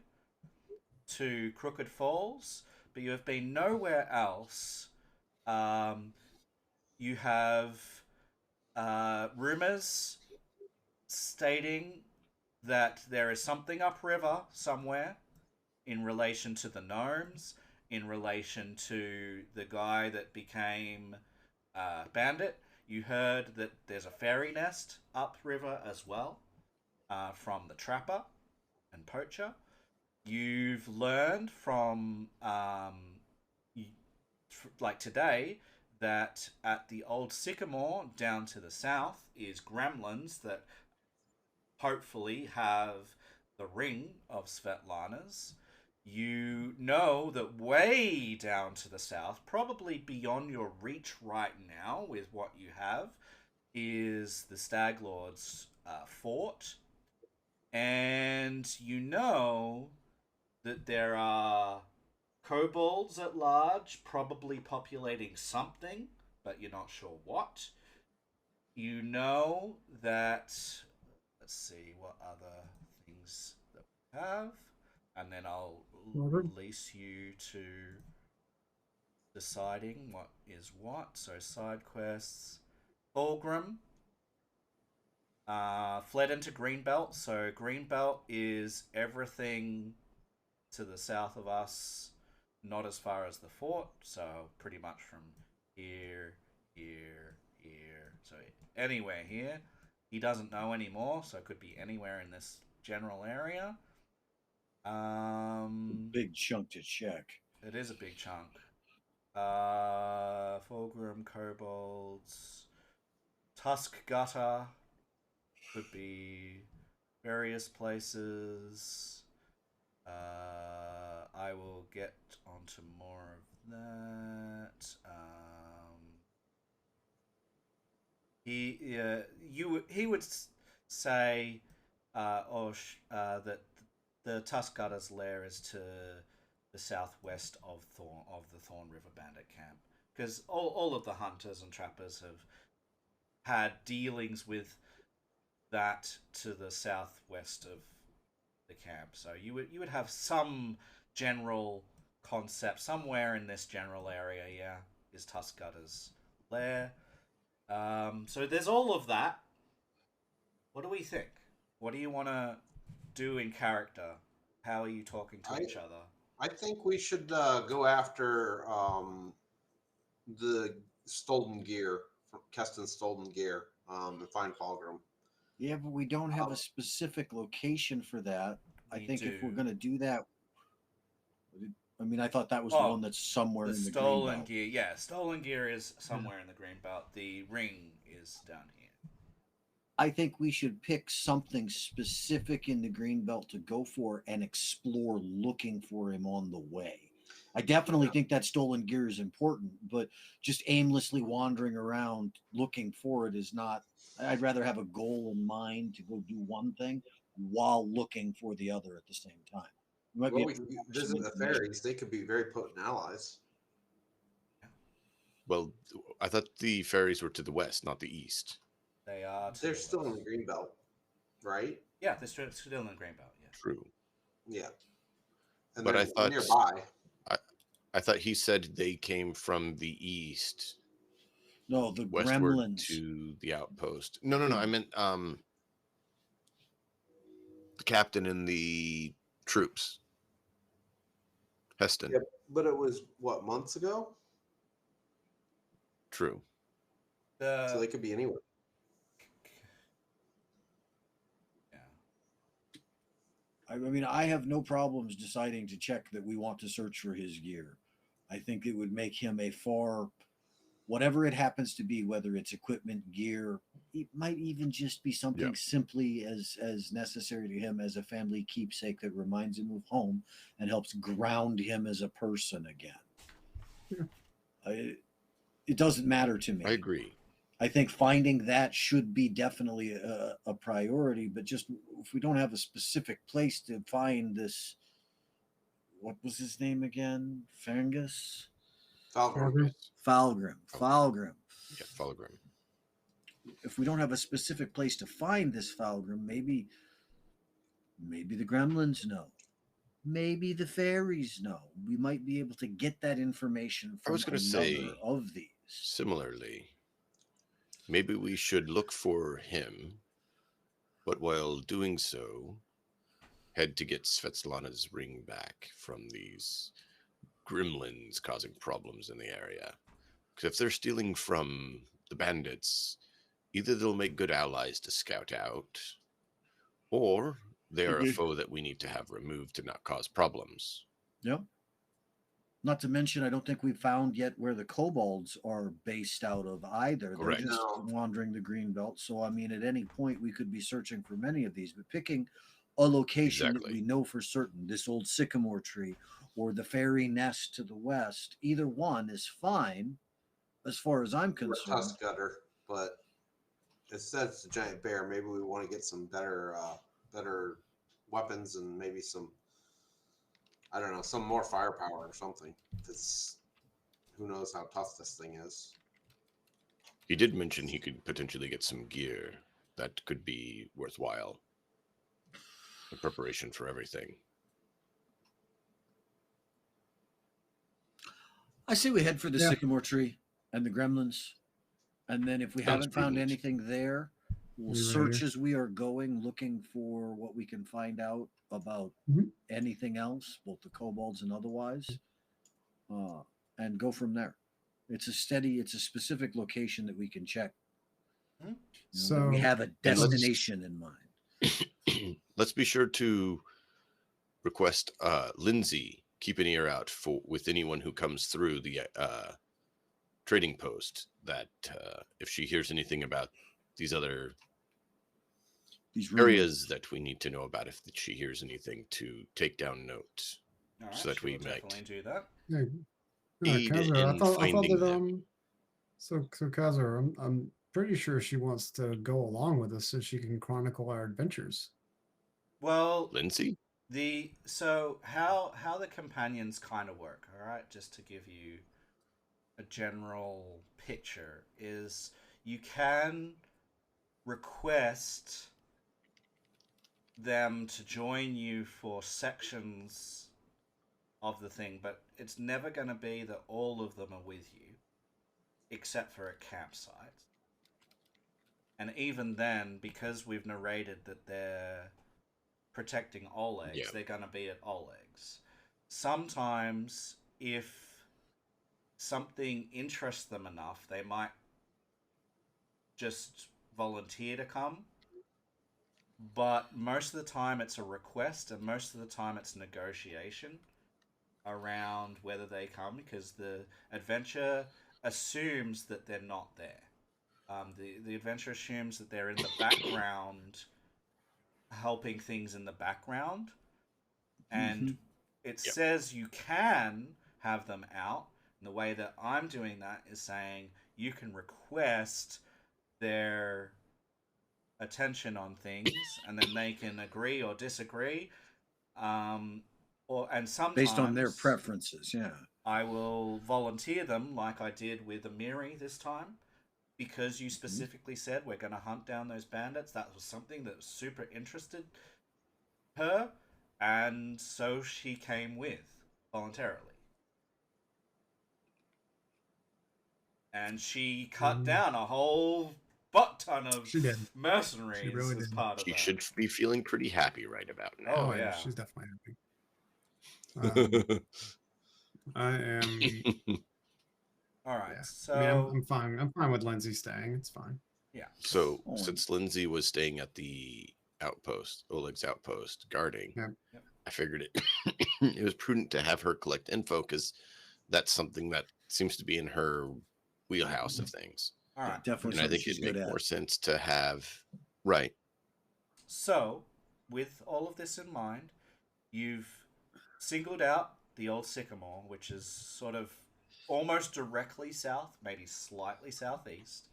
to Crooked Falls, but you have been nowhere else. You have rumors stating that there is something upriver somewhere in relation to the gnomes, in relation to the guy that became Bandit. You heard that there's a fairy nest upriver as well, from the trapper and poacher. You've learned from like today that at the old sycamore down to the south is gremlins that hopefully have the ring of Svetlana's. You know that way down to the south, probably beyond your reach right now with what you have, is the Stag Lord's fort. And you know that there are kobolds at large, probably populating something, but you're not sure what. You know that. Let's see what other things that we have, and then I'll release you to deciding what is what. So side quests. Fulgrim fled into Greenbelt. So Greenbelt is everything to the south of us, not as far as the fort. So pretty much from here, here, here. So anywhere here. He doesn't know anymore, so it could be anywhere in this general area. Big chunk to check. It is a big chunk. Fulgrim, kobolds, Tusk Gutter could be various places. I will get onto more of that. He would say, that the Tusk Gutter's lair is to the southwest of the Thorn River Bandit Camp, because all of the hunters and trappers have had dealings with that to the southwest of the camp. So you would have some general concept somewhere in this general area. Yeah, is Tusk Gutter's lair. So there's all of that. What do we think? What do you want to do in character? How are you talking to each other? I think we should go after the stolen gear, Keston's stolen gear, and find Fulgrim. Yeah, but we don't have a specific location for that. I think if we're going to do that, I mean, I thought that was the one that's somewhere in the stolen Greenbelt. gear. Yeah, stolen gear is somewhere in the Greenbelt. The ring is down here. I think we should pick something specific in the Greenbelt to go for and explore looking for him on the way. I definitely think that stolen gear is important, but just aimlessly wandering around looking for it is not. I'd rather have a goal in mind to go do one thing while looking for the other at the same time. Well, we could visit the fairies. They could be very potent allies. Well, I thought the fairies were to the west, not the east. They are. They're still in the Greenbelt, right? Yeah, they're still in the Greenbelt. Yeah. True. Yeah. And but I thought nearby. I thought he said they came from the east. No, the westward gremlins to the outpost. No. I meant the captain and the troops. Heston. Yep, but it was what, months ago? True. So they could be anywhere. Yeah. I mean, I have no problems deciding to check that we want to search for his gear. I think it would make him a far, whatever it happens to be, whether it's equipment, gear, it might even just be something simply as necessary to him as a family keepsake that reminds him of home and helps ground him as a person again. It doesn't matter to me. I agree. I think finding that should be definitely a priority, but just if we don't have a specific place to find this, what was his name again? Fangus? Falgrim. Falgrim. Yeah, Fulgrim. If we don't have a specific place to find this Falgrim, maybe the gremlins know. Maybe the fairies know. We might be able to get that information from I was going to another say, of these. similarly, maybe we should look for him, but while doing so, head to get Svetlana's ring back from these gremlins causing problems in the area. Because if they're stealing from the bandits, either they'll make good allies to scout out, or they are a foe that we need to have removed to not cause problems. Yep. Not to mention, I don't think we found yet where the kobolds are based out of either. Correct. They're just No. wandering the green belt. So, I mean, at any point, we could be searching for many of these, but picking a location that we know for certain, this old sycamore tree or the fairy nest to the west, either one is fine as far as I'm Or concerned. tusk gutter, but instead it's a giant bear. Maybe we want to get some better weapons and maybe some, I don't know, some more firepower or something. It's, who knows how tough this thing is. He did mention he could potentially get some gear that could be worthwhile in preparation for everything. I say we head for the Yeah. sycamore tree and the gremlins. And then if we Sounds haven't found prudent. anything there, we'll Be right search here. as we are going, looking for what we can find out about Mhm. anything else, both the kobolds and otherwise, and go from there. It's a specific location that we can check. You know, that So we have a let's- destination in mind. Let's be sure to request Lindsay keep an ear out with anyone who comes through the trading post, that if she hears anything about these other These areas that we need to know about, if she hears anything, to take down notes. All right, So that we we'll might definitely do that. aid Kazar, in I thought finding that them. so Kazar, I'm pretty sure she wants to go along with us so she can chronicle our adventures. Well, Lindsay? so how the companions kind of work, all right, just to give you a general picture, is you can request them to join you for sections of the thing, but it's never going to be that all of them are with you, except for at campsites. And even then, because we've narrated that they're protecting Oleg's, Yeah. they're going to be at Oleg's. Sometimes, if something interests them enough, they might just volunteer to come. But most of the time it's a request, and most of the time it's negotiation around whether they come, because the adventure assumes that they're not there. The adventure assumes that they're in the background, helping things in the background, and it Yep. says you can have them out. And the way that I'm doing that is saying you can request their attention on things, and then they can agree or disagree. And sometimes Based on their preferences, yeah. I will volunteer them, like I did with Amiri this time, because you specifically said we're going to hunt down those bandits. That was something that super interested her, and so she came with voluntarily. And she cut down a whole butt ton of She did. mercenaries She really as did. part of She that. should be feeling pretty happy right about now. Oh, yeah. She's definitely happy. I am. All right, Yeah. so I mean, I'm fine. I'm fine with Lindsay staying. It's fine. So, Oh, since Lindsay was staying at the outpost, Oleg's outpost, guarding, Yep. Yep. I figured it it was prudent to have her collect info, because that's something that seems to be in her wheelhouse of things. All right. Definitely And I something think she's it'd good make at. more sense to have, right. So, with all of this in mind, you've singled out the old sycamore, which is sort of almost directly south, maybe slightly southeast.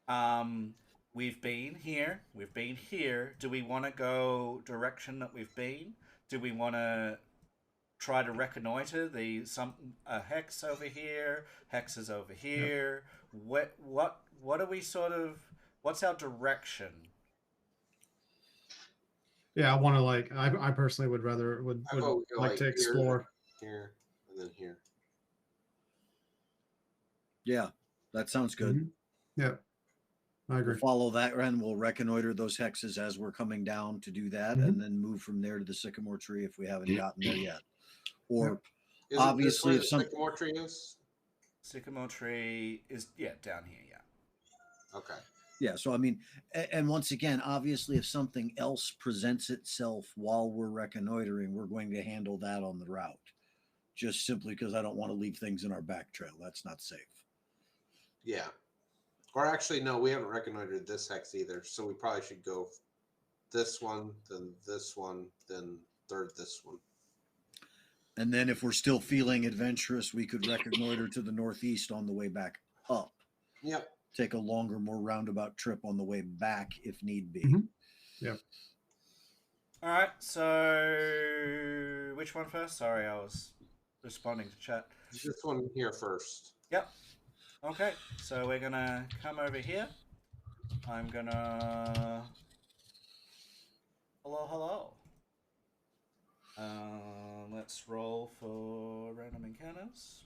Um, we've been here. We've been here. Do we want to go direction that we've been? Do we want to try to reconnoiter the some a hex over here? Hexes over here. What are we sort of? What's our direction? Yeah, I want to like. I personally would I vote we go like to here, explore. here, and then here. Yeah, that sounds good. Mhm. Yeah, I We'll agree. follow that and we'll reconnoiter those hexes as we're coming down to do that, Mhm. and then move from there to the sycamore tree if we haven't gotten there yet. Or Yep. Isn't obviously, this if where some the sycamore tree is? Sycamore tree is down here. Yeah. Okay. yeah, so I mean, and once again, obviously, if something else presents itself while we're reconnoitering, we're going to handle that on the route. Just simply because I don't want to leave things in our back trail. That's not safe. Yeah. Or actually, no, we haven't reconnoitered this hex either. So we probably should go this one, then this one, then third this one. And then if we're still feeling adventurous, we could reconnoiter to the northeast on the way back up. Yep. Take a longer, more roundabout trip on the way back if need be. Mhm. Yep. All right. So, which one first? Sorry, I was responding to chat. This one here first. Yep. Okay. So we're gonna come over here. I'm gonna. Hello. Let's roll for random encounters.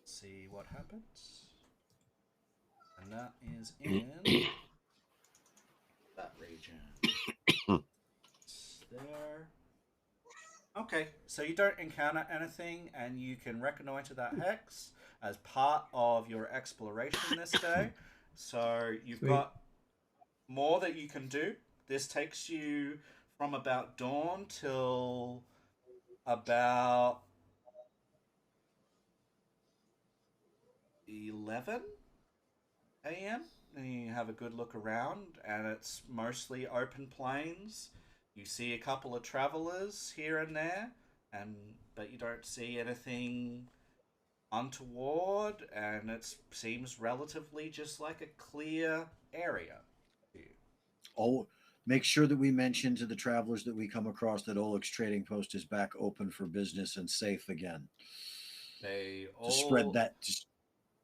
See what happens. And that is in that region. It's there. Okay, so you don't encounter anything, and you can reconnoiter that hex as part of your exploration this day. So you've Sweet. got more that you can do. This takes you from about dawn till about 11 a.m. And you have a good look around, and it's mostly open plains. You see a couple of travelers here and there, but you don't see anything untoward, and it seems relatively just like a clear area to you. Oh, make sure that we mention to the travelers that we come across that Oleg's trading post is back open for business and safe again. They To spread all that, just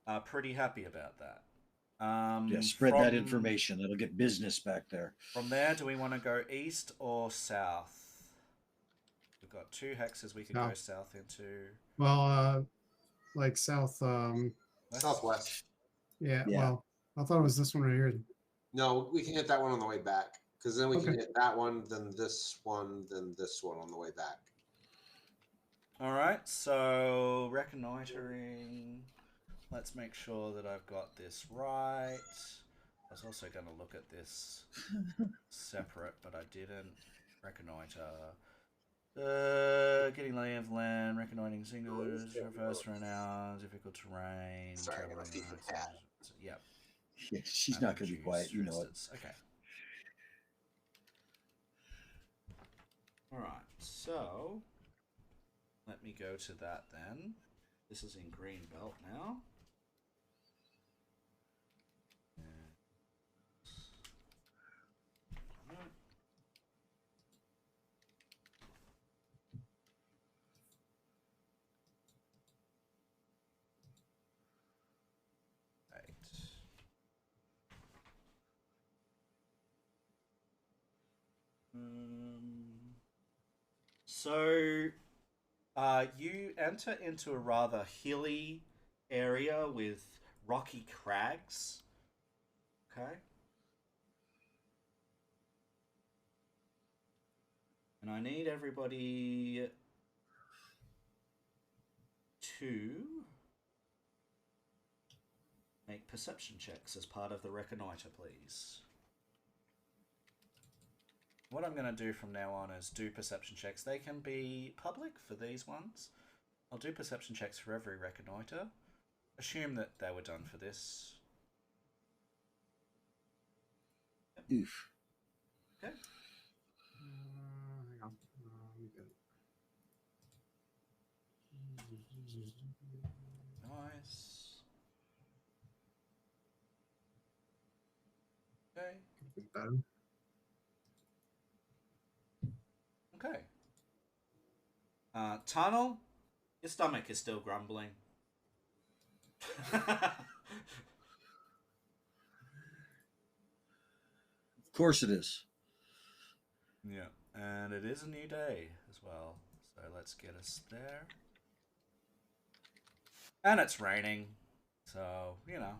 are pretty happy about that. spread that information. That'll get business back there. From there, do we want to go east or south? We've got two hexes we could go south into. Well, like south. West? Southwest. Yeah, Yeah. Well, I thought it was this one right here. No, we can hit that one on the way back. Because then we can Okay. hit that one, then this one, then this one on the way back. All right, so reconnoitering. Let's make sure that I've got this right. I was also going to look at this separate, but I didn't. Reconnoiter. Getting lay of land, reconnoitering singles, reverse for an hour, difficult terrain. Sorry, I gotta feed the cat. Yep. Yeah, she's not going to be quiet. You know it. Okay. Alright, so let me go to that then. This is in Greenbelt now. So, you enter into a rather hilly area with rocky crags. Okay. And I need everybody to make perception checks as part of the reconnoiter, please. What I'm going to do from now on is do perception checks. They can be public for these ones, I'll do perception checks for every reconnoiter. Assume that they were done for this. Oof. Okay. Hang on. Let me get it. Nice. Okay. Better. Okay. Tunnel, your stomach is still grumbling. Of course it is. Yeah, and it is a new day as well. So let's get us there. And it's raining, so you know.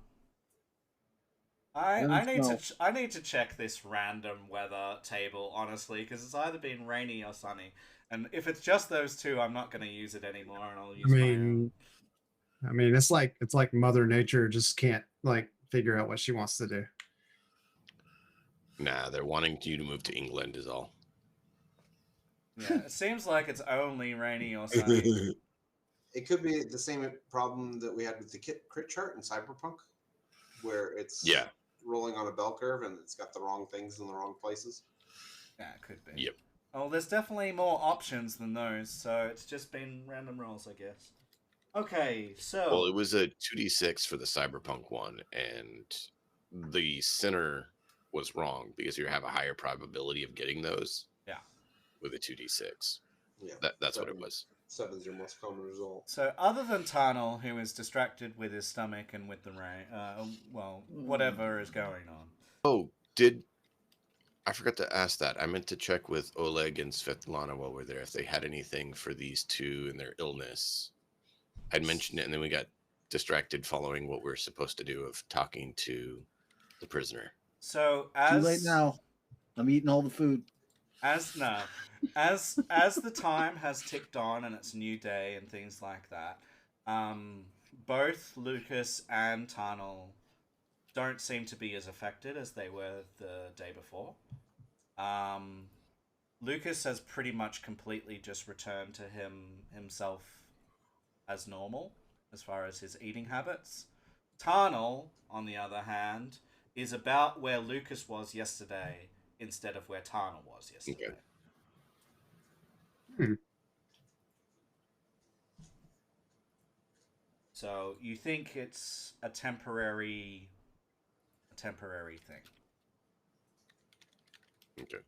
I need to check this random weather table honestly because it's either been rainy or sunny, and if it's just those two, I'm not going to use it anymore, and I'll use my own. I mean, it's like Mother Nature just can't like figure out what she wants to do. Nah, they're wanting you to move to England is all. Yeah, it seems like it's only rainy or sunny. It could be the same problem that we had with the crit chart in Cyberpunk, where it's rolling on a bell curve and it's got the wrong things in the wrong places. Yeah, it could be. Yep. Oh, there's definitely more options than those, so it's just been random rolls, I guess. Okay, so... Well, it was a 2d6 for the Cyberpunk one, and the center was wrong because you have a higher probability of getting those. Yeah. With a 2d6. Yeah. That's what it was. 7's your most common result. So, other than Tarnal, who is distracted with his stomach and with the rain, whatever is going on. Oh, I forgot to ask that. I meant to check with Oleg and Svetlana while we're there if they had anything for these two and their illness. I'd mentioned it, and then we got distracted following what we were supposed to do of talking to the prisoner. So, too late now. I'm eating all the food. As the time has ticked on and it's a new day and things like that, both Lucas and Tarnal don't seem to be as affected as they were the day before. Lucas has pretty much completely just returned to himself as normal as far as his eating habits. Tarnal, on the other hand, is about where Lucas was yesterday instead of where Tarnal was yesterday. Okay. So you think it's a temporary thing. Okay.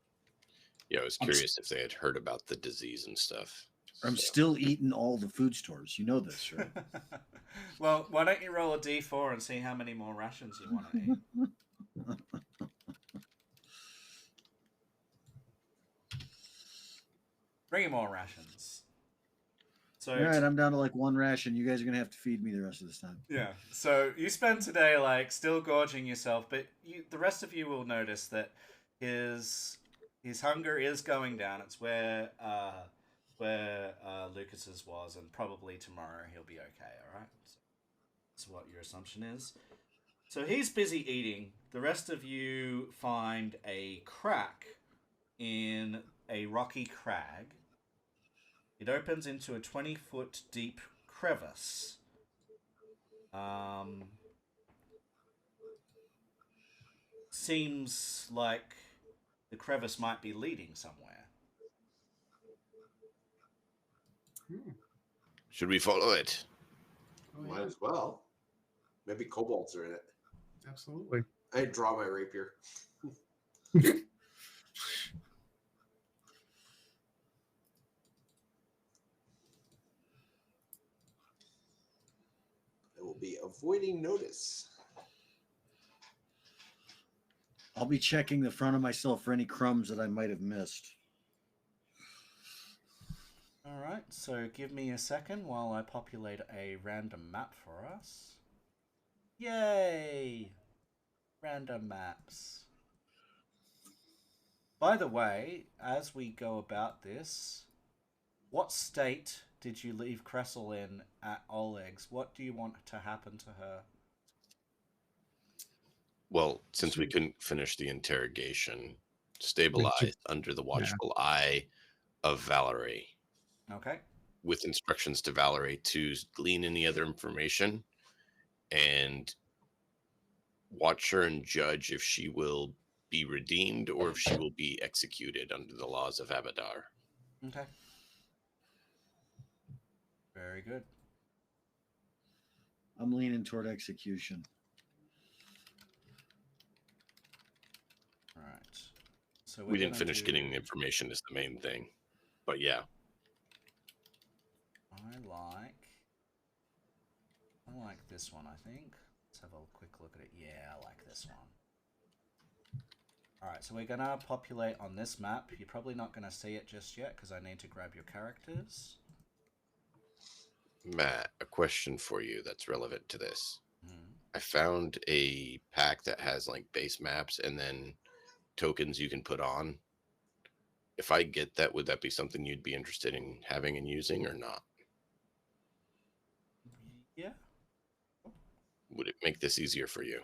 Yeah, I was curious if they had heard about the disease and stuff. I'm still eating all the food stores. You know this, right? Well, why don't you roll a d4 and see how many more rations you want to eat? Bring more rations. So all right, I'm down to like one ration. You guys are gonna have to feed me the rest of this time. Yeah. So you spend today like still gorging yourself, but the rest of you will notice that his hunger is going down. It's where Lucas's was, and probably tomorrow he'll be okay. All right. So that's what your assumption is. So he's busy eating. The rest of you find a crack in a rocky crag. It opens into a 20-foot deep crevice. Seems like the crevice might be leading somewhere. Should we follow it? Might as well. Maybe kobolds are in it. Absolutely. I draw my rapier. I will be avoiding notice. I'll be checking the front of myself for any crumbs that I might have missed. All right, so give me a second while I populate a random map for us. Yay! Random maps. By the way, as we go about this, what state did you leave Cressel in at Oleg's? What do you want to happen to her? Well, since we couldn't finish the interrogation, stabilized under the watchful eye of Valerie. Okay. with instructions to Valerie to glean any other information and watch her and judge if she will be redeemed or if she will be executed under the laws of Abadar. Okay. Very good. I'm leaning toward execution. All right. So We didn't finish getting the information is the main thing. But yeah. I like this one, I think. Let's have a quick look at it. Yeah, I like this one. Alright, so we're going to populate on this map. You're probably not going to see it just yet because I need to grab your characters. Matt, a question for you that's relevant to this. Hmm. I found a pack that has like base maps and then tokens you can put on. If I get that, would that be something you'd be interested in having and using or not? Yeah. Would it make this easier for you?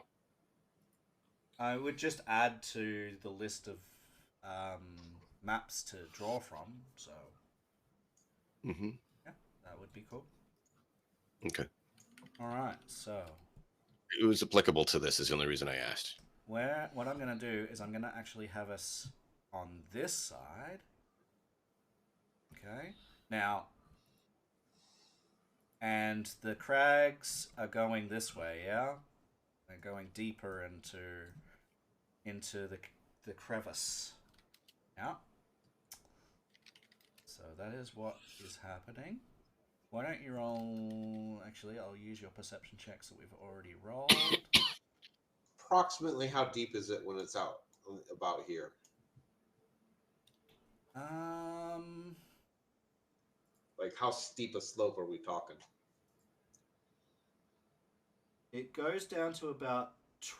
I would just add to the list of maps to draw from, so Mm-hmm. yeah, that would be cool. Okay. Alright, so It was applicable to this is the only reason I asked. what I'm going to do is I'm going to actually have us on this side. Okay. Now, and the crags are going this way, yeah? They're going deeper into the crevice. Yeah. So that is what is happening. Why don't you roll... Actually, I'll use your perception checks that we've already rolled. Approximately how deep is it when it's out about here? Like how steep a slope are we talking? It goes down to about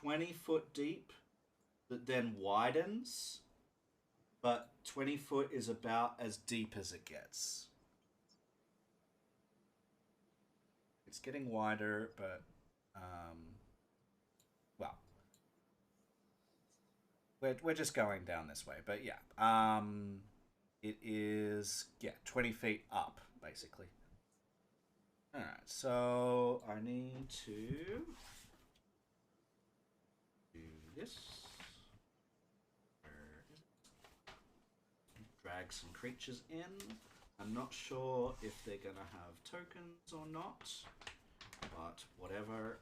20 foot deep, that then widens. But 20 foot is about as deep as it gets. It's getting wider, but well, we're just going down this way. But yeah, it is 20 feet up basically. All right, so I need to do this. Drag some creatures in. I'm not sure if they're gonna have tokens or not, but whatever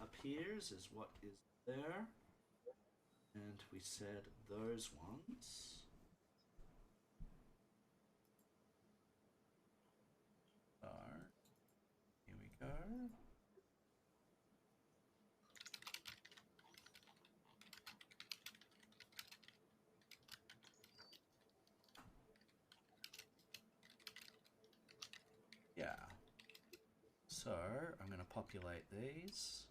appears is what is there. And we said those ones. Are, here we go. Yeah. So I'm going to populate these.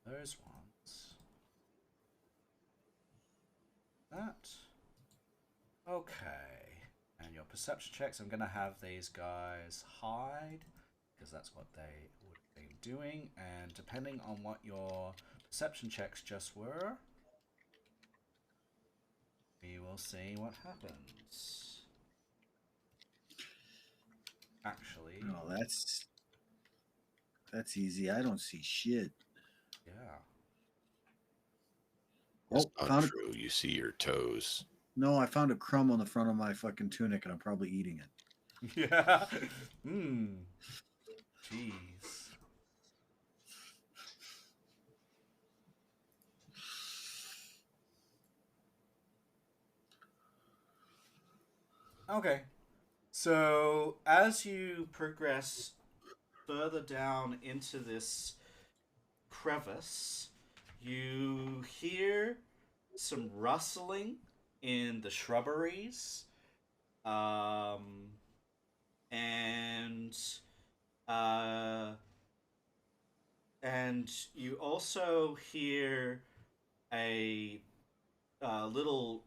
Those ones. That. Okay. And your perception checks, I'm going to have these guys hide, because that's what they would be doing. And depending on what your perception checks just were, we will see what happens. Actually, Oh, that's easy. I don't see shit. yeah. That's Oh, not true. You see your toes. No, I found a crumb on the front of my fucking tunic, and I'm probably eating it. Yeah. Jeez. Okay. So as you progress further down into this crevice, You hear some rustling in the shrubberies, and uh, and you also hear a little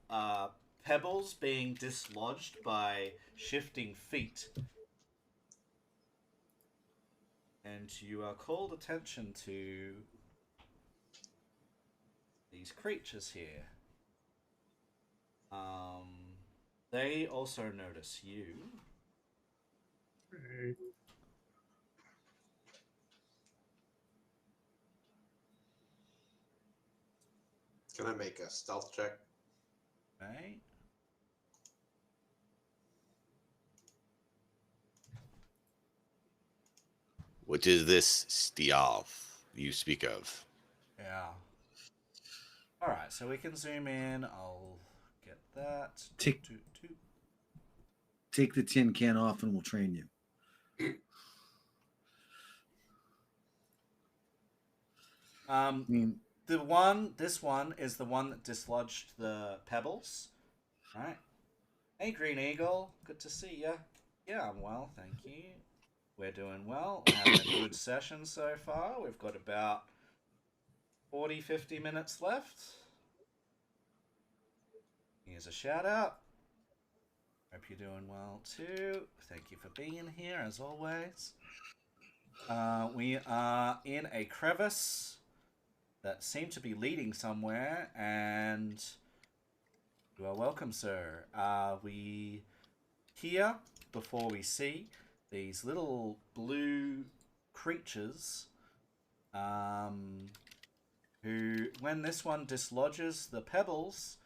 pebbles being dislodged by shifting feet. And you are called attention to these creatures here. They also notice you. Okay. Can I make a stealth check? Right? What is this stealth you speak of? Yeah. Alright, so we can zoom in. I'll get that. Tick. Take the tin can off and we'll train you. I mean, This one is the one that dislodged the pebbles. Right? Hey, Green Eagle. Good to see you. Yeah, I'm well, thank you. We're doing well. We're having a good session so far. We've got about 40, 50 minutes left. Here's a shout out. Hope you're doing well too. Thank you for being here as always. We are in a crevice that seemed to be leading somewhere, and you are welcome, sir. We hear before we see these little blue creatures, who, when this one dislodges the pebbles,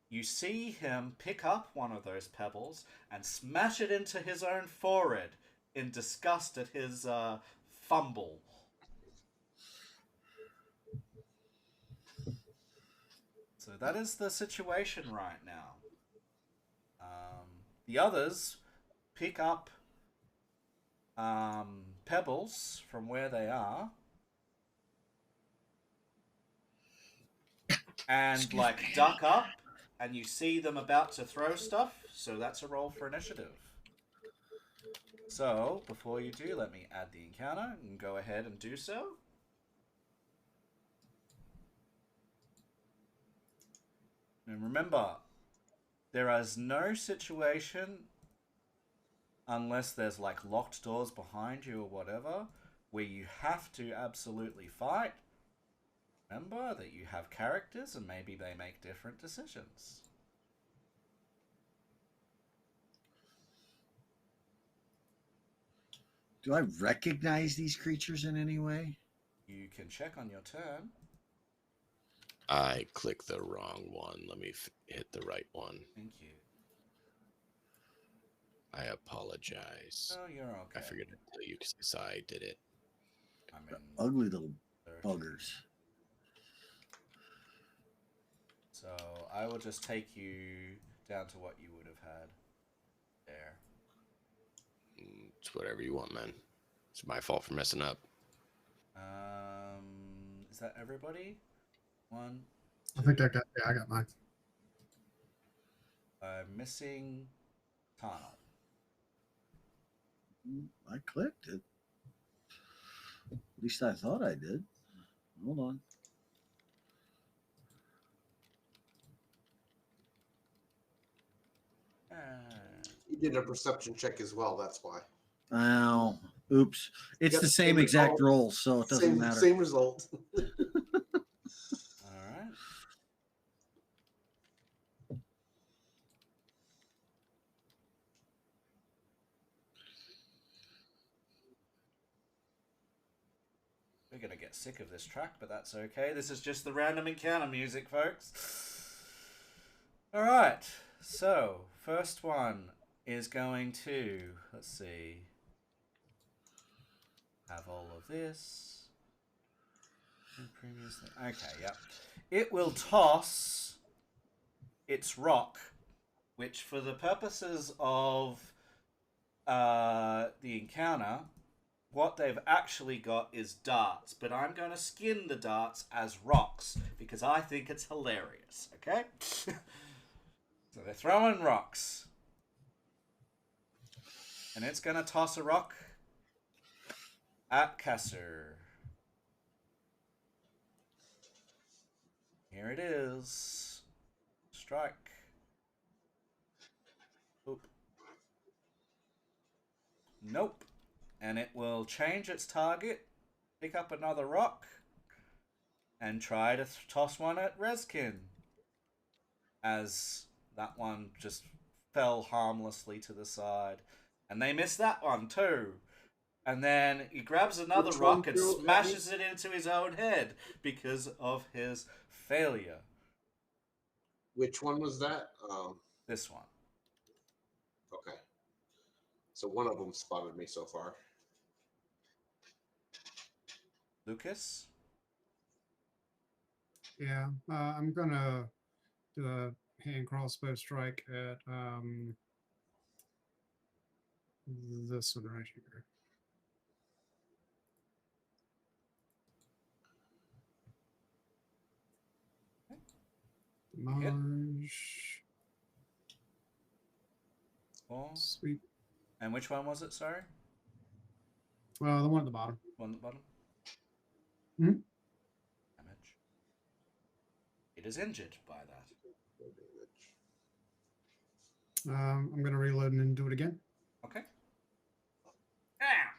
you see him pick up one of those pebbles and smash it into his own forehead in disgust at his fumble. So that is the situation right now. The others pick up pebbles from where they are and duck up, and you see them about to throw stuff, so that's a roll for initiative. So before you do, let me add the encounter and go ahead and do so. And remember, there is no situation, unless there's locked doors behind you or whatever, where you have to absolutely fight. Remember that you have characters and maybe they make different decisions. do I recognize these creatures in any way? You can check on your turn. I clicked the wrong one. Let me hit the right one. Thank you. I apologize. Oh, you're okay. I forgot to tell you because I did it. I mean, Ugly little 13. buggers. So I will just take you down to what you would have had there. It's whatever you want, man. It's my fault for messing up. Is that everybody? One. I think I got mine. I'm missing Tunnel. I clicked it. At least I thought I did. Hold on. You did a perception check as well, that's why. Oh, oops. It's Yep, the same same exact result. roll, so it doesn't matter. Same result. Alright. We're gonna get sick of this track, but that's okay. This is just the random encounter music, folks. Alright, so first one is going to, let's see, have all of this. Previously, okay, yep. It will toss its rock, which for the purposes of the encounter what they've actually got is darts, but I'm going to skin the darts as rocks because I think it's hilarious, okay? So they're throwing rocks. And it's going to toss a rock at Kasser. Here it is. Strike. Oop. Nope. And it will change its target, pick up another rock, and try to toss one at Rezkin. As that one just fell harmlessly to the side. And they missed that one too. And then he grabs another rock and smashes it into his own head because of his failure. Which one was that? This one. Okay. So one of them spotted me so far. Lucas? Yeah, I'm gonna do a hand crossbow strike at this one right here. Marge. Oh. Sweet. And which one was it, sorry? Well, the one at the bottom. One at the bottom? Mm-hmm. Damage. It is injured by that. I'm gonna reload and then do it again. Okay. Ah!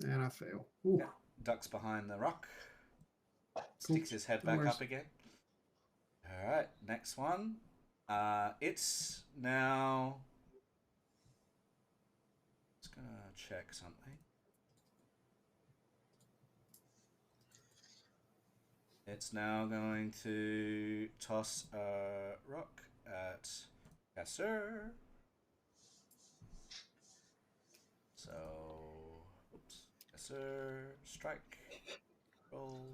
And I fail. Ooh. Yeah. Ducks behind the rock. Cool. Sticks his head No back worries. up again. Alright, next one. It's now... Just gonna check something. It's now going to toss a rock at Kasser. So, oops. Kasser, strike, roll.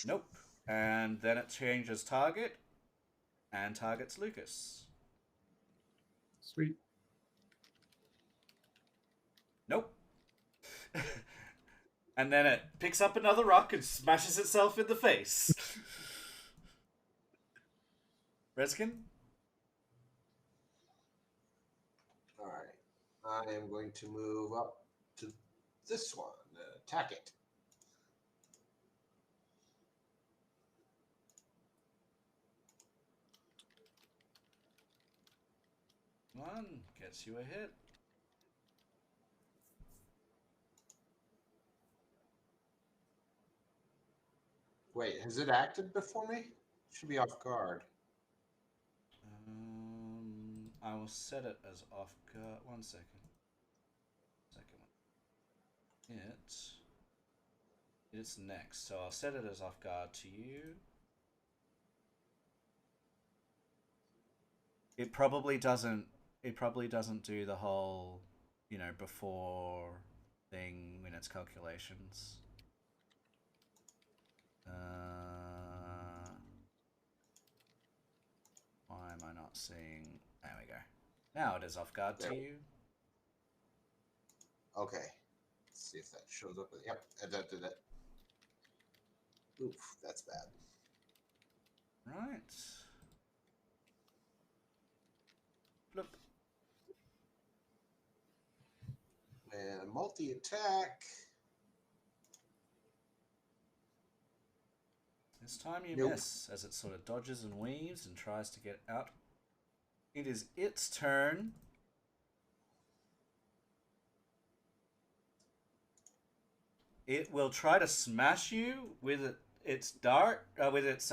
Nope. And then it changes target and targets Lucas. Sweet. Nope. And then it picks up another rock and smashes itself in the face. Rezkin? All right. I am going to move up to this one. Attack it. One gets you a hit. Wait, has it acted before me? Should be off guard. I will set it as off guard. 1 second. Second one. It's next, so I'll set it as off guard to you. It probably doesn't. It probably doesn't do the whole, before thing in its calculations. Why am I not seeing? There we go. Now it is off guard to you. Okay. Let's see if that shows up. Yep, that did it. Oof, that's bad. Right. Flip. And multi-attack. This time you Nope. miss as it sort of dodges and weaves and tries to get out. It is its turn. It will try to smash you with its dart, with its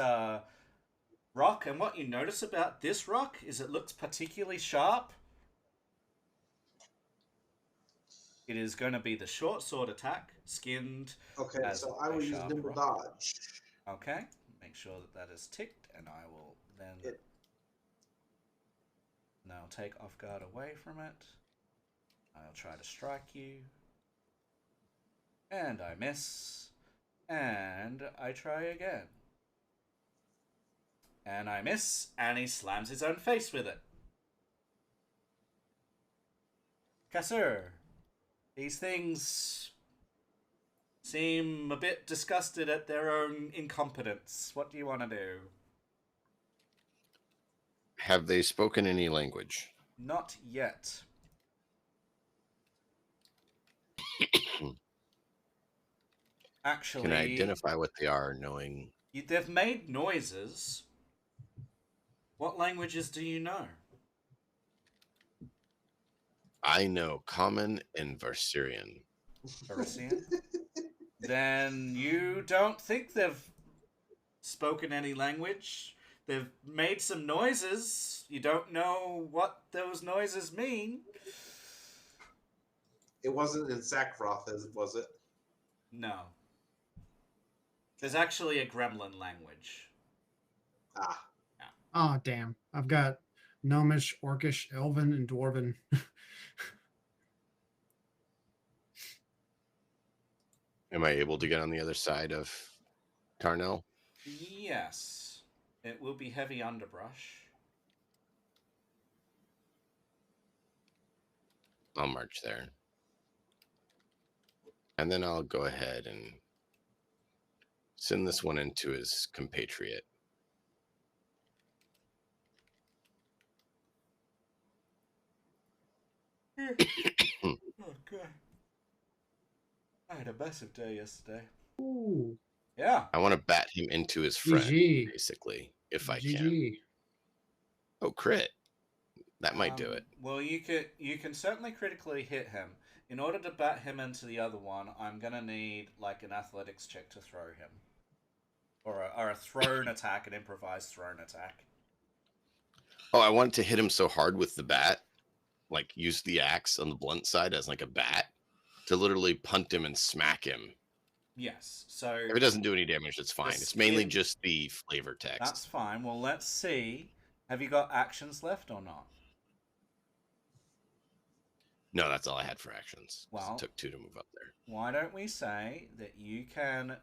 rock. And what you notice about this rock is it looks particularly sharp. It is going to be the short sword attack, skinned. Okay, as so I a will use sharp nimble rock. dodge. Okay, make sure that is ticked, and I will then now take off guard away from it. I'll try to strike you. And I miss. And I try again. And I miss, and he slams his own face with it. Kasur, these things seem a bit disgusted at their own incompetence. What do you want to do? Have they spoken any language? Not yet. Actually, Can I identify what they are, knowing? they've made noises. What languages do you know? I know Common and Varsirian. Parisian? Then you don't think they've spoken any language. They've made some noises. You don't know what those noises mean. It wasn't in Sackroth, was it? No. There's actually a gremlin language. Ah, Oh, damn. I've got Gnomish, Orcish, Elven, and Dwarven. Am I able to get on the other side of Tarnell? Yes. It will be heavy underbrush. I'll march there. And then I'll go ahead and send this one into his compatriot. Okay. I had a massive day yesterday. Ooh. Yeah. I want to bat him into his friend, GG. basically, if I can. GG. Oh, crit. That might do it. Well, you can certainly critically hit him. In order to bat him into the other one, I'm gonna need like an athletics check to throw him, or a thrown attack, an improvised thrown attack. Oh, I wanted to hit him so hard with the bat, like use the axe on the blunt side as like a bat to literally punt him and smack him. Yes. So If it doesn't do any damage, it's fine. It's mainly just the flavor text. that's fine. Well, let's see. Have you got actions left or not? No, that's all I had for actions. 'Cause Well, it took 2 to move up there. why don't we say that you can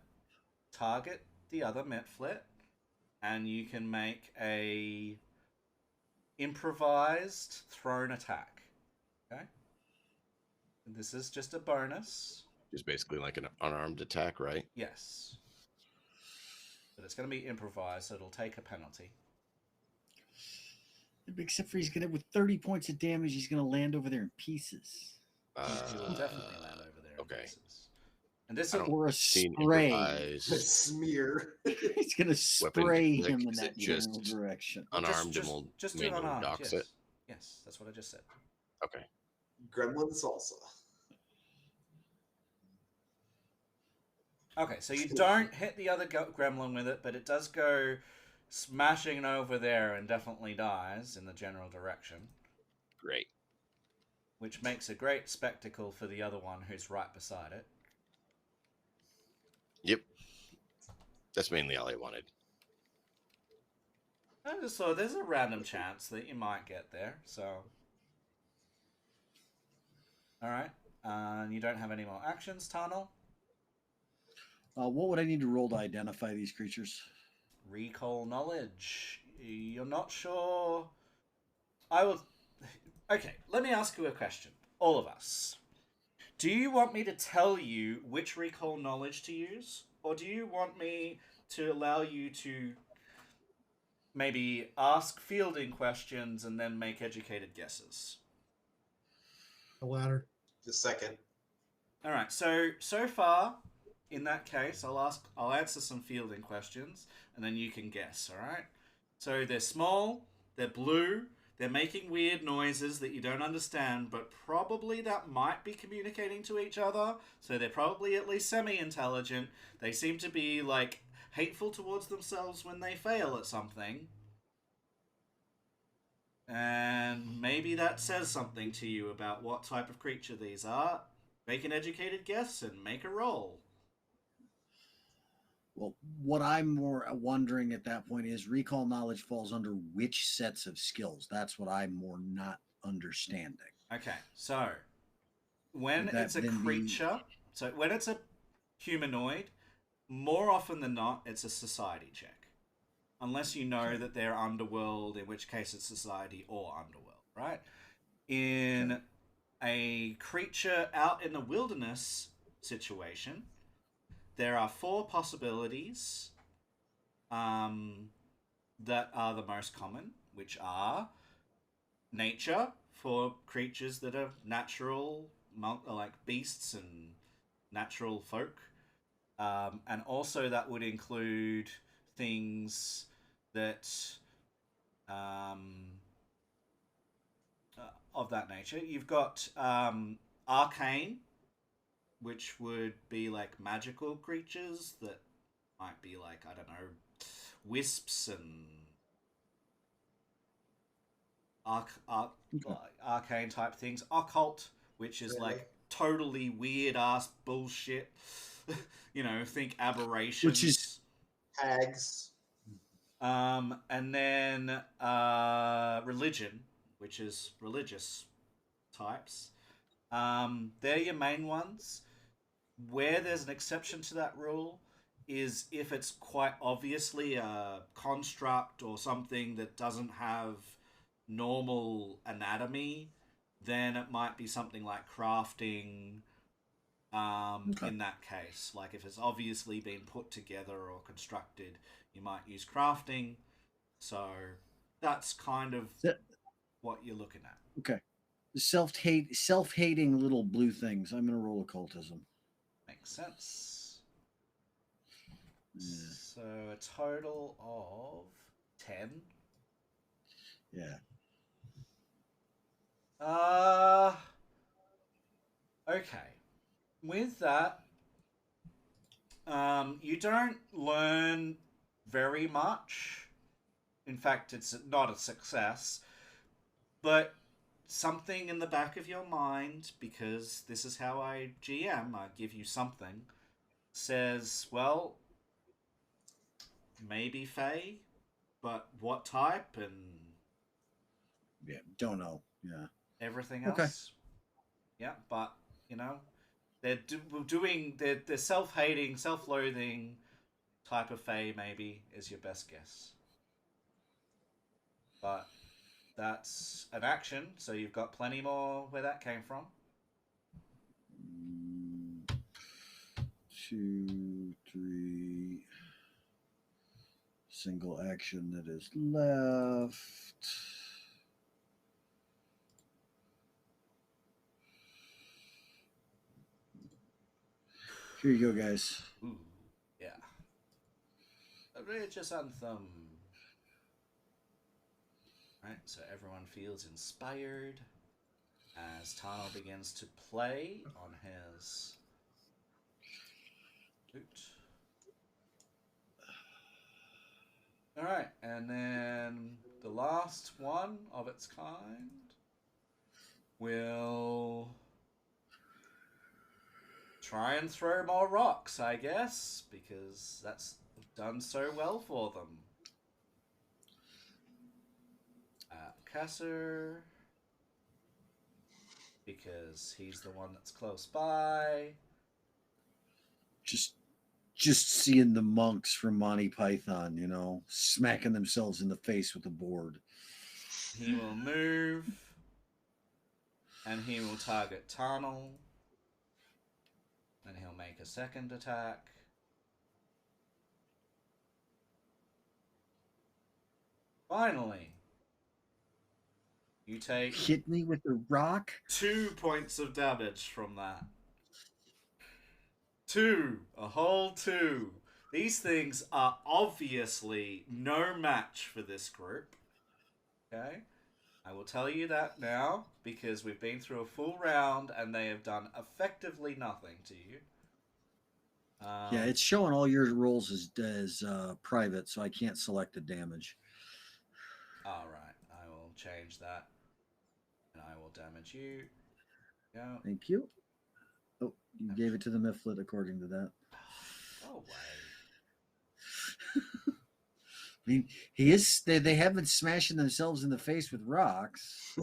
target the other Metflit, and you can make a improvised thrown attack. Okay? And this is just a bonus. Just basically like an unarmed attack, right? Yes. But it's going to be improvised, so it'll take a penalty. Except for he's gonna, with 30 points of damage, he's gonna land over there in pieces. You will definitely land over there. okay. In pieces. And this I will don't Or a see an spray. improvised He's smear. gonna spray Like, him in is that it just general direction. unarmed and we'll just do manually unarmed. dox Yes. it. Yes, that's what I just said. Okay. Gremlin salsa. Okay, so you don't hit the other gremlin with it, but it does go smashing over there and definitely dies in the general direction, Great. which makes a great spectacle for the other one who's right beside it. Yep. That's mainly all I wanted. I just thought there's a random chance that you might get there, so... Alright, you don't have any more actions, Tarnal? What would I need to roll to identify these creatures? Recall knowledge. You're not sure... I will... Okay, let me ask you a question. All of us. Do you want me to tell you which recall knowledge to use? Or do you want me to allow you to maybe ask fielding questions and then make educated guesses? The latter. The second. All right. So far, in that case, I'll answer some fielding questions, and then you can guess. All right. So they're small, they're blue, they're making weird noises that you don't understand, but probably that might be communicating to each other. So they're probably at least semi-intelligent. They seem to be like hateful towards themselves when they fail at something. And maybe that says something to you about what type of creature these are. Make an educated guess and make a roll. Well, what I'm more wondering at that point is recall knowledge falls under which sets of skills. That's what I'm more not understanding. Okay, so when Would that it's a then be- creature, so when it's a humanoid, more often than not, it's a society check. Unless you know that they're underworld, in which case it's society or underworld, right? In a creature out in the wilderness situation, there are 4 possibilities that are the most common, which are nature for creatures that are natural, like beasts and natural folk. And also that would include things that of that nature. You've got arcane, which would be like magical creatures that might be like, I don't know, wisps and arcane type things. Occult, which is Really? like totally weird ass bullshit. You know, think aberrations. Which is Hags. And then religion, which is religious types. They're your main ones. Where there's an exception to that rule is if it's quite obviously a construct or something that doesn't have normal anatomy, then it might be something like crafting. In that case, like if it's obviously been put together or constructed, you might use crafting. So that's kind of that, what you're looking at. okay. The self-hating little blue things. I'm gonna roll occultism. Makes sense. Yeah. So a total of 10. Yeah. Okay. With that, you don't learn very much. In fact, it's not a success. But something in the back of your mind, because this is how I GM, I give you something, says, well, maybe Fae, but what type and Yeah. Don't know. Yeah. everything Okay. else. Yeah, but, you know, they're doing, they're self-hating, self-loathing type of Fae, maybe, is your best guess. But that's an action, so you've got plenty more where that came from. 2, 3. Single action that is left. Here you go, guys. Ooh, yeah. A religious anthem. Right, so everyone feels inspired as Tano begins to play on his flute. Alright, and then the last one of its kind will try and throw more rocks, I guess, because that's done so well for them. Kasser, because he's the one that's close by. Just seeing the monks from Monty Python, you know, smacking themselves in the face with a board. He will move, and he will target Tarnal, and he'll make a second attack. Finally, you take Hit me with a rock. 2 points of damage from that. 2, a whole 2. These things are obviously no match for this group. Okay? I will tell you that now because we've been through a full round and they have done effectively nothing to you. Yeah, it's showing all your rolls as private, so I can't select the damage. All right, I will change that, and I will damage you. Go. Thank you. Oh, you gave it to the Mifflet according to that. Go away. I mean, he is. They have been smashing themselves in the face with rocks.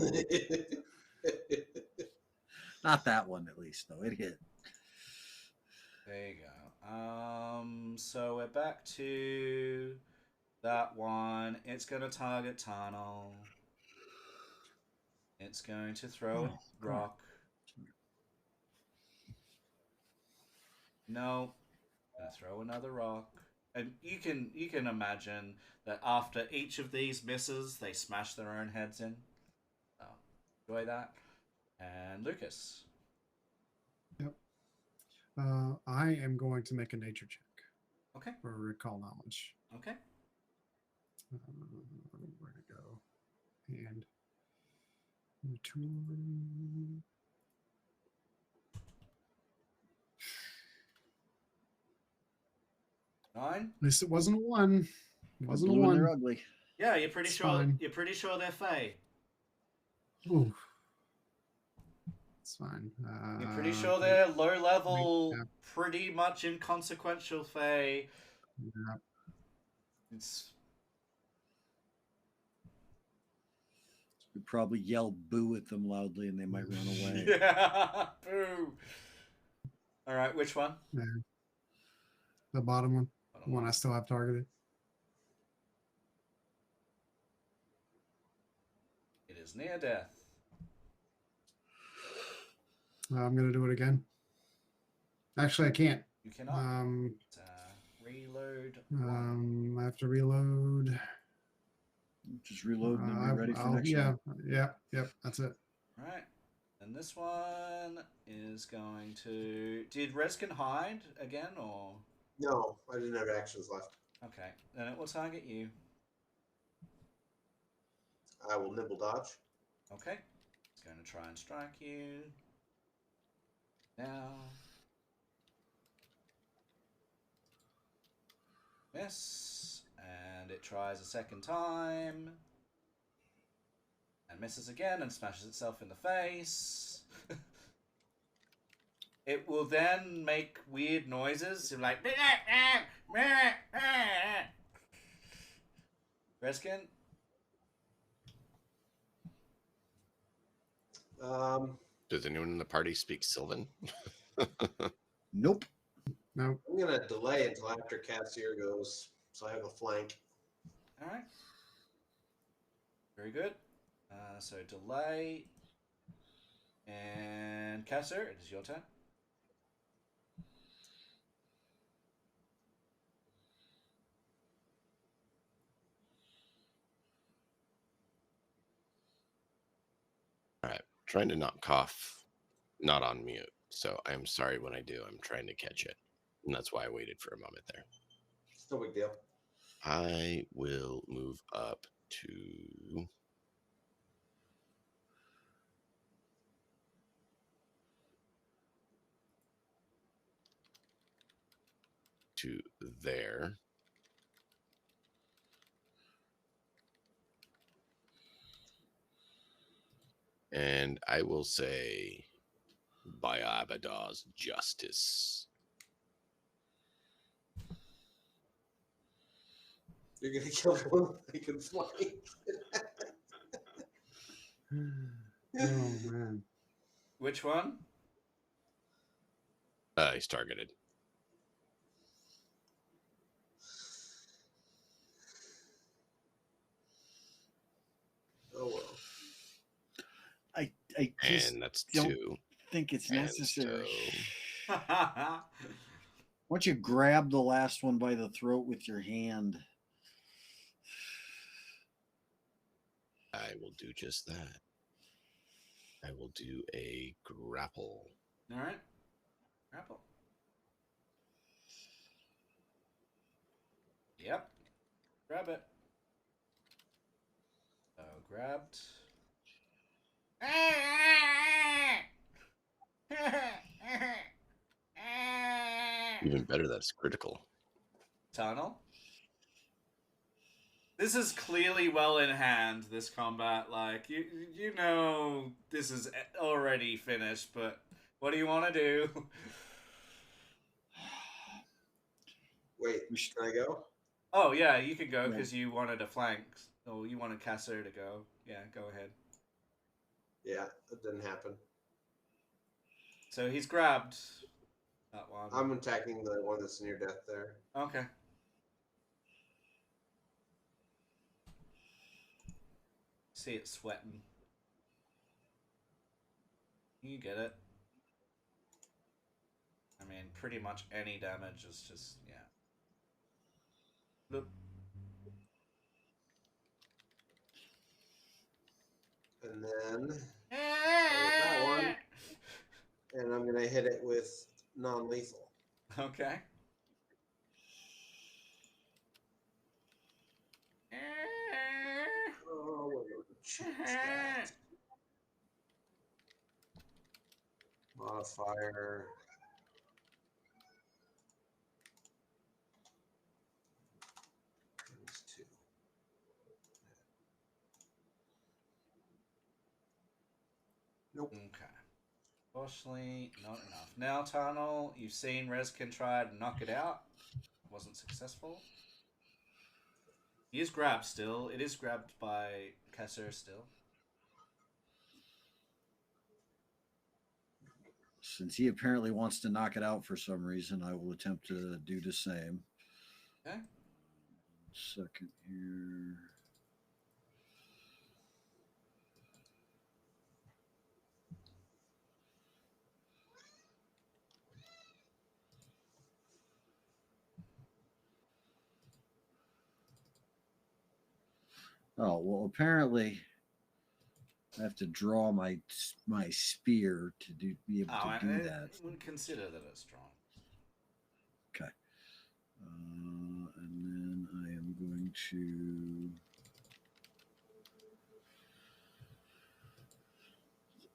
Not that one, at least, though. It hit. There you go. So we're back to that one. It's going to target Tarnal. It's going to throw a rock. No. Gonna throw another rock. And you can imagine that after each of these misses, they smash their own heads in. So, enjoy that. And Lucas. Yep. I am going to make a nature check Okay. for recall knowledge. Okay. Where to go? And return. Nine. At least it wasn't a one. It wasn't a Blue and they're one. ugly. Yeah, you're pretty It's sure. fine. You're pretty sure they're Fae. Ooh. It's fine. You're pretty sure they're low level, yeah. pretty much inconsequential Fae. Yeah. It's We probably yell boo at them loudly and they might run away. yeah, boo. All right, which one? Yeah. The bottom one. Bottom The one I still have targeted. It is near death. I'm gonna do it again. Actually, I can't. You cannot. Reload. One. I have to reload. Just reload and then be ready for next yeah, one. Yep. That's it. Right. And this one is going to. Did Reskin hide again, or? No, I didn't have actions left. Okay, then it will target you. I will nibble dodge. Okay. It's going to try and strike you. Now. Miss. And it tries a second time. And misses again and smashes itself in the face. It will then make weird noises. Like. Reskin? Does anyone in the party speak Sylvan? Nope. No. I'm gonna delay until after Cassier goes, so I have a flank. All right. Very good. So delay. And Casser, it is your turn. All right. Trying to not cough, not on mute. So I'm sorry when I do. I'm trying to catch it. And that's why I waited for a moment there. It's no big deal. I will move up to there. And I will say, by Abaddon's justice. You're gonna kill one I can flank. Oh man. Which one? He's targeted. Oh well. I just And that's don't 2. think it's And necessary. so Why don't you grab the last one by the throat with your hand? I will do just that. I will do a grapple. All right. Grapple. Yep. Grab it. So grabbed. Even better, that's critical. Tunnel. This is clearly well in hand, this combat. Like, you know this is already finished, but what do you want to do? Wait, can I go? Oh, yeah, you can go Yeah. because you wanted a flank. Or you wanted Casser to go. Yeah, go ahead. Yeah, that didn't happen. So he's grabbed that one. I'm attacking the one that's near death there. Okay. See it sweating. You get it. I mean, pretty much any damage is just, yeah. Look. And then that one, and I'm gonna hit it with non-lethal. Okay. Oh, we're gonna change that. Modifier. Times 2. Nope. Okay. Unfortunately, not enough. Now, Tunnel, you've seen Rezkin try to knock it out. Wasn't successful. He is grabbed still. It is grabbed by Kasser still. Since he apparently wants to knock it out for some reason, I will attempt to do the same. Okay. Second here. Oh, well, apparently I have to draw my spear to be able to do that. I wouldn't consider that as strong. Okay. And then I am going to...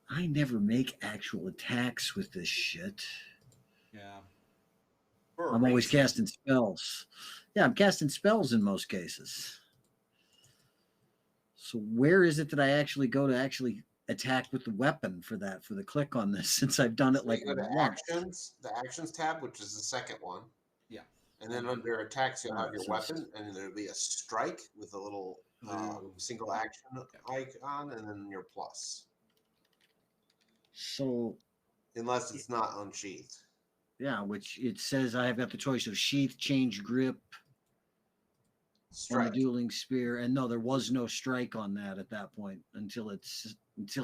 I never make actual attacks with this shit. Yeah. I'm always casting spells. Yeah, I'm casting spells in most cases. So where is it that I actually go to actually attack with the weapon for that, for the click on this, since I've done it So like you go to once? actions, the actions tab, which is the second one. Yeah. And then under attacks, you'll have your so weapon, and there'll be a strike with a little single action icon, and then your plus. So, Unless it's not unsheathed. yeah, which it says I have got the choice of sheath, change grip, on Strike. the dueling spear, and no, there was no strike on that at that point until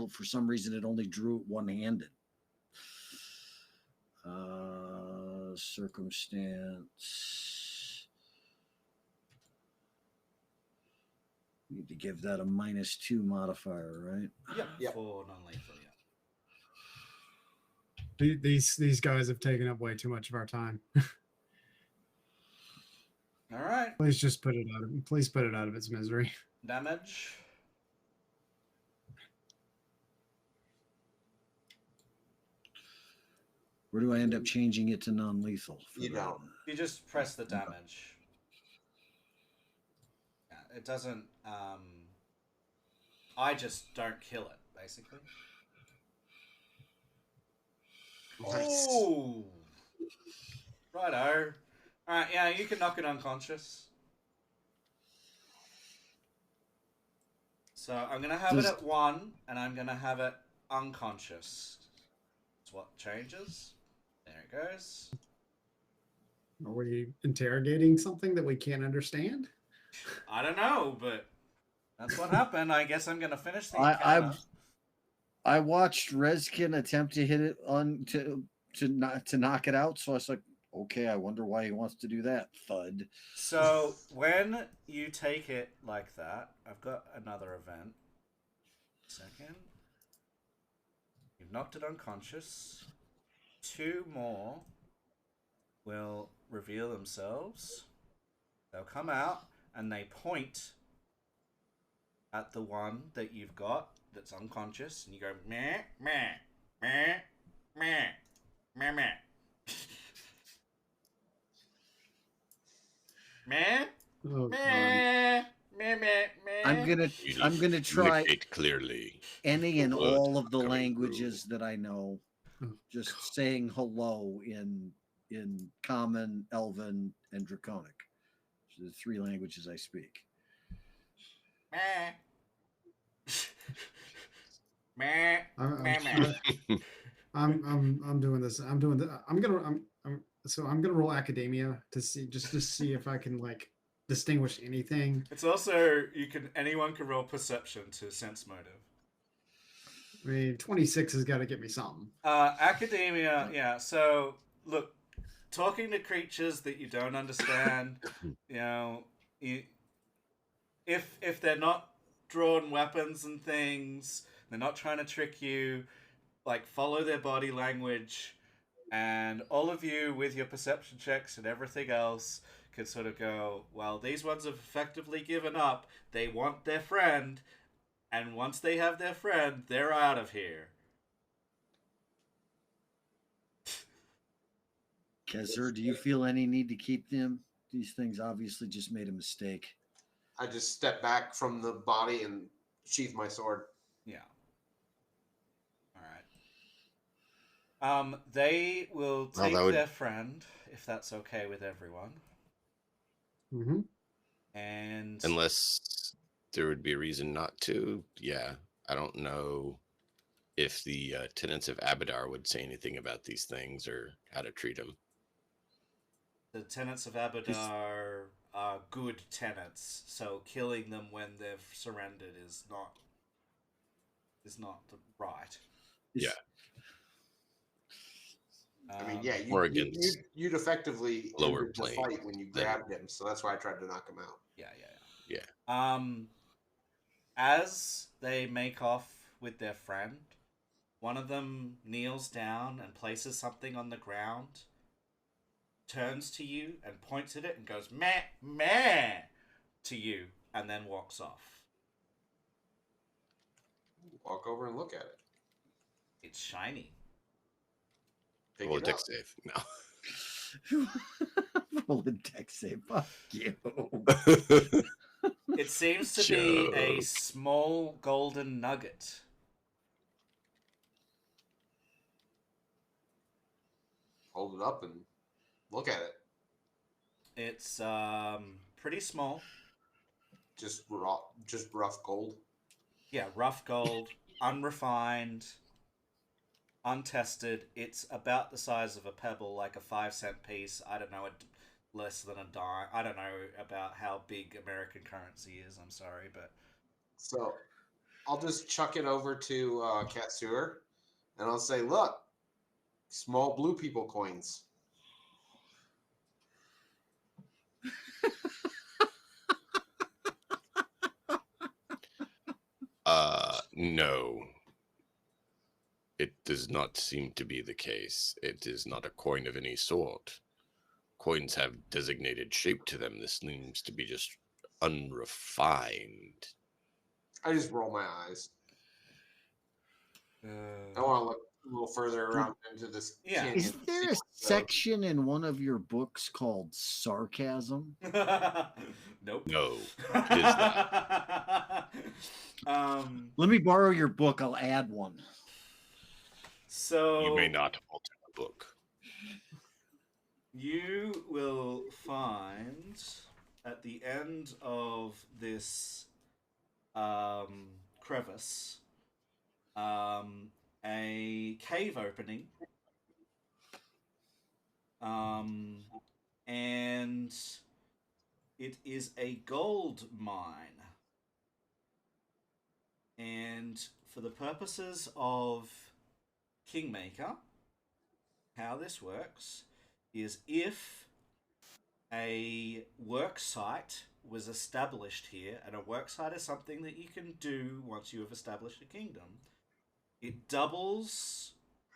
for some reason it only drew one-handed. Circumstance. Need to give that a -2 modifier, right? Yep. For non-lethal, yeah. These guys have taken up way too much of our time. All right. Please just put it out of its misery. Damage. Where do I end up changing it to non-lethal? You don't. You just press the damage. Yeah, it doesn't. I just don't kill it, basically. Nice. Ooh. Righto. Alright, yeah, you can knock it unconscious. So I'm going to have it at 1, and I'm going to have it unconscious. That's what changes. There it goes. Are we interrogating something that we can't understand? I don't know, but that's what happened. I guess I'm going to finish the encounter. I watched Rezkin attempt to hit it to knock it out, so I was like, okay, I wonder why he wants to do that. Thud. So when you take it like that, I've got another event. Second. You've knocked it unconscious. 2 more will reveal themselves. They'll come out and they point at the one that you've got that's unconscious, and you go meh meh meh meh meh meh. Meh, Oh, meh, meh, meh, meh. I'm gonna try Communicate clearly. any and Word all of the coming languages that I know. Oh, Just saying hello in Common, Elven, and Draconic. So the 3 languages I speak. Meh. Meh, meh, meh. I'm doing this. I'm gonna roll academia to see if I can like distinguish anything. It's also anyone can roll perception to sense motive. I mean, 26 has got to get me something. Academia, yeah. So look, talking to creatures that you don't understand, you know, if they're not drawn weapons and things, they're not trying to trick you. Like, follow their body language, and all of you with your perception checks and everything else could sort of go, well, these ones have effectively given up. They want their friend, and once they have their friend, they're out of here. Kezur, do you feel any need to keep them? These things obviously just made a mistake. I just step back from the body and sheath my sword. Yeah. All right. They will Well, take that would- their friend, if that's okay with everyone. Mm-hmm. And Unless there would be a reason not to. Yeah, I don't know if the tenants of Abadar would say anything about these things or how to treat them. the tenants of Abadar are good tenants, so killing them when they've surrendered is not right. Yeah. I mean, yeah, Or against you'd effectively lower ended the plane fight when you than- grabbed him, so that's why I tried to knock him out. Yeah. As they make off with their friend, one of them kneels down and places something on the ground, turns to you and points at it and goes meh meh to you, and then walks off. Walk over and look at it. It's shiny. Pick Roll a it deck up. save. No. Roll a deck save. Fuck you. It seems to be a Joke. small golden nugget. Hold it up and look at it. It's pretty small. Just rough gold. Yeah, rough gold, unrefined, untested. It's about the size of a pebble, like a 5-cent piece. I don't know, less than a dime. I don't know about how big American currency is. I'm sorry, but So I'll just chuck it over to Katsur, and I'll say, "Look, small blue people coins." No. It does not seem to be the case. It is not a coin of any sort. Coins have designated shape to them. This seems to be just unrefined. I just roll my eyes. I want to look a little further around into this Yeah. canyon. Is there a section in one of your books called sarcasm? nope. No. It is not. Let me borrow your book. I'll add one. So You may not alter the book. You will find at the end of this crevice a cave opening, and it is a gold mine. And for the purposes of Kingmaker, how this works is if a work site was established here, and a work site is something that you can do once you have established a kingdom, it doubles,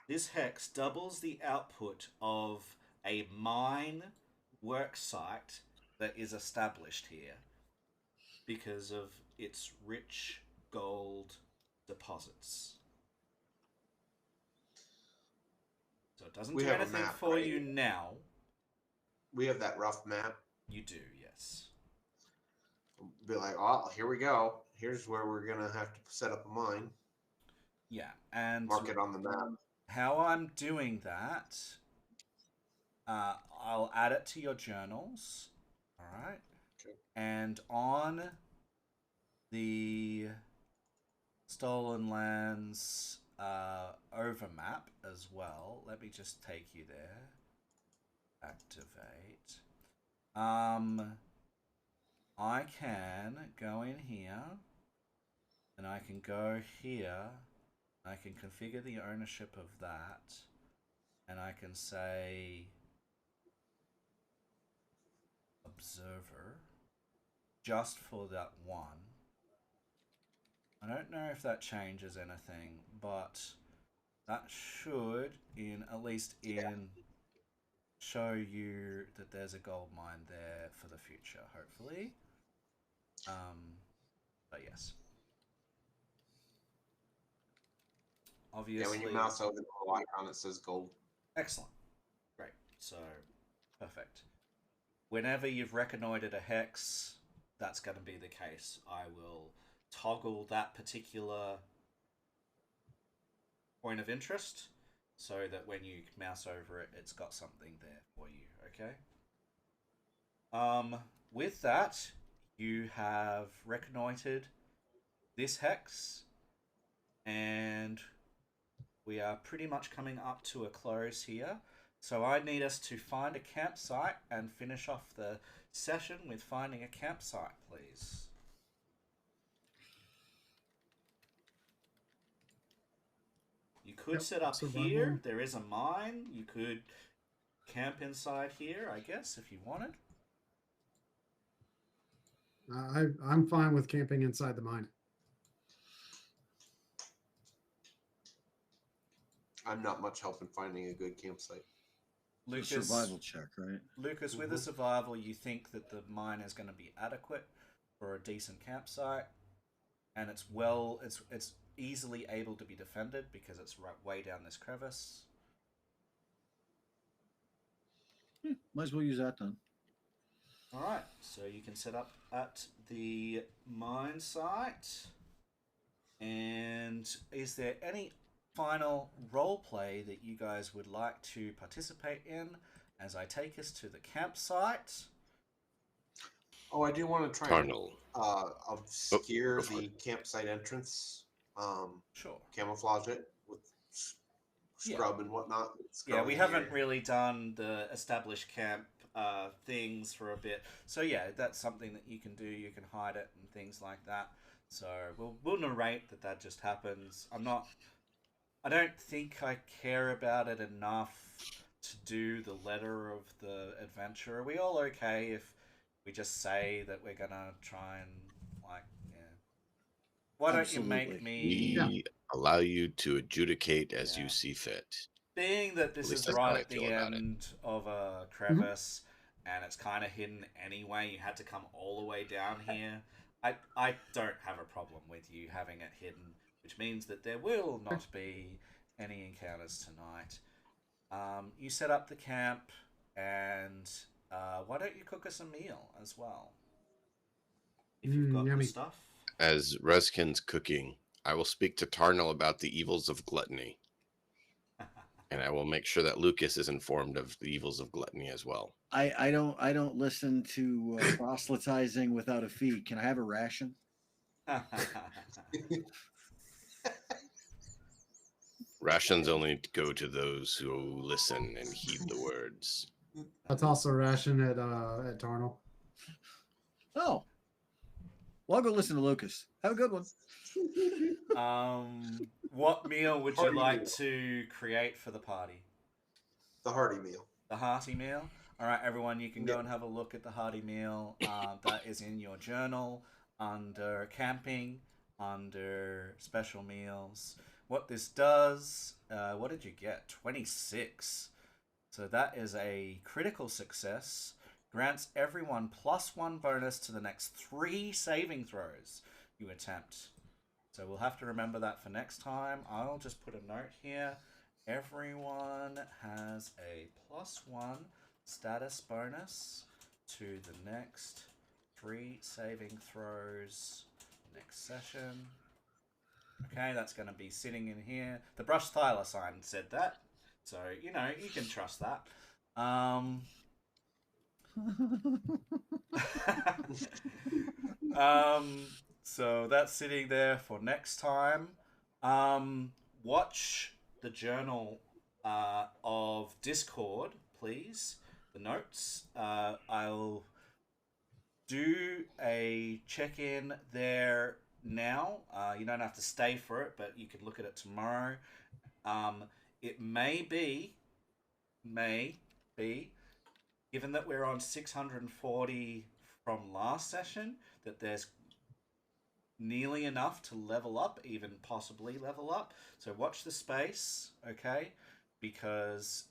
this hex doubles the output of a mine work site that is established here because of its rich gold deposits. So it doesn't We do have a anything map, for right? you now. We have that rough map. You do, yes. Be like, oh, here we go. Here's where we're gonna have to set up a mine. Yeah, and Mark it on the map. how I'm doing that, I'll add it to your journals. All right. Okay. And on the Stolen Lands overmap as well. Let me just take you there. Activate. I can go in here, and I can go here. I can configure the ownership of that, and I can say observer just for that one. I don't know if that changes anything, but that should, show you that there's a gold mine there for the future, hopefully. But yes. Yeah, Obviously. when you mouse over the little icon, it says gold. Excellent. Great. So, perfect. Whenever you've reconnoitered a hex, that's going to be the case. I will toggle that particular point of interest so that when you mouse over it, it's got something there for you, okay? With that, you have reconnoitered this hex, and we are pretty much coming up to a close here. So I need us to find a campsite and finish off the session with finding a campsite, please. You could set up survival. here. There is a mine. You could camp inside here, I guess, if you wanted. I'm fine with camping inside the mine. I'm not much help in finding a good campsite. It's a survival check, right? Lucas, with a survival, you think that the mine is going to be adequate for a decent campsite, and it's easily able to be defended because it's right way down this crevice. Might as well use that then. All right, so you can set up at the mine site. And is there any final role play that you guys would like to participate in as I take us to the campsite? Oh, I do want to try Tarnal. and obscure the campsite entrance. Sure. Camouflage it with scrub and whatnot. Yeah, we haven't really done the established camp things for a bit. So yeah, that's something that you can do. You can hide it and things like that. So we'll narrate that just happens. I don't think I care about it enough to do the letter of the adventure. Are we all okay if we just say that we're gonna try and why don't you make me... We allow you to adjudicate as you see fit. Being that this is right at the end of a crevice and it's kind of hidden anyway, you had to come all the way down here. I don't have a problem with you having it hidden, which means that there will not be any encounters tonight. You set up the camp, and why don't you cook us a meal as well? If you've got the stuff. As Reskin's cooking, I will speak to Tarnal about the evils of gluttony. And I will make sure that Lucas is informed of the evils of gluttony as well. I don't listen to proselytizing without a fee. Can I have a ration? Rations only go to those who listen and heed the words. That's also ration at Tarnal. Oh. Well, I'll go listen to Lucas. Have a good one. What meal would you like to create for the party? The hearty meal. The hearty meal? All right, everyone, you can go and have a look at the hearty meal. That is in your journal under camping, under special meals. What this does, what did you get? 26. So that is a critical success. Grants everyone +1 bonus to the next 3 saving throws you attempt. So we'll have to remember that for next time. I'll just put a note here. Everyone has a +1 status bonus to the next 3 saving throws next session. Okay, that's going to be sitting in here. The brush styler sign said that. So, you know, you can trust that. So that's sitting there for next time. Watch the journal of Discord, please. The notes. I'll do a check-in there now. You don't have to stay for it, but you can look at it tomorrow. It may be given that we're on 640 from last session, that there's nearly enough to level up, even possibly level up. So watch the space, okay? Because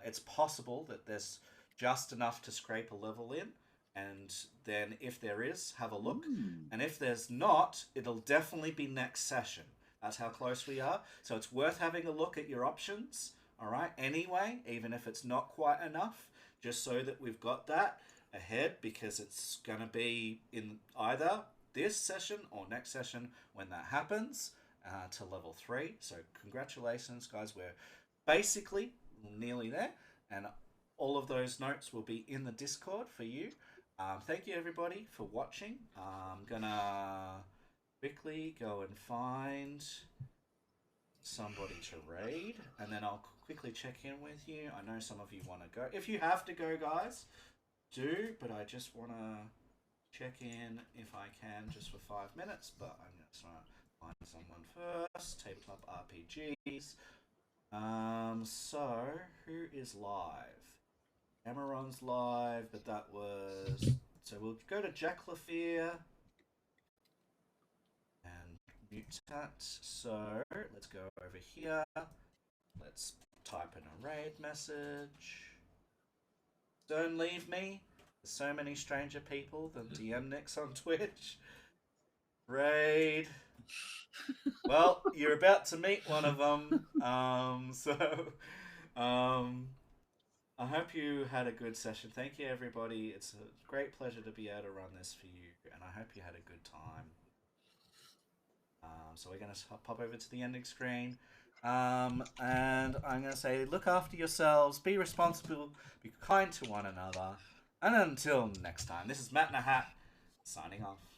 it's possible that there's just enough to scrape a level in, and then if there is, have a look. And if there's not, it'll definitely be next session. That's how close we are. So it's worth having a look at your options, all right? Anyway, even if it's not quite enough, just so that we've got that ahead, because it's going to be in either this session or next session when that happens to level 3. So congratulations, guys. We're basically nearly there, and all of those notes will be in the Discord for you. Thank you, everybody, for watching. I'm gonna quickly go and find somebody to raid, and then I'll quickly check in with you. I know some of you want to go. If you have to go, guys, do, but I just want to check in if I can just for 5 minutes, but I'm going to try to find someone first. Tabletop RPGs. So, who is live? Amaron's live, but that was... So we'll go to Jack Lafere and mute that. So, let's go over here. Let's type in a raid message. Don't leave me. There's so many stranger people than DM Nicks on Twitch. Raid. Well, you're about to meet one of them. I hope you had a good session. Thank you, everybody. It's a great pleasure to be able to run this for you, and I hope you had a good time. So we're going to pop over to the ending screen. And I'm going to say, look after yourselves, be responsible, be kind to one another. And until next time, this is Matt in a Hat, signing off.